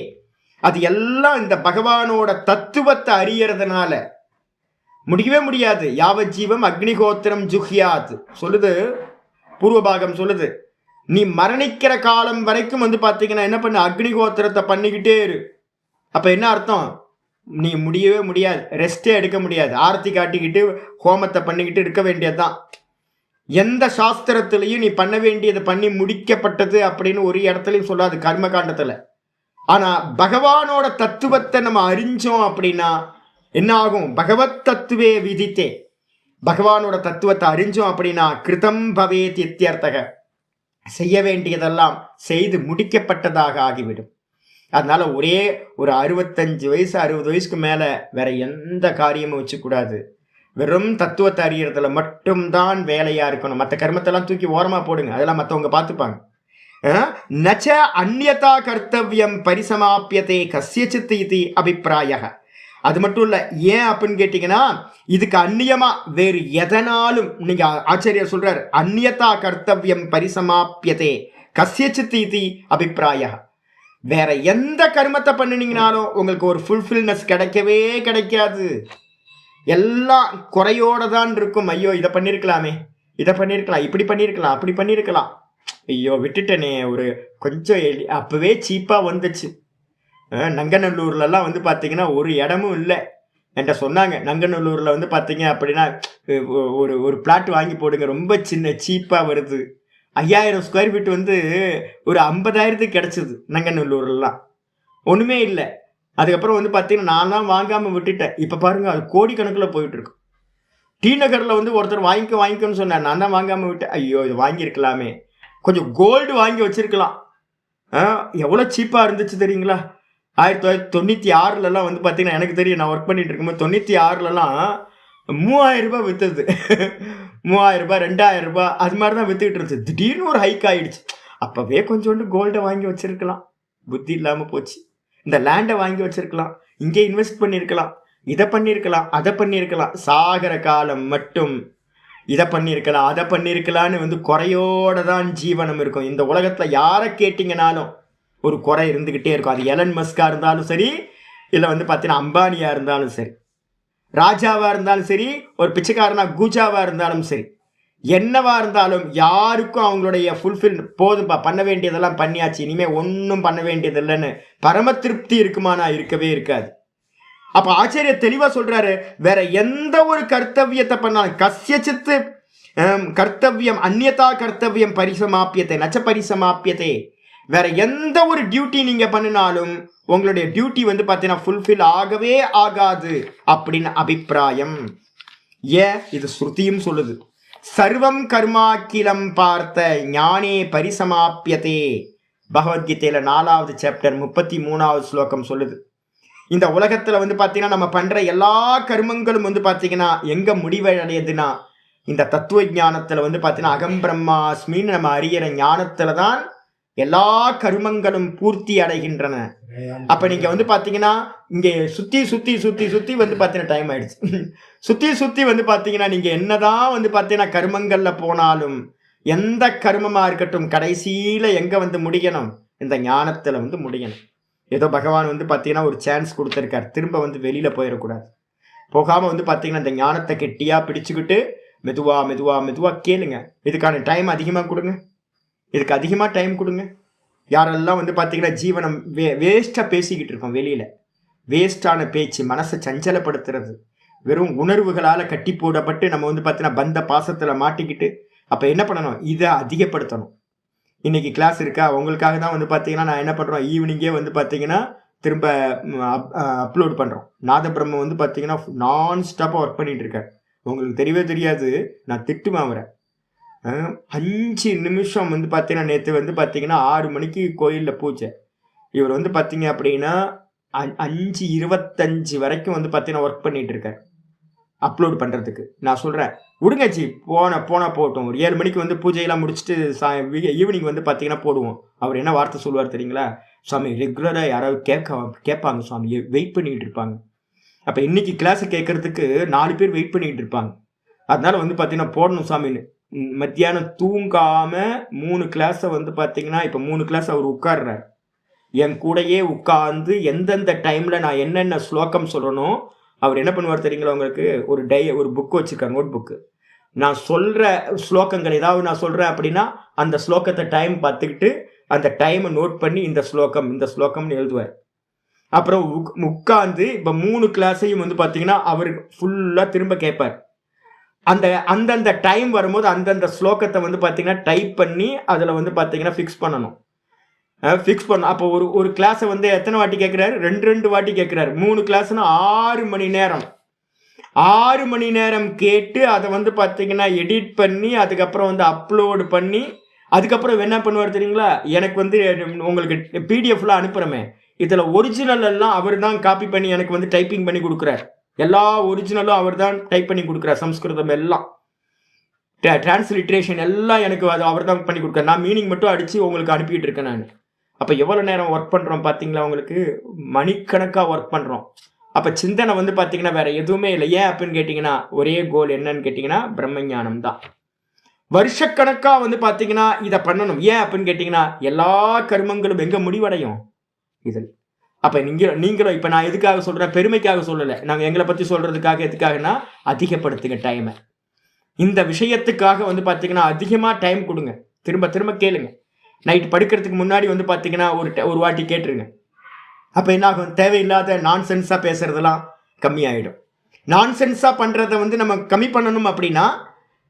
அது எல்லாம் இந்த பகவானோட தத்துவத்தை அறியறதுனால முடியவே முடியாது. யாவத் ஜீவம் அக்னிகோத்திரம் ஜுஹ்யாத் சொல்லுது, பூர்வபாகம் சொல்லுது. நீ மரணிக்கிற காலம் வரைக்கும் வந்து பார்த்தீங்கன்னா என்ன பண்ணு? அக்னிகோத்திரத்தை பண்ணிக்கிட்டே இரு. அப்போ என்ன அர்த்தம்? நீ முடியவே முடியாது, ரெஸ்டே எடுக்க முடியாது. ஆரத்தி காட்டிக்கிட்டு ஹோமத்தை பண்ணிக்கிட்டு இருக்க வேண்டியதுதான். எந்த சாஸ்திரத்திலையும் நீ பண்ண வேண்டியதை பண்ணி முடிக்கப்பட்டது அப்படின்னு ஒரு இடத்துலையும் சொல்லாது கர்மகாண்டத்தில். ஆனால் பகவானோட தத்துவத்தை நம்ம அறிஞ்சோம் அப்படின்னா என்ன ஆகும்? பகவத் தத்துவே விதித்தே, பகவானோட தத்துவத்தை அறிஞ்சோம் அப்படின்னா கிருதம் பவேத் இத்தியர்த்தக, செய்ய வேண்டியதெல்லாம் செய்து முடிக்கப்பட்டதாக ஆகிவிடும். அதனால ஒரே ஒரு 65 வயசு 60 வயசுக்கு மேலே வேற எந்த காரியமும் வச்சுக்கூடாது. வெறும் தத்துவத்தை அறியறதுல மட்டும்தான் வேலையாக இருக்கணும். மற்ற கர்மத்தெல்லாம் தூக்கி ஓரமாக போடுங்க, அதெல்லாம் மற்றவங்க பார்த்துப்பாங்க. நச்ச அந்நியதா கர்த்தவியம் பரிசமாப்பியதே கஸ்யசித் இது அபிப்பிராய. அது மட்டும் இல்லை, ஏன் அப்படின்னு கேட்டிங்கன்னா, இதுக்கு அந்நியமா வேறு எதனாலும் நீங்கள் ஆச்சாரியர் சொல்றார், அந்நியதா கர்த்தவியம் பரிசமாப்பியதே கஸ்யசித் இது அபிப்பிராய. வேற எந்த கர்மத்தை பண்ணினீங்கனாலும் உங்களுக்கு ஒரு ஃபுல்ஃபில்னஸ் கிடைக்கவே கிடைக்காது. எல்லாம் குறையோட தான் இருக்கும். ஐயோ இதை பண்ணியிருக்கலாமே, இதை பண்ணியிருக்கலாம், இப்படி பண்ணியிருக்கலாம், அப்படி பண்ணியிருக்கலாம், ஐயோ விட்டுட்டனே, ஒரு கொஞ்சம் அப்போவே சீப்பாக வந்துச்சு. நங்கநல்லூர்லலாம் வந்து பார்த்தீங்கன்னா ஒரு இடமும் இல்லை. என்கிட்ட சொன்னாங்க, நங்கநல்லூரில் வந்து பார்த்தீங்க அப்படின்னா ஒரு பிளாட் வாங்கி போடுங்க, ரொம்ப சின்ன சீப்பாக வருது. 5000 ஸ்கொயர் ஃபீட் வந்து ஒரு 50,000 கிடச்சிது நங்கநல்லூர்லாம், ஒன்றுமே இல்லை. அதுக்கப்புறம் வந்து பார்த்தீங்கன்னா நான்லாம் வாங்காமல் விட்டுட்டேன். இப்போ பாருங்கள் அது கோடிக்கணக்கில் போயிட்டுருக்கு. டி நகரில் வந்து ஒருத்தர் வாங்கிக்கோன்னு சொன்னார், நான் தான் வாங்காமல் விட்டேன். ஐயோ இது வாங்கியிருக்கலாமே, கொஞ்சம் கோல்டு வாங்கி வச்சுருக்கலாம். எவ்வளோ சீப்பாக இருந்துச்சு தெரியுங்களா? 1996லலாம் வந்து பார்த்தீங்கன்னா, எனக்கு தெரியும், நான் ஒர்க் பண்ணிட்டு இருக்கும்போது 96லலாம் 3000 ரூபாய் விற்றுது. 3000 ரூபாய் 2000 ரூபாய் அது மாதிரி தான் விற்றுக்கிட்டு இருந்துச்சு. திடீர்னு ஒரு ஹைக் ஆகிடுச்சு. அப்போவே கொஞ்சோண்டு கோல்டை வாங்கி வச்சுருக்கலாம், புத்தி இல்லாமல் போச்சு. இந்த லேண்டை வாங்கி வச்சுருக்கலாம், இங்கே இன்வெஸ்ட் பண்ணியிருக்கலாம், இதை பண்ணியிருக்கலாம், அதை பண்ணியிருக்கலாம். சாகர காலம் மட்டும் இதை பண்ணியிருக்கலாம், அதை பண்ணியிருக்கலான்னு வந்து குறையோட தான் ஜீவனம் இருக்கும். இந்த உலகத்தில் யாரை கேட்டிங்கனாலும் ஒரு குறை இருந்துக்கிட்டே இருக்கும். அது எலன் மஸ்காக இருந்தாலும் சரி, இல்லை வந்து பார்த்தீங்கன்னா அம்பானியாக இருந்தாலும் சரி, ராஜாவாக இருந்தாலும் சரி, ஒரு பிச்சைக்காரனா கூஜாவாக இருந்தாலும் சரி, என்னவா இருந்தாலும் யாருக்கும் அவங்களுடைய ஃபுல்ஃபில் போதும்பா, பண்ண வேண்டியதெல்லாம் பண்ணியாச்சு, இனிமேல் ஒன்றும் பண்ண வேண்டியது இல்லைன்னு பரம திருப்தி இருக்குமானா? இருக்கவே இருக்காது. அப்போ ஆச்சாரியர் தெளிவாக சொல்கிறாரு, வேற எந்த ஒரு கர்த்தவியத்தை பண்ணாலும் கஸ்யசித்து கர்த்தவியம் அந்நியதா கர்த்தவியம் பரிசமாப்பியத்தை நச்ச பரிசமாப்பியத்தை, வேற எந்த ஒரு டியூட்டி நீங்கள் பண்ணினாலும் உங்களுடைய டியூட்டி வந்து பார்த்தீங்கன்னா ஃபுல்ஃபில் ஆகவே ஆகாது அப்படின்னு அபிப்பிராயம். ஏன்? இது ஸ்ருதியும் சொல்லுது. சர்வம் கர்மாக்கிலம் பார்த்த ஞானே பரிசமாப்பியதே, பகவத்கீதையில 4வது சாப்டர் 33வது ஸ்லோகம் சொல்லுது. இந்த உலகத்தில் வந்து பார்த்தீங்கன்னா நம்ம பண்ணுற எல்லா கர்மங்களும் வந்து பார்த்தீங்கன்னா எங்கே முடிவடையுதுன்னா, இந்த தத்துவ ஞானத்தில் வந்து பார்த்தீங்கன்னா அகம் பிரம்மாஸ்மின்னு நம்ம அறியிற ஞானத்தில் தான் எல்லா கர்மங்களும் பூர்த்தி அடைகின்றன. அப்போ நீங்கள் வந்து பார்த்தீங்கன்னா இங்கே சுற்றி சுற்றி சுற்றி சுற்றி வந்து பார்த்தீங்கன்னா டைம் ஆயிடுச்சு. சுற்றி சுற்றி வந்து பார்த்தீங்கன்னா நீங்கள் என்னதான் வந்து பார்த்தீங்கன்னா கர்மங்களில் போனாலும், எந்த கர்மமாக இருக்கட்டும், கடைசியில் எங்கே வந்து முடியணும்? இந்த ஞானத்தில் வந்து முடியணும். ஏதோ பகவான் வந்து பார்த்தீங்கன்னா ஒரு சான்ஸ் கொடுத்துருக்கார், திரும்ப வந்து வெளியில் போயிடக்கூடாது. போகாமல் வந்து பார்த்தீங்கன்னா இந்த ஞானத்தை கெட்டியாக பிடிச்சிக்கிட்டு மெதுவாக மெதுவாக மெதுவாக கேளுங்க. இதுக்கான டைம் அதிகமாக கொடுங்க. இதுக்கு அதிகமாக டைம் கொடுங்க. யாரெல்லாம் வந்து பார்த்தீங்கன்னா ஜீவனம் வேஸ்ட்டாக பேசிக்கிட்டு இருக்கோம், வெளியில் வேஸ்டான பேச்சு, மனசை சஞ்சலப்படுத்துறது, வெறும் உணர்வுகளால் கட்டி போடப்பட்டு நம்ம வந்து பார்த்தீங்கன்னா பந்த பாசத்தில் மாட்டிக்கிட்டு, அப்போ என்ன பண்ணணும்? இதை அதிகப்படுத்தணும். இன்னைக்கு கிளாஸ் இருக்கா, உங்களுக்காக தான் வந்து பார்த்தீங்கன்னா நான் என்ன பண்ணுறோம், ஈவினிங்கே வந்து பார்த்தீங்கன்னா திரும்ப அப்லோட் பண்ணுறோம். நாதபிரம்ம வந்து பார்த்தீங்கன்னா நான் ஸ்டாப்பாக ஒர்க் பண்ணிட்டு இருக்கார். உங்களுக்கு தெரியவே தெரியாது, நான் திட்டுவேன் அவரை. 5 நிமிஷம் வந்து பார்த்தீங்கன்னா நேற்று வந்து பார்த்தீங்கன்னா 6 மணிக்கு கோயிலில் பூஜை. இவர் வந்து பார்த்தீங்க அப்படின்னா 5:25 வரைக்கும் வந்து பார்த்தீங்கன்னா ஒர்க் பண்ணிட்டு இருக்கார் அப்லோட் பண்ணுறதுக்கு. நான் சொல்கிறேன், விடுங்கச்சி, போனால் போகட்டும். ஒரு 7 மணிக்கு வந்து பூஜையெல்லாம் முடிச்சுட்டு ஈவினிங் வந்து பார்த்தீங்கன்னா போடுவோம். அவர் என்ன வார்த்தை சொல்லுவார் தெரியுங்களா? சுவாமி, ரெகுலராக யாராவது கேட்பாங்க சுவாமி, வெயிட் பண்ணிக்கிட்டு இருப்பாங்க. அப்போ இன்னைக்கு கிளாஸை கேட்கறதுக்கு 4 பேர் வெயிட் பண்ணிக்கிட்டு இருப்பாங்க. அதனால வந்து பார்த்தீங்கன்னா போடணும் சாமின்னு மத்தியானம் தூங்காமல் 3 கிளாஸை வந்து பார்த்தீங்கன்னா இப்போ 3 கிளாஸ் அவர் உட்கார்றார். என் கூடையே உட்கார்ந்து எந்தெந்த டைமில் நான் என்னென்ன ஸ்லோகம் சொல்கிறனோ அவர் என்ன பண்ணுவார் தெரியுங்களா? உங்களுக்கு ஒரு புக்கு வச்சுருக்கார், நோட் புக்கு. நான் சொல்கிற ஸ்லோகங்கள் ஏதாவது நான் சொல்கிறேன் அப்படின்னா அந்த ஸ்லோகத்தை டைம் பார்த்துக்கிட்டு அந்த டைமை நோட் பண்ணி இந்த ஸ்லோகம்னு எழுதுவார். அப்புறம் உட்காந்து இப்போ 3 கிளாஸையும் வந்து பார்த்தீங்கன்னா அவர் ஃபுல்லாக திரும்ப கேட்பார். அந்தந்த டைம் வரும்போது அந்தந்த ஸ்லோகத்தை வந்து பார்த்தீங்கன்னா டைப் பண்ணி அதில் வந்து பார்த்தீங்கன்னா ஃபிக்ஸ் பண்ணணும். அப்போ ஒரு கிளாஸை வந்து எத்தனை வாட்டி கேட்குறாரு? 2 வாட்டி கேட்குறாரு. 3 கிளாஸ்னா 6 மணி நேரம். 6 மணி நேரம் கேட்டு அதை வந்து பார்த்தீங்கன்னா எடிட் பண்ணி அதுக்கப்புறம் வந்து அப்லோடு பண்ணி அதுக்கப்புறம் என்ன பண்ணுவார் தெரியுங்களா? எனக்கு வந்து உங்களுக்கு பிடிஎஃப்லாம் அனுப்புகிறமே, இதில் ஒரிஜினல் எல்லாம் அவர் தான் காப்பி பண்ணி எனக்கு வந்து டைப்பிங் பண்ணி கொடுக்குறார். எல்லா ஒரிஜினலும் அவர் தான் டைப் பண்ணி கொடுக்குறார். சம்ஸ்கிருதம் எல்லாம் டிரான்ஸ்லிட்ரேஷன் எல்லாம் எனக்கு அது அவர் தான் பண்ணி கொடுக்குறார். நான் மீனிங் மட்டும் அடித்து உங்களுக்கு அனுப்பிட்டு இருக்கேன் நான். அப்போ எவ்வளோ நேரம் ஒர்க் பண்ணுறோம் பார்த்தீங்களா? உங்களுக்கு மணிக்கணக்காக ஒர்க் பண்ணுறோம். அப்போ சிந்தனை வந்து பார்த்தீங்கன்னா வேற எதுவுமே இல்லை. ஏன் அப்படின்னு கேட்டிங்கன்னா ஒரே கோல் என்னன்னு கேட்டிங்கன்னா பிரம்மஞானம் தான். வருஷக்கணக்காக வந்து பார்த்தீங்கன்னா இதை பண்ணணும். ஏன் அப்படின்னு கேட்டிங்கன்னா எல்லா கர்மங்களும் எங்கே முடிவடையும்? இதில். அப்போ நீங்களும் இப்போ நான் எதுக்காக சொல்கிறேன்? பெருமைக்காக சொல்லலை. நாங்கள் எங்களை பற்றி சொல்கிறதுக்காக. எதுக்காகனா அதிகப்படுத்துங்க டைமை. இந்த விஷயத்துக்காக வந்து பார்த்தீங்கன்னா அதிகமாக டைம் கொடுங்க. திரும்ப திரும்ப கேளுங்க. நைட் படுக்கிறதுக்கு முன்னாடி வந்து பார்த்தீங்கன்னா ஒரு வாட்டி கேட்டுருங்க. அப்போ என்ன ஆகும்? தேவையில்லாத நான்சென்ஸாக பேசுகிறதெல்லாம் கம்மியாயிடும். நான்சென்ஸாக பண்ணுறதை வந்து நம்ம கம்மி பண்ணணும் அப்படின்னா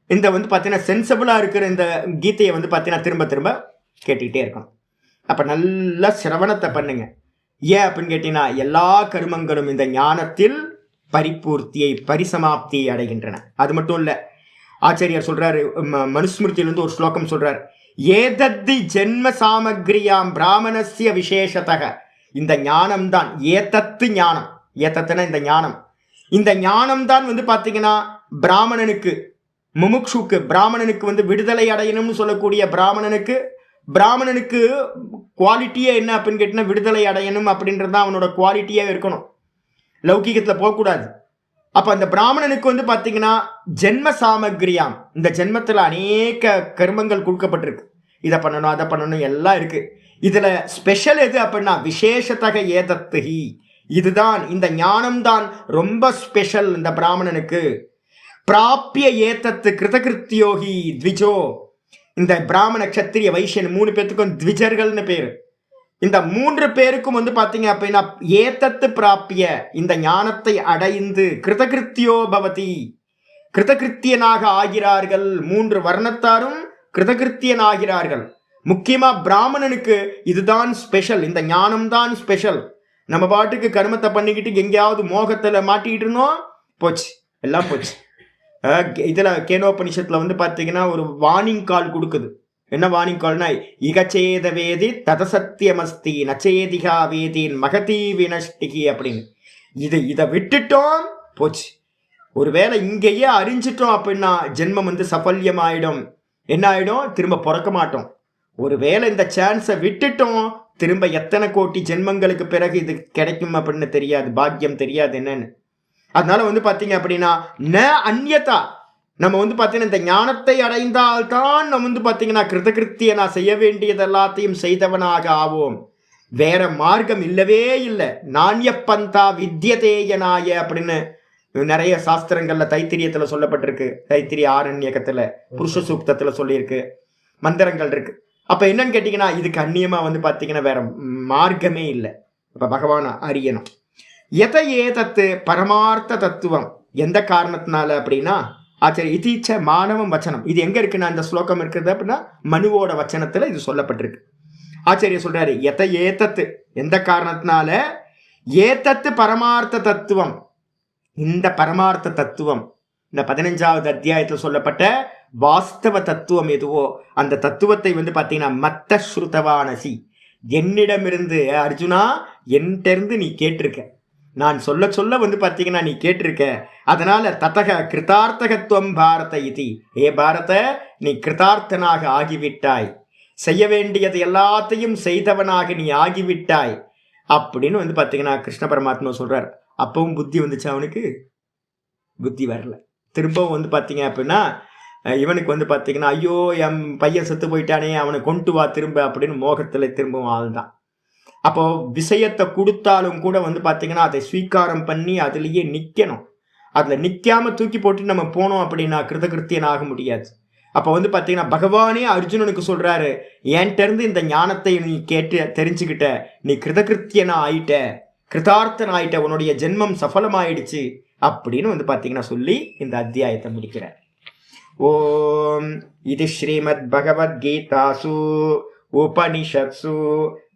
இந்த வந்து பார்த்தீங்கன்னா சென்சபிளாக இருக்கிற இந்த கீதையை வந்து பார்த்தீங்கன்னா திரும்ப திரும்ப கேட்டுக்கிட்டே இருக்கணும். அப்போ நல்லா சிரவணத்தை பண்ணுங்க. ஏன் அப்படின்னு கேட்டீங்கன்னா எல்லா கர்மங்களும் இந்த ஞானத்தில் பரிசமாப்தியை அடைகின்றன. அது மட்டும் இல்லை, ஆச்சாரியார் சொல்றாரு, மனுஸ்மிருதியிலிருந்து ஒரு ஸ்லோகம் சொல்றார், ஏதத்தி ஜென்ம சாமக்ரியாம் பிராமணஸ்ய விசேஷதக. இந்த ஞானம் தான் ஏதத்து ஞானம். ஏதத்துனா இந்த ஞானம். இந்த ஞானம் தான் வந்து பார்த்தீங்கன்னா பிராமணனுக்கு, முமுக்ஷுக்கு, பிராமணனுக்கு வந்து விடுதலை அடையணும்னு சொல்லக்கூடிய பிராமணனுக்கு குவாலிட்டியே என்ன அப்படின்னு கேட்டிங்கன்னா விடுதலை அடையணும் அப்படின்றது தான் அவனோட குவாலிட்டியே இருக்கணும். லௌகிகத்தில் போகக்கூடாது. அப்போ அந்த பிராமணனுக்கு வந்து பார்த்தீங்கன்னா ஜென்ம சாமக்ரியாம், இந்த ஜென்மத்தில் அநேக கர்மங்கள் கொடுக்கப்பட்டிருக்கு. இதை பண்ணணும் அதை பண்ணணும் எல்லாம் இருக்கு. இதில் ஸ்பெஷல் எது அப்படின்னா விசேஷத்தக ஏதத்துஹி. இதுதான், இந்த ஞானம்தான் ரொம்ப ஸ்பெஷல் இந்த பிராமணனுக்கு. பிராப்பிய ஏதத்து கிருதகிருத்தியோகி த்விஜோ. இந்த பிராமண க்ஷத்திரிய வைசியன் 3 பேருக்கும் த்விஜர்கள்னு பேர். இந்த 3 பேருக்கும் வந்து பார்த்தீங்க அப்படின்னா ஏதத்து பிராப்பிய, இந்த ஞானத்தை அடைந்து கிருதகிருத்தியோ பவதி, கிருதகிருத்தியனாக ஆகிறார்கள். 3 வர்ணத்தாரும் கிருதகிருத்தியனாகிறார்கள். முக்கியமா பிராமணனுக்கு இதுதான் ஸ்பெஷல், இந்த ஞானம் தான் ஸ்பெஷல். நம்ம பாட்டுக்கு கர்மத்தை பண்ணிக்கிட்டு எங்கேயாவது மோகத்தில் மாட்டிக்கிட்டு இருந்தோம், போச்சு, எல்லாம் போச்சு. இதில் கேனோபனிஷத்தில் வந்து பார்த்தீங்கன்னா ஒரு வார்னிங் கால் கொடுக்குது. என்ன வார்னிங் கால்னா, இகச்சேத வேதி ததசத்தியமஸ்தி நச்சேதிகா வேதின் மகதி வினஷ்டிகி அப்படின்னு. இதை விட்டுட்டோம், போச்சு. ஒருவேளை இங்கேயே அறிஞ்சிட்டோம் அப்படின்னா ஜென்மம் வந்து சஃபல்யம் ஆயிடும். என்ன ஆயிடும்? திரும்ப பிறக்க மாட்டோம். ஒருவேளை இந்த சான்ஸை விட்டுட்டோம், திரும்ப எத்தனை கோடி ஜென்மங்களுக்கு பிறகு இது கிடைக்கும் அப்படின்னு தெரியாது, பாக்கியம் தெரியாது என்னன்னு. அதனால வந்து பார்த்தீங்க அப்படின்னா ந அந்யதா, நம்ம வந்து பார்த்தீங்கன்னா இந்த ஞானத்தை அடைந்தால்தான் நம்ம வந்து பார்த்தீங்கன்னா கிருதகிருத்திய நான் செய்ய வேண்டியது எல்லாத்தையும் செய்தவனாக ஆவோம். வேற மார்க்கம் இல்லவே இல்லை. நாண்ய பந்தா வித்யதேயனாய அப்படின்னு நிறைய சாஸ்திரங்கள்ல தைத்திரியத்தில் சொல்லப்பட்டிருக்கு. தைத்திரிய ஆரண்யகத்தில் புருஷ சூக்தத்தில் சொல்லியிருக்கு, மந்திரங்கள் இருக்கு. அப்போ என்னன்னு கேட்டிங்கன்னா இதுக்கு அந்நியமாக வந்து பார்த்தீங்கன்னா வேற மார்க்கமே இல்லை. இப்போ பகவானை அறியணும். எதை ஏதத்து பரமார்த்த தத்துவம், எந்த காரணத்தினால அப்படின்னா ஆச்சரிய இதீச்ச மானவம் வச்சனம். இது எங்க இருக்குன்னா இந்த ஸ்லோகம் இருக்குது அப்படின்னா மனுவோட வச்சனத்துல இது சொல்லப்பட்டிருக்கு. ஆச்சரிய சொல்றாரு எதை ஏதத்து, எந்த காரணத்தினால, ஏதத்து பரமார்த்த தத்துவம், இந்த பரமார்த்த தத்துவம் இந்த 15வது அத்தியாயத்தில் சொல்லப்பட்ட வாஸ்தவ தத்துவம் எதுவோ அந்த தத்துவத்தை வந்து பார்த்தீங்கன்னா மத்த ஸ்ருதவானசி, என்னிடமிருந்து அர்ஜுனா என்கிட்ட நீ கேட்டிருக்க, நான் சொல்ல சொல்ல வந்து பார்த்தீங்கன்னா நீ கேட்டிருக்க. அதனால ததக கிருதார்த்தகத்துவம் பாரத இதி, ஏ பாரத நீ கிருதார்த்தனாக ஆகிவிட்டாய், செய்ய வேண்டியது எல்லாத்தையும் செய்தவனாக நீ ஆகிவிட்டாய் அப்படின்னு வந்து பார்த்தீங்கன்னா கிருஷ்ண பரமாத்மா சொல்றார். அப்பவும் புத்தி வந்துச்சு அவனுக்கு? புத்தி வரல. திரும்பவும் வந்து பார்த்தீங்க அப்படின்னா இவனுக்கு வந்து பார்த்தீங்கன்னா ஐயோ என் பையன் செத்து போயிட்டானே, அவனை கொண்டு வா திரும்ப அப்படின்னு மோகத்தில் திரும்பவும் ஆள்தான். அப்போ விஷயத்தை கொடுத்தாலும் கூட வந்து பார்த்தீங்கன்னா அதை ஸ்வீகாரம் பண்ணி அதுலேயே நிற்கணும். அதில் நிற்காம தூக்கி போட்டு நம்ம போனோம் அப்படின்னா கிருதகிருத்தியன் ஆக முடியாது. அப்போ வந்து பார்த்தீங்கன்னா பகவானே அர்ஜுனனுக்கு சொல்றாரு, என்கிட்ட இருந்து இந்த ஞானத்தை நீ கேட்டு தெரிஞ்சுக்கிட்ட, நீ கிருதகிருத்தியனா ஆயிட்ட, கிருதார்த்தன் ஆயிட்ட, உன்னுடைய ஜென்மம் சஃபலமாயிடுச்சு அப்படின்னு வந்து பார்த்தீங்கன்னா சொல்லி இந்த அத்தியாயத்தை முடிக்கிறார். ஓம் இது ஸ்ரீமத் பகவத்கீதாசு உபனிஷத்சு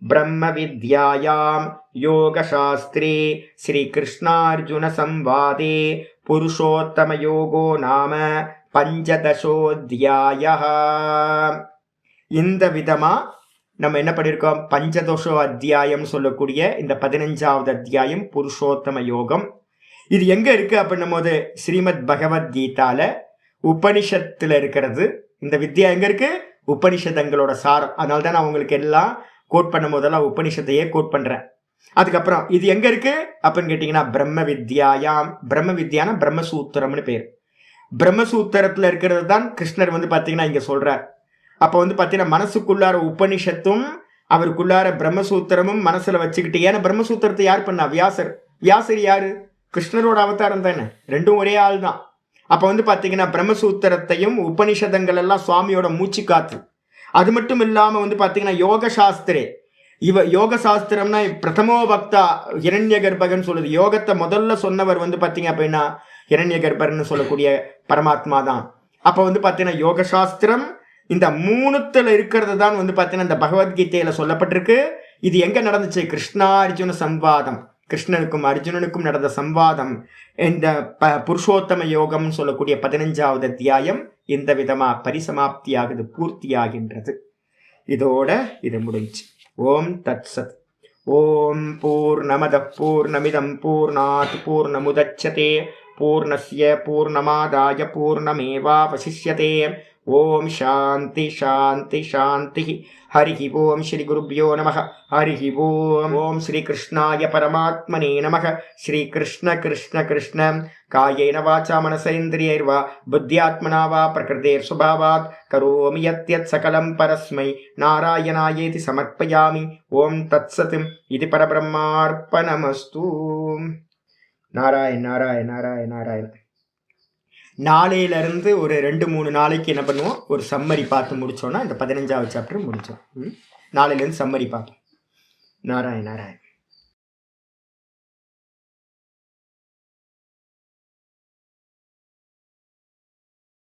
பிரம்ம வித்யாயாம் யோகசாஸ்திரே ஸ்ரீ கிருஷ்ணார்ஜுன சம்வாதே புருஷோத்தம யோகோ நாம பஞ்சதசோத்தியாயः. இந்த விதமா நம்ம என்ன பண்ணியிருக்கோம், பஞ்சதசோ அத்தியாயம் சொல்லக்கூடிய இந்த 15வது அத்தியாயம் புருஷோத்தம யோகம். இது எங்க இருக்கு அப்படின்னும் போது ஸ்ரீமத் பகவத்கீதால உபனிஷத்துல இருக்கிறது. இந்த வித்யா எங்க இருக்கு, உபனிஷதங்களோட சாரம். அதனால தான் நான் உங்களுக்கு எல்லாம் கோட் பண்ணும் போதெல்லாம் உபனிஷத்தையே கோட் பண்றேன். அதுக்கப்புறம் இது எங்க இருக்கு அப்படின்னு கேட்டீங்கன்னா பிரம்ம வித்யாயாம், பிரம்ம வித்யானா பிரம்மசூத்திரம்னு பேர். பிரம்மசூத்திரத்துல இருக்கிறது தான் கிருஷ்ணர் வந்து பார்த்தீங்கன்னா இங்க சொல்றார். அப்போ வந்து பார்த்தீங்கன்னா மனசுக்குள்ளார உபனிஷத்தும் அவருக்குள்ளார பிரம்மசூத்திரமும் மனசுல வச்சுக்கிட்டு, ஏன்னா பிரம்மசூத்திரத்தை யார் பண்ணா, வியாசர். வியாசர் யாரு, கிருஷ்ணரோட அவதாரம் தானே, ரெண்டும் ஒரே ஆள் தான். அப்போ வந்து பார்த்தீங்கன்னா பிரம்மசூத்திரத்தையும் உபனிஷதங்கள் எல்லாம் சுவாமியோட மூச்சு காத்து. அது மட்டும் இல்லாமல் வந்து பார்த்தீங்கன்னா யோக சாஸ்திரே, யோக சாஸ்திரம்னா பிரதமோ பக்தா இரண்ய கர்ப்பகன்னு சொல்லுது. யோகத்தை முதல்ல சொன்னவர் வந்து பார்த்தீங்க அப்படின்னா இரண்ய கர்ப்பர்னு சொல்லக்கூடிய பரமாத்மா தான். அப்போ வந்து பார்த்தீங்கன்னா யோக சாஸ்திரம் இந்த மூணுத்துல இருக்கிறது தான் வந்து பார்த்தீங்கன்னா இந்த பகவத்கீதையில சொல்லப்பட்டிருக்கு. இது எங்க நடந்துச்சு, கிருஷ்ணார்ஜுன சம்வாதம், கிருஷ்ணனுக்கும் அர்ஜுனனுக்கும் நடந்த சம்வாதம். இந்த புருஷோத்தம யோகம் சொல்லக்கூடிய 15வது அத்தியாயம் இந்த விதமா பரிசமாப்தியாகுது, பூர்த்தியாகின்றது. இதோட இது முடிஞ்சு. ஓம் தத் சத். ஓம் பூர்ணமத பூர்ணமிதம் பூர்ணாத் பூர்ணமுதச்யதே பூர்ணஸ்ய பூர்ணமாதாய பூர்ணமேவாவசிஷ்யதே. ஓம் சாந்தி சாந்தி சாந்தி. ஹரி ஓம் ஸ்ரீ குருப்யோ நமः. ஹரி ஓம். ஓம் ஸ்ரீ கிருஷ்ணாய பரமாத்மனே நமः. ஸ்ரீ கிருஷ்ண கிருஷ்ண கிருஷ்ண காயேன வாசா மனசேந்திரியைர்வா புத்தியாத்மனா வா பிரகிருதேர் சுபாவாத் கரோமி யத்யத் சகலம் பரஸ்மை நாராயணாயேதி சமர்ப்பயாமி. ஓம் தத்சத். இது பரபிரம்மார்ப்பணமஸ்து. நாராயண் நாராயண் நாராயண் நாராயண். நாளையிலேருந்து ஒரு 2-3 நாளைக்கு என்ன பண்ணுவோம், ஒரு சம்மரி பார்த்து முடித்தோன்னா இந்த 15வது சாப்டர் முடித்தோம். நாளையிலேருந்து சம்மரி பார்ப்போம். நாராயண் நாராயண்.